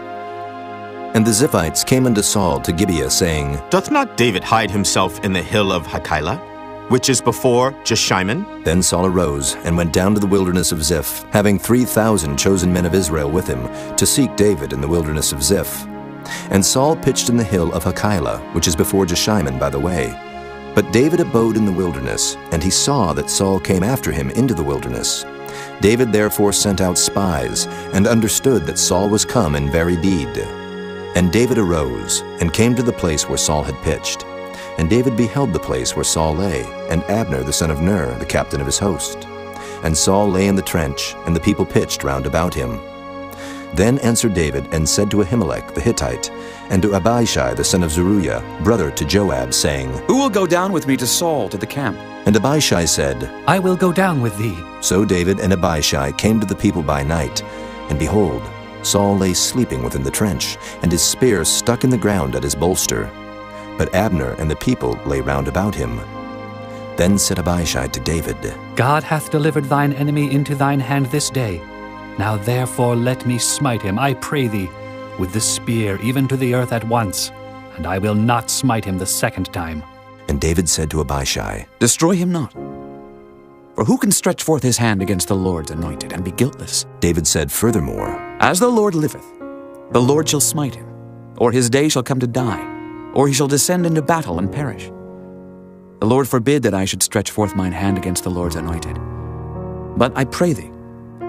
And the Ziphites came unto Saul to Gibeah, saying, Doth not David hide himself in the hill of Hachilah, which is before Jeshimon? Then Saul arose, and went down to the wilderness of Ziph, having 3,000 chosen men of Israel with him, to seek David in the wilderness of Ziph. And Saul pitched in the hill of Hachilah, which is before Jeshimon by the way. But David abode in the wilderness, and he saw that Saul came after him into the wilderness. David therefore sent out spies, and understood that Saul was come in very deed. And David arose, and came to the place where Saul had pitched. And David beheld the place where Saul lay, and Abner the son of Ner, the captain of his host. And Saul lay in the trench, and the people pitched round about him. Then answered David, and said to Ahimelech the Hittite, and to Abishai the son of Zeruiah, brother to Joab, saying, Who will go down with me to Saul to the camp? And Abishai said, I will go down with thee. So David and Abishai came to the people by night, and behold, Saul lay sleeping within the trench, and his spear stuck in the ground at his bolster. But Abner and the people lay round about him. Then said Abishai to David, God hath delivered thine enemy into thine hand this day. Now therefore let me smite him, I pray thee, with the spear even to the earth at once, and I will not smite him the second time. And David said to Abishai, Destroy him not. For who can stretch forth his hand against the Lord's anointed and be guiltless? David said furthermore, As the Lord liveth, the Lord shall smite him, or his day shall come to die, or he shall descend into battle and perish. The Lord forbid that I should stretch forth mine hand against the Lord's anointed. But I pray thee,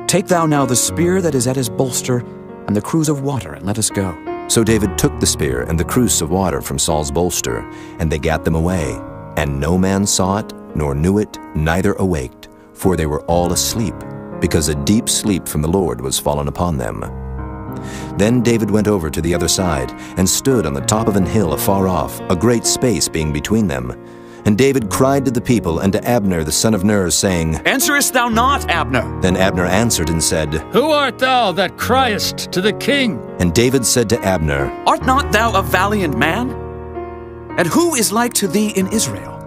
take thou now the spear that is at his bolster and the cruse of water, and let us go. So David took the spear and the cruse of water from Saul's bolster, and they gat them away. And no man saw it, nor knew it, neither awaked, for they were all asleep, because a deep sleep from the Lord was fallen upon them. Then David went over to the other side, and stood on the top of an hill afar off, a great space being between them. And David cried to the people and to Abner the son of Ner, saying, Answerest thou not, Abner? Then Abner answered and said, Who art thou that criest to the king? And David said to Abner, Art not thou a valiant man? And who is like to thee in Israel?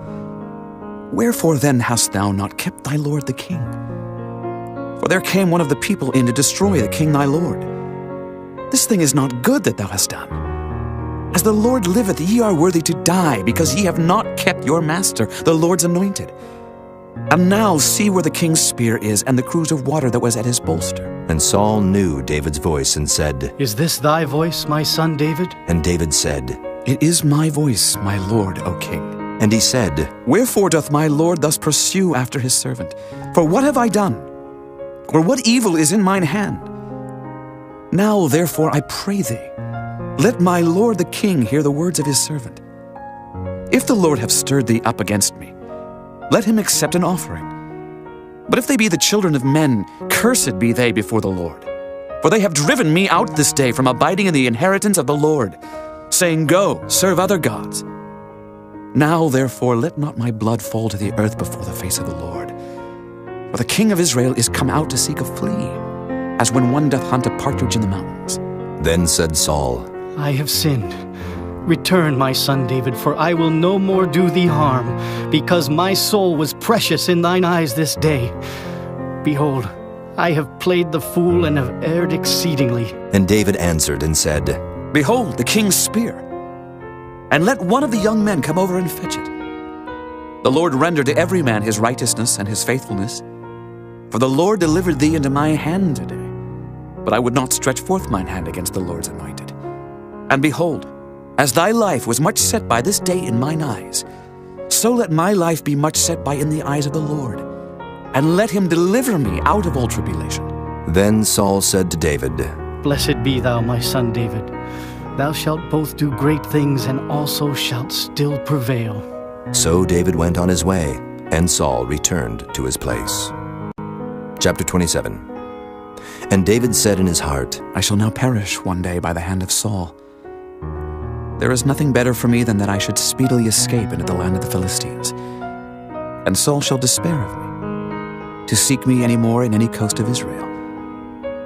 Wherefore then hast thou not kept thy lord the king? For there came one of the people in to destroy the king thy lord. This thing is not good that thou hast done. As the Lord liveth, ye are worthy to die, because ye have not kept your master, the Lord's anointed. And now see where the king's spear is, and the cruse of water that was at his bolster. And Saul knew David's voice, and said, Is this thy voice, my son David? And David said, It is my voice, my lord, O king. And he said, Wherefore doth my lord thus pursue after his servant? For what have I done? Or what evil is in mine hand? Now therefore I pray thee, let my lord the king hear the words of his servant. If the Lord have stirred thee up against me, let him accept an offering. But if they be the children of men, cursed be they before the Lord. For they have driven me out this day from abiding in the inheritance of the Lord, saying, Go, serve other gods. Now therefore let not my blood fall to the earth before the face of the Lord. For the king of Israel is come out to seek a flea, as when one doth hunt a partridge in the mountains. Then said Saul, I have sinned. Return, my son David, for I will no more do thee harm, because my soul was precious in thine eyes this day. Behold, I have played the fool and have erred exceedingly. And David answered and said, Behold, the king's spear, and let one of the young men come over and fetch it. The Lord render to every man his righteousness and his faithfulness. For the Lord delivered thee into my hand today, but I would not stretch forth mine hand against the Lord's anointed. And behold, as thy life was much set by this day in mine eyes, so let my life be much set by in the eyes of the Lord, and let him deliver me out of all tribulation. Then Saul said to David, Blessed be thou, my son David. Thou shalt both do great things, and also shalt still prevail. So David went on his way, and Saul returned to his place. Chapter 27. And David said in his heart, I shall now perish one day by the hand of Saul. There is nothing better for me than that I should speedily escape into the land of the Philistines. And Saul shall despair of me, to seek me any more in any coast of Israel.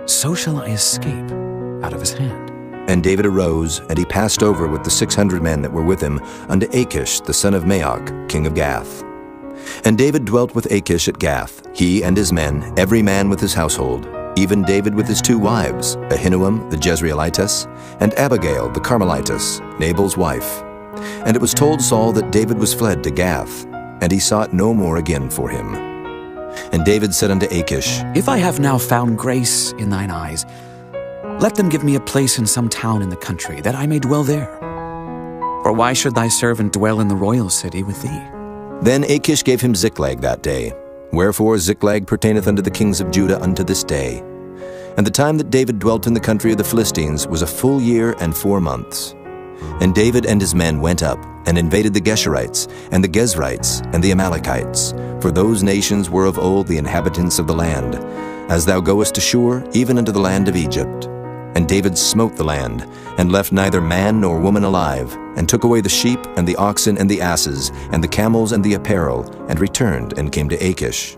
So shall I escape out of his hand. And David arose, and he passed over with the 600 men that were with him unto Achish the son of Maoch, king of Gath. And David dwelt with Achish at Gath, he and his men, every man with his household, even David with his 2 wives, Ahinoam the Jezreelitess, and Abigail the Carmelitess, Nabal's wife. And it was told Saul that David was fled to Gath, and he sought no more again for him. And David said unto Achish, If I have now found grace in thine eyes, Let them give me a place in some town in the country, that I may dwell there. For why should thy servant dwell in the royal city with thee? Then Achish gave him Ziklag that day. Wherefore Ziklag pertaineth unto the kings of Judah unto this day. And the time that David dwelt in the country of the Philistines was a full year and 4 months. And David and his men went up, and invaded the Geshurites, and the Gezrites, and the Amalekites, for those nations were of old the inhabitants of the land, as thou goest to Shur, even unto the land of Egypt. And David smote the land, and left neither man nor woman alive, and took away the sheep, and the oxen, and the asses, and the camels, and the apparel, and returned, and came to Achish.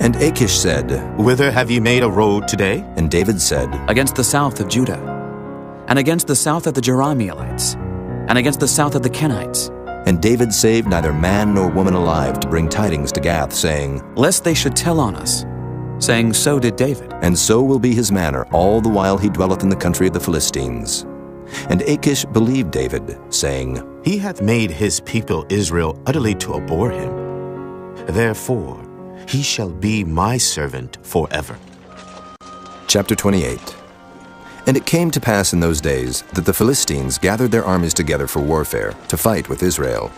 And Achish said, Whither have ye made a road today? And David said, Against the south of Judah, and against the south of the Jerahmeelites, and against the south of the Kenites. And David saved neither man nor woman alive to bring tidings to Gath, saying, Lest they should tell on us, saying, So did David. And so will be his manner all the while he dwelleth in the country of the Philistines. And Achish believed David, saying, He hath made his people Israel utterly to abhor him. Therefore he shall be my servant forever. Chapter 28. And it came to pass in those days that the Philistines gathered their armies together for warfare, to fight with Israel.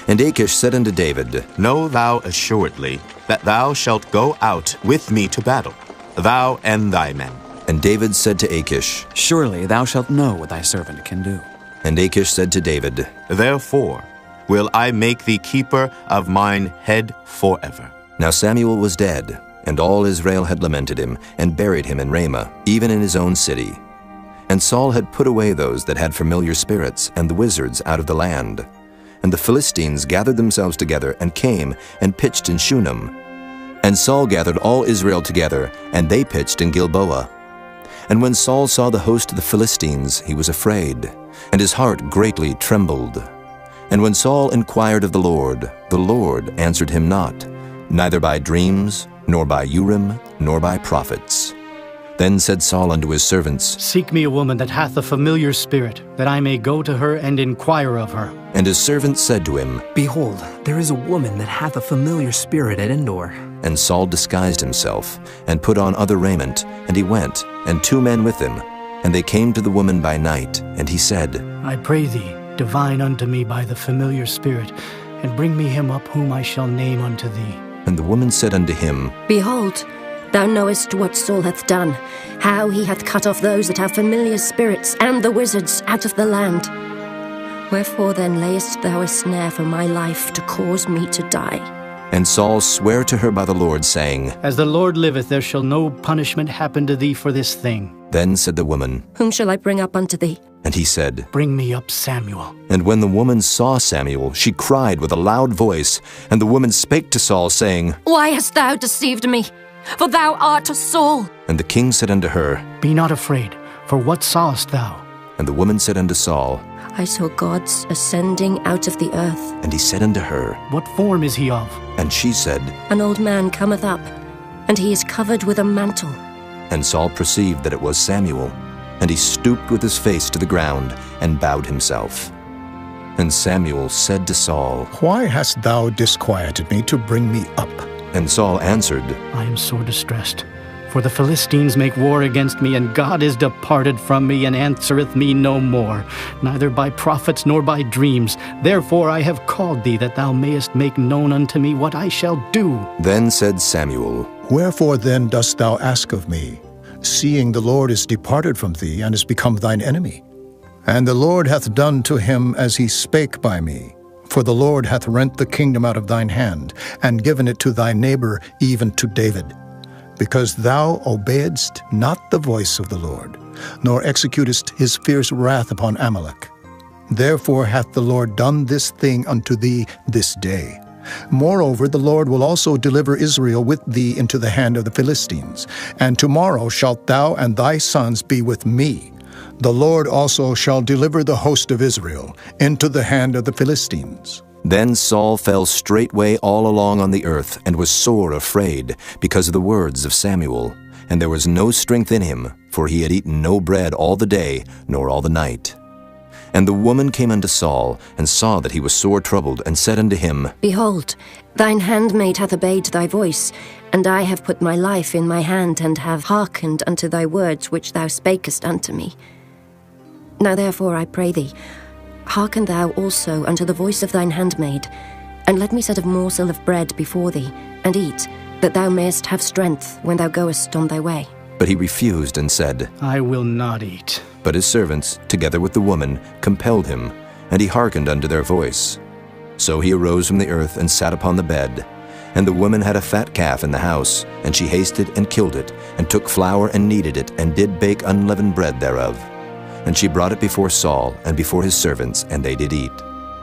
And Achish said unto David, Know thou assuredly that thou shalt go out with me to battle, thou and thy men. And David said to Achish, Surely thou shalt know what thy servant can do. And Achish said to David, Therefore will I make thee keeper of mine head forever. Now Samuel was dead, and all Israel had lamented him, and buried him in Ramah, even in his own city. And Saul had put away those that had familiar spirits, and the wizards out of the land. And the Philistines gathered themselves together, and came, and pitched in Shunem. And Saul gathered all Israel together, and they pitched in Gilboa. And when Saul saw the host of the Philistines, he was afraid, and his heart greatly trembled. And when Saul inquired of the Lord answered him not, neither by dreams, nor by Urim, nor by prophets. Then said Saul unto his servants, Seek me a woman that hath a familiar spirit, that I may go to her and inquire of her. And his servants said to him, Behold, there is a woman that hath a familiar spirit at Endor. And Saul disguised himself, and put on other raiment, and he went, and 2 men with him. And they came to the woman by night, and he said, I pray thee, divine unto me by the familiar spirit, and bring me him up whom I shall name unto thee. And the woman said unto him, Behold, thou knowest what Saul hath done, how he hath cut off those that have familiar spirits, and the wizards out of the land. Wherefore then layest thou a snare for my life, to cause me to die? And Saul sware to her by the Lord, saying, As the Lord liveth, there shall no punishment happen to thee for this thing. Then said the woman, Whom shall I bring up unto thee? And he said, Bring me up Samuel. And when the woman saw Samuel, she cried with a loud voice. And the woman spake to Saul, saying, Why hast thou deceived me? For thou art a Saul. And the king said unto her, Be not afraid, for what sawest thou? And the woman said unto Saul, I saw gods ascending out of the earth. And he said unto her, What form is he of? And she said, An old man cometh up, and he is covered with a mantle. And Saul perceived that it was Samuel. And he stooped with his face to the ground, and bowed himself. And Samuel said to Saul, Why hast thou disquieted me to bring me up? And Saul answered, I am sore distressed, for the Philistines make war against me, and God is departed from me, and answereth me no more, neither by prophets nor by dreams. Therefore I have called thee, that thou mayest make known unto me what I shall do. Then said Samuel, Wherefore then dost thou ask of me, seeing the Lord is departed from thee, and is become thine enemy? And the Lord hath done to him as he spake by me. For the Lord hath rent the kingdom out of thine hand, and given it to thy neighbor, even to David. Because thou obeyedst not the voice of the Lord, nor executest his fierce wrath upon Amalek. Therefore hath the Lord done this thing unto thee this day. Moreover, the Lord will also deliver Israel with thee into the hand of the Philistines. And tomorrow shalt thou and thy sons be with me. The Lord also shall deliver the host of Israel into the hand of the Philistines. Then Saul fell straightway all along on the earth, and was sore afraid, because of the words of Samuel. And there was no strength in him, for he had eaten no bread all the day, nor all the night. And the woman came unto Saul, and saw that he was sore troubled, and said unto him, Behold, thine handmaid hath obeyed thy voice, and I have put my life in my hand, and have hearkened unto thy words which thou spakest unto me. Now therefore, I pray thee, hearken thou also unto the voice of thine handmaid, and let me set a morsel of bread before thee, and eat, that thou mayest have strength when thou goest on thy way. But he refused and said, I will not eat. But his servants, together with the woman, compelled him, and he hearkened unto their voice. So he arose from the earth and sat upon the bed. And the woman had a fat calf in the house, and she hasted and killed it, and took flour and kneaded it, and did bake unleavened bread thereof. And she brought it before Saul and before his servants, and they did eat.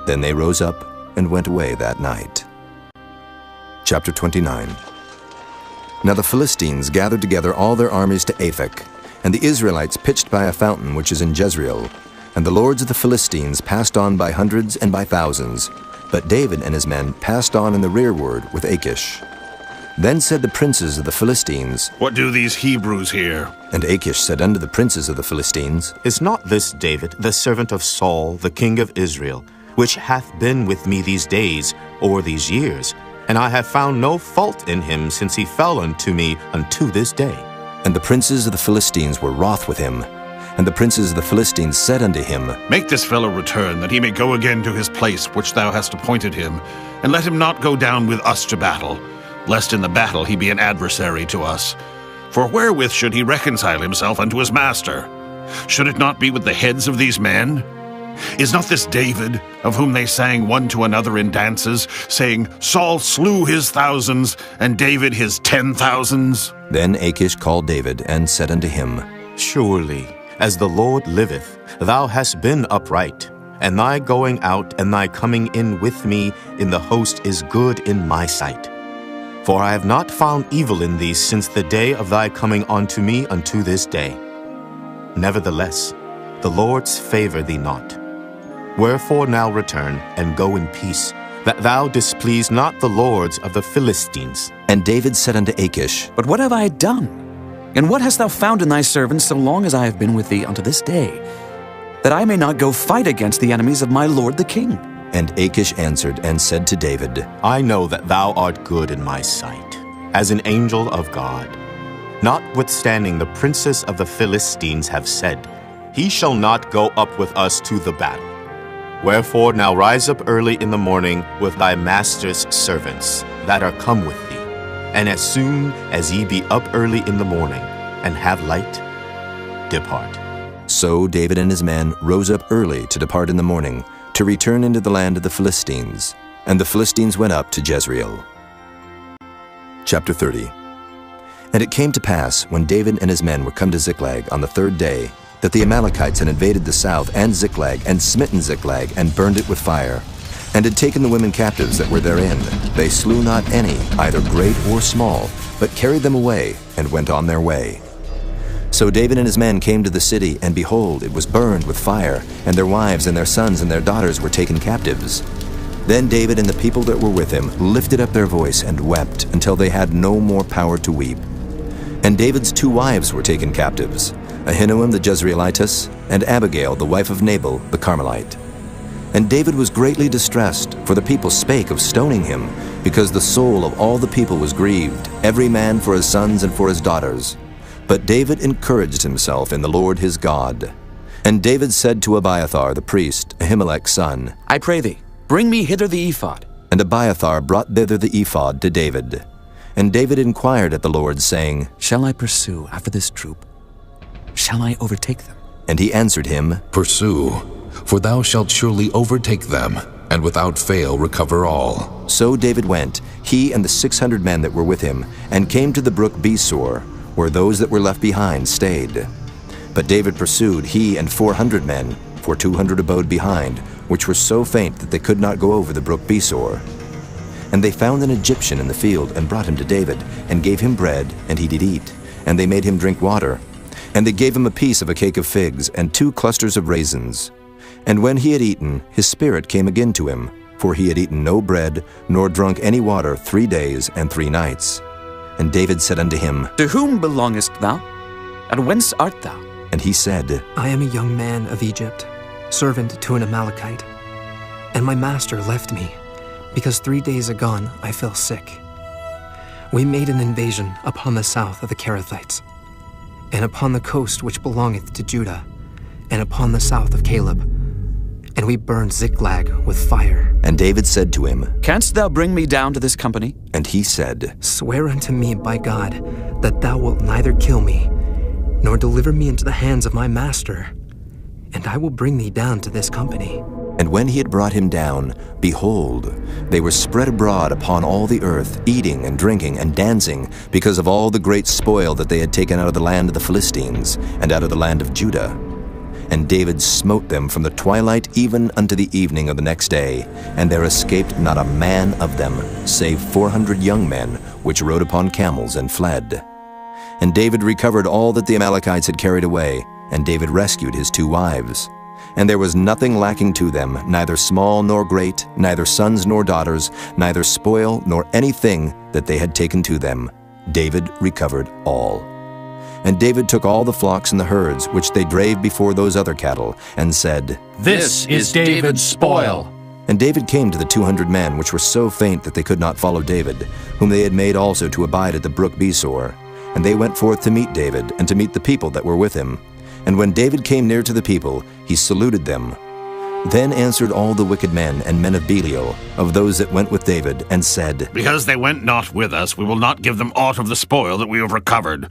Then they rose up and went away that night. Chapter 29. Now the Philistines gathered together all their armies to Aphek, and the Israelites pitched by a fountain which is in Jezreel. And the lords of the Philistines passed on by hundreds and by thousands, but David and his men passed on in the rearward with Achish. Then said the princes of the Philistines, What do these Hebrews here? And Achish said unto the princes of the Philistines, Is not this David, the servant of Saul, the king of Israel, which hath been with me these days, or these years? And I have found no fault in him since he fell unto me unto this day. And the princes of the Philistines were wroth with him. And the princes of the Philistines said unto him, Make this fellow return, that he may go again to his place which thou hast appointed him, and let him not go down with us to battle, lest in the battle he be an adversary to us. For wherewith should he reconcile himself unto his master? Should it not be with the heads of these men? Is not this David, of whom they sang one to another in dances, saying, Saul slew his thousands, and David his 10,000s? Then Achish called David, and said unto him, Surely, as the Lord liveth, thou hast been upright, and thy going out and thy coming in with me in the host is good in my sight. For I have not found evil in thee since the day of thy coming unto me unto this day. Nevertheless, the Lord's favor thee not. Wherefore now return, and go in peace, that thou displease not the lords of the Philistines. And David said unto Achish, But what have I done? And what hast thou found in thy servants so long as I have been with thee unto this day, that I may not go fight against the enemies of my lord the king? And Achish answered and said to David, I know that thou art good in my sight, as an angel of God. Notwithstanding the princes of the Philistines have said, He shall not go up with us to the battle. Wherefore now rise up early in the morning with thy master's servants that are come with thee, and as soon as ye be up early in the morning, and have light, depart. So David and his men rose up early to depart in the morning, to return into the land of the Philistines. And the Philistines went up to Jezreel. Chapter 30. And it came to pass, when David and his men were come to Ziklag on the third day, that the Amalekites had invaded the south and Ziklag, and smitten Ziklag, and burned it with fire, and had taken the women captives that were therein. They slew not any, either great or small, but carried them away, and went on their way. So David and his men came to the city, and behold, it was burned with fire, and their wives and their sons and their daughters were taken captives. Then David and the people that were with him lifted up their voice and wept, until they had no more power to weep. And David's 2 wives were taken captives, Ahinoam the Jezreelitess, and Abigail the wife of Nabal the Carmelite. And David was greatly distressed, for the people spake of stoning him, because the soul of all the people was grieved, every man for his sons and for his daughters. But David encouraged himself in the Lord his God. And David said to Abiathar the priest, Ahimelech's son, I pray thee, bring me hither the ephod. And Abiathar brought thither the ephod to David. And David inquired at the Lord, saying, Shall I pursue after this troop? Shall I overtake them? And he answered him, Pursue, for thou shalt surely overtake them, and without fail recover all. So David went, he and the 600 men that were with him, and came to the brook Besor, where those that were left behind stayed. But David pursued, he and 400 men, for 200 abode behind, which were so faint that they could not go over the brook Besor. And they found an Egyptian in the field, and brought him to David, and gave him bread, and he did eat. And they made him drink water. And they gave him a piece of a cake of figs, and 2 clusters of raisins. And when he had eaten, his spirit came again to him, for he had eaten no bread, nor drunk any water 3 days and 3 nights. And David said unto him, To whom belongest thou? And whence art thou? And he said, I am a young man of Egypt. servant to an Amalekite. And my master left me, because 3 days agone I fell sick. We made an invasion upon the south of the Kerethites, and upon the coast which belongeth to Judah, and upon the south of Caleb. And we burned Ziklag with fire. And David said to him, Canst thou bring me down to this company? And he said, Swear unto me by God that thou wilt neither kill me, nor deliver me into the hands of my master, and I will bring thee down to this company. And when he had brought him down, behold, they were spread abroad upon all the earth, eating and drinking and dancing, because of all the great spoil that they had taken out of the land of the Philistines, and out of the land of Judah. And David smote them from the twilight even unto the evening of the next day, and there escaped not a man of them, save 400 young men, which rode upon camels and fled. And David recovered all that the Amalekites had carried away, and David rescued his 2 wives. And there was nothing lacking to them, neither small nor great, neither sons nor daughters, neither spoil nor anything that they had taken to them. David recovered all. And David took all the flocks and the herds, which they drave before those other cattle, and said, This is David's spoil. And David came to the 200 men, which were so faint that they could not follow David, whom they had made also to abide at the brook Besor. And they went forth to meet David, and to meet the people that were with him. And when David came near to the people, he saluted them. Then answered all the wicked men and men of Belial, of those that went with David, and said, Because they went not with us, we will not give them aught of the spoil that we have recovered,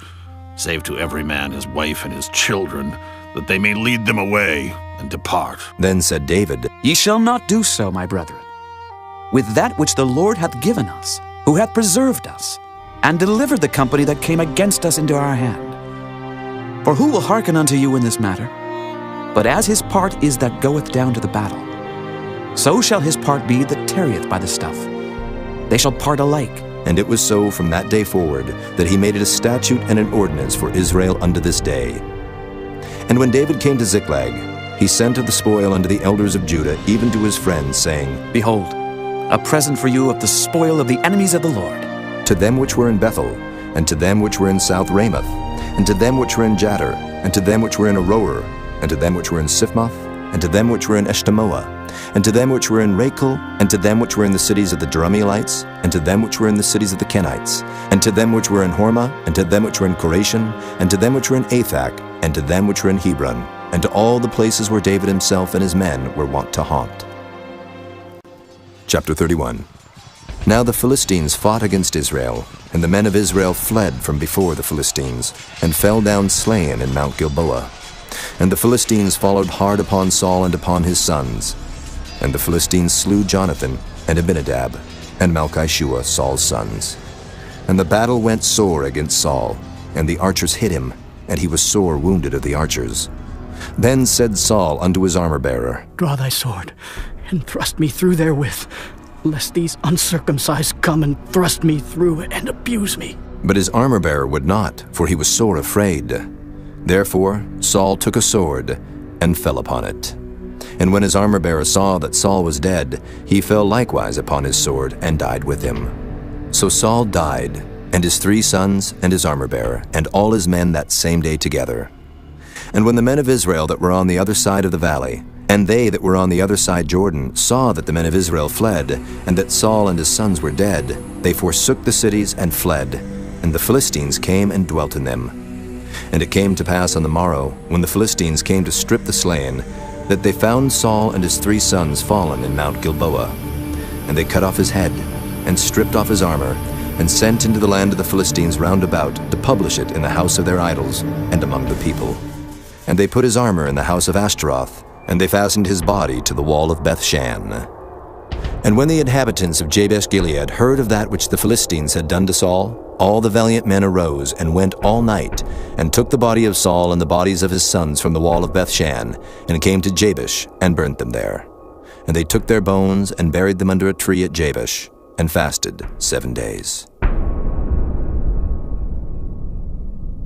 save to every man his wife and his children, that they may lead them away and depart. Then said David, Ye shall not do so, my brethren. With that which the Lord hath given us, who hath preserved us, and delivered the company that came against us into our hand. For who will hearken unto you in this matter? But as his part is that goeth down to the battle, so shall his part be that tarrieth by the stuff. They shall part alike. And it was so from that day forward, that he made it a statute and an ordinance for Israel unto this day. And when David came to Ziklag, he sent of the spoil unto the elders of Judah, even to his friends, saying, Behold, a present for you of the spoil of the enemies of the Lord. To them which were in Bethel, and to them which were in South Ramoth, and to them which were in Jattir, and to them which were in Aroer, and to them which were in Siphmoth, and to them which were in Eshtemoa, and to them which were in Rachel, and to them which were in the cities of the Jerahmeelites, and to them which were in the cities of the Kenites, and to them which were in Hormah, and to them which were in Koration, and to them which were in Athak, and to them which were in Hebron, and to all the places where David himself and his men were wont to haunt. Chapter 31. Now the Philistines fought against Israel, and the men of Israel fled from before the Philistines, and fell down slain in Mount Gilboa. And the Philistines followed hard upon Saul and upon his sons. And the Philistines slew Jonathan, and Abinadab, and Malchishua, Saul's sons. And the battle went sore against Saul, and the archers hit him, and he was sore wounded of the archers. Then said Saul unto his armor-bearer, Draw thy sword, and thrust me through therewith, lest these uncircumcised come and thrust me through and abuse me. But his armor-bearer would not, for he was sore afraid. Therefore Saul took a sword, and fell upon it. And when his armor-bearer saw that Saul was dead, he fell likewise upon his sword, and died with him. So Saul died, and his 3 sons, and his armor-bearer, and all his men that same day together. And when the men of Israel that were on the other side of the valley, and they that were on the other side Jordan, saw that the men of Israel fled, and that Saul and his sons were dead, they forsook the cities and fled, and the Philistines came and dwelt in them. And it came to pass on the morrow, when the Philistines came to strip the slain, that they found Saul and his 3 sons fallen in Mount Gilboa. And they cut off his head, and stripped off his armor, and sent into the land of the Philistines round about, to publish it in the house of their idols, and among the people. And they put his armor in the house of Ashtaroth, and they fastened his body to the wall of Bethshan. And when the inhabitants of Jabesh-Gilead heard of that which the Philistines had done to Saul, all the valiant men arose, and went all night, and took the body of Saul and the bodies of his sons from the wall of Bethshan, and came to Jabesh, and burnt them there. And they took their bones, and buried them under a tree at Jabesh, and fasted 7 days.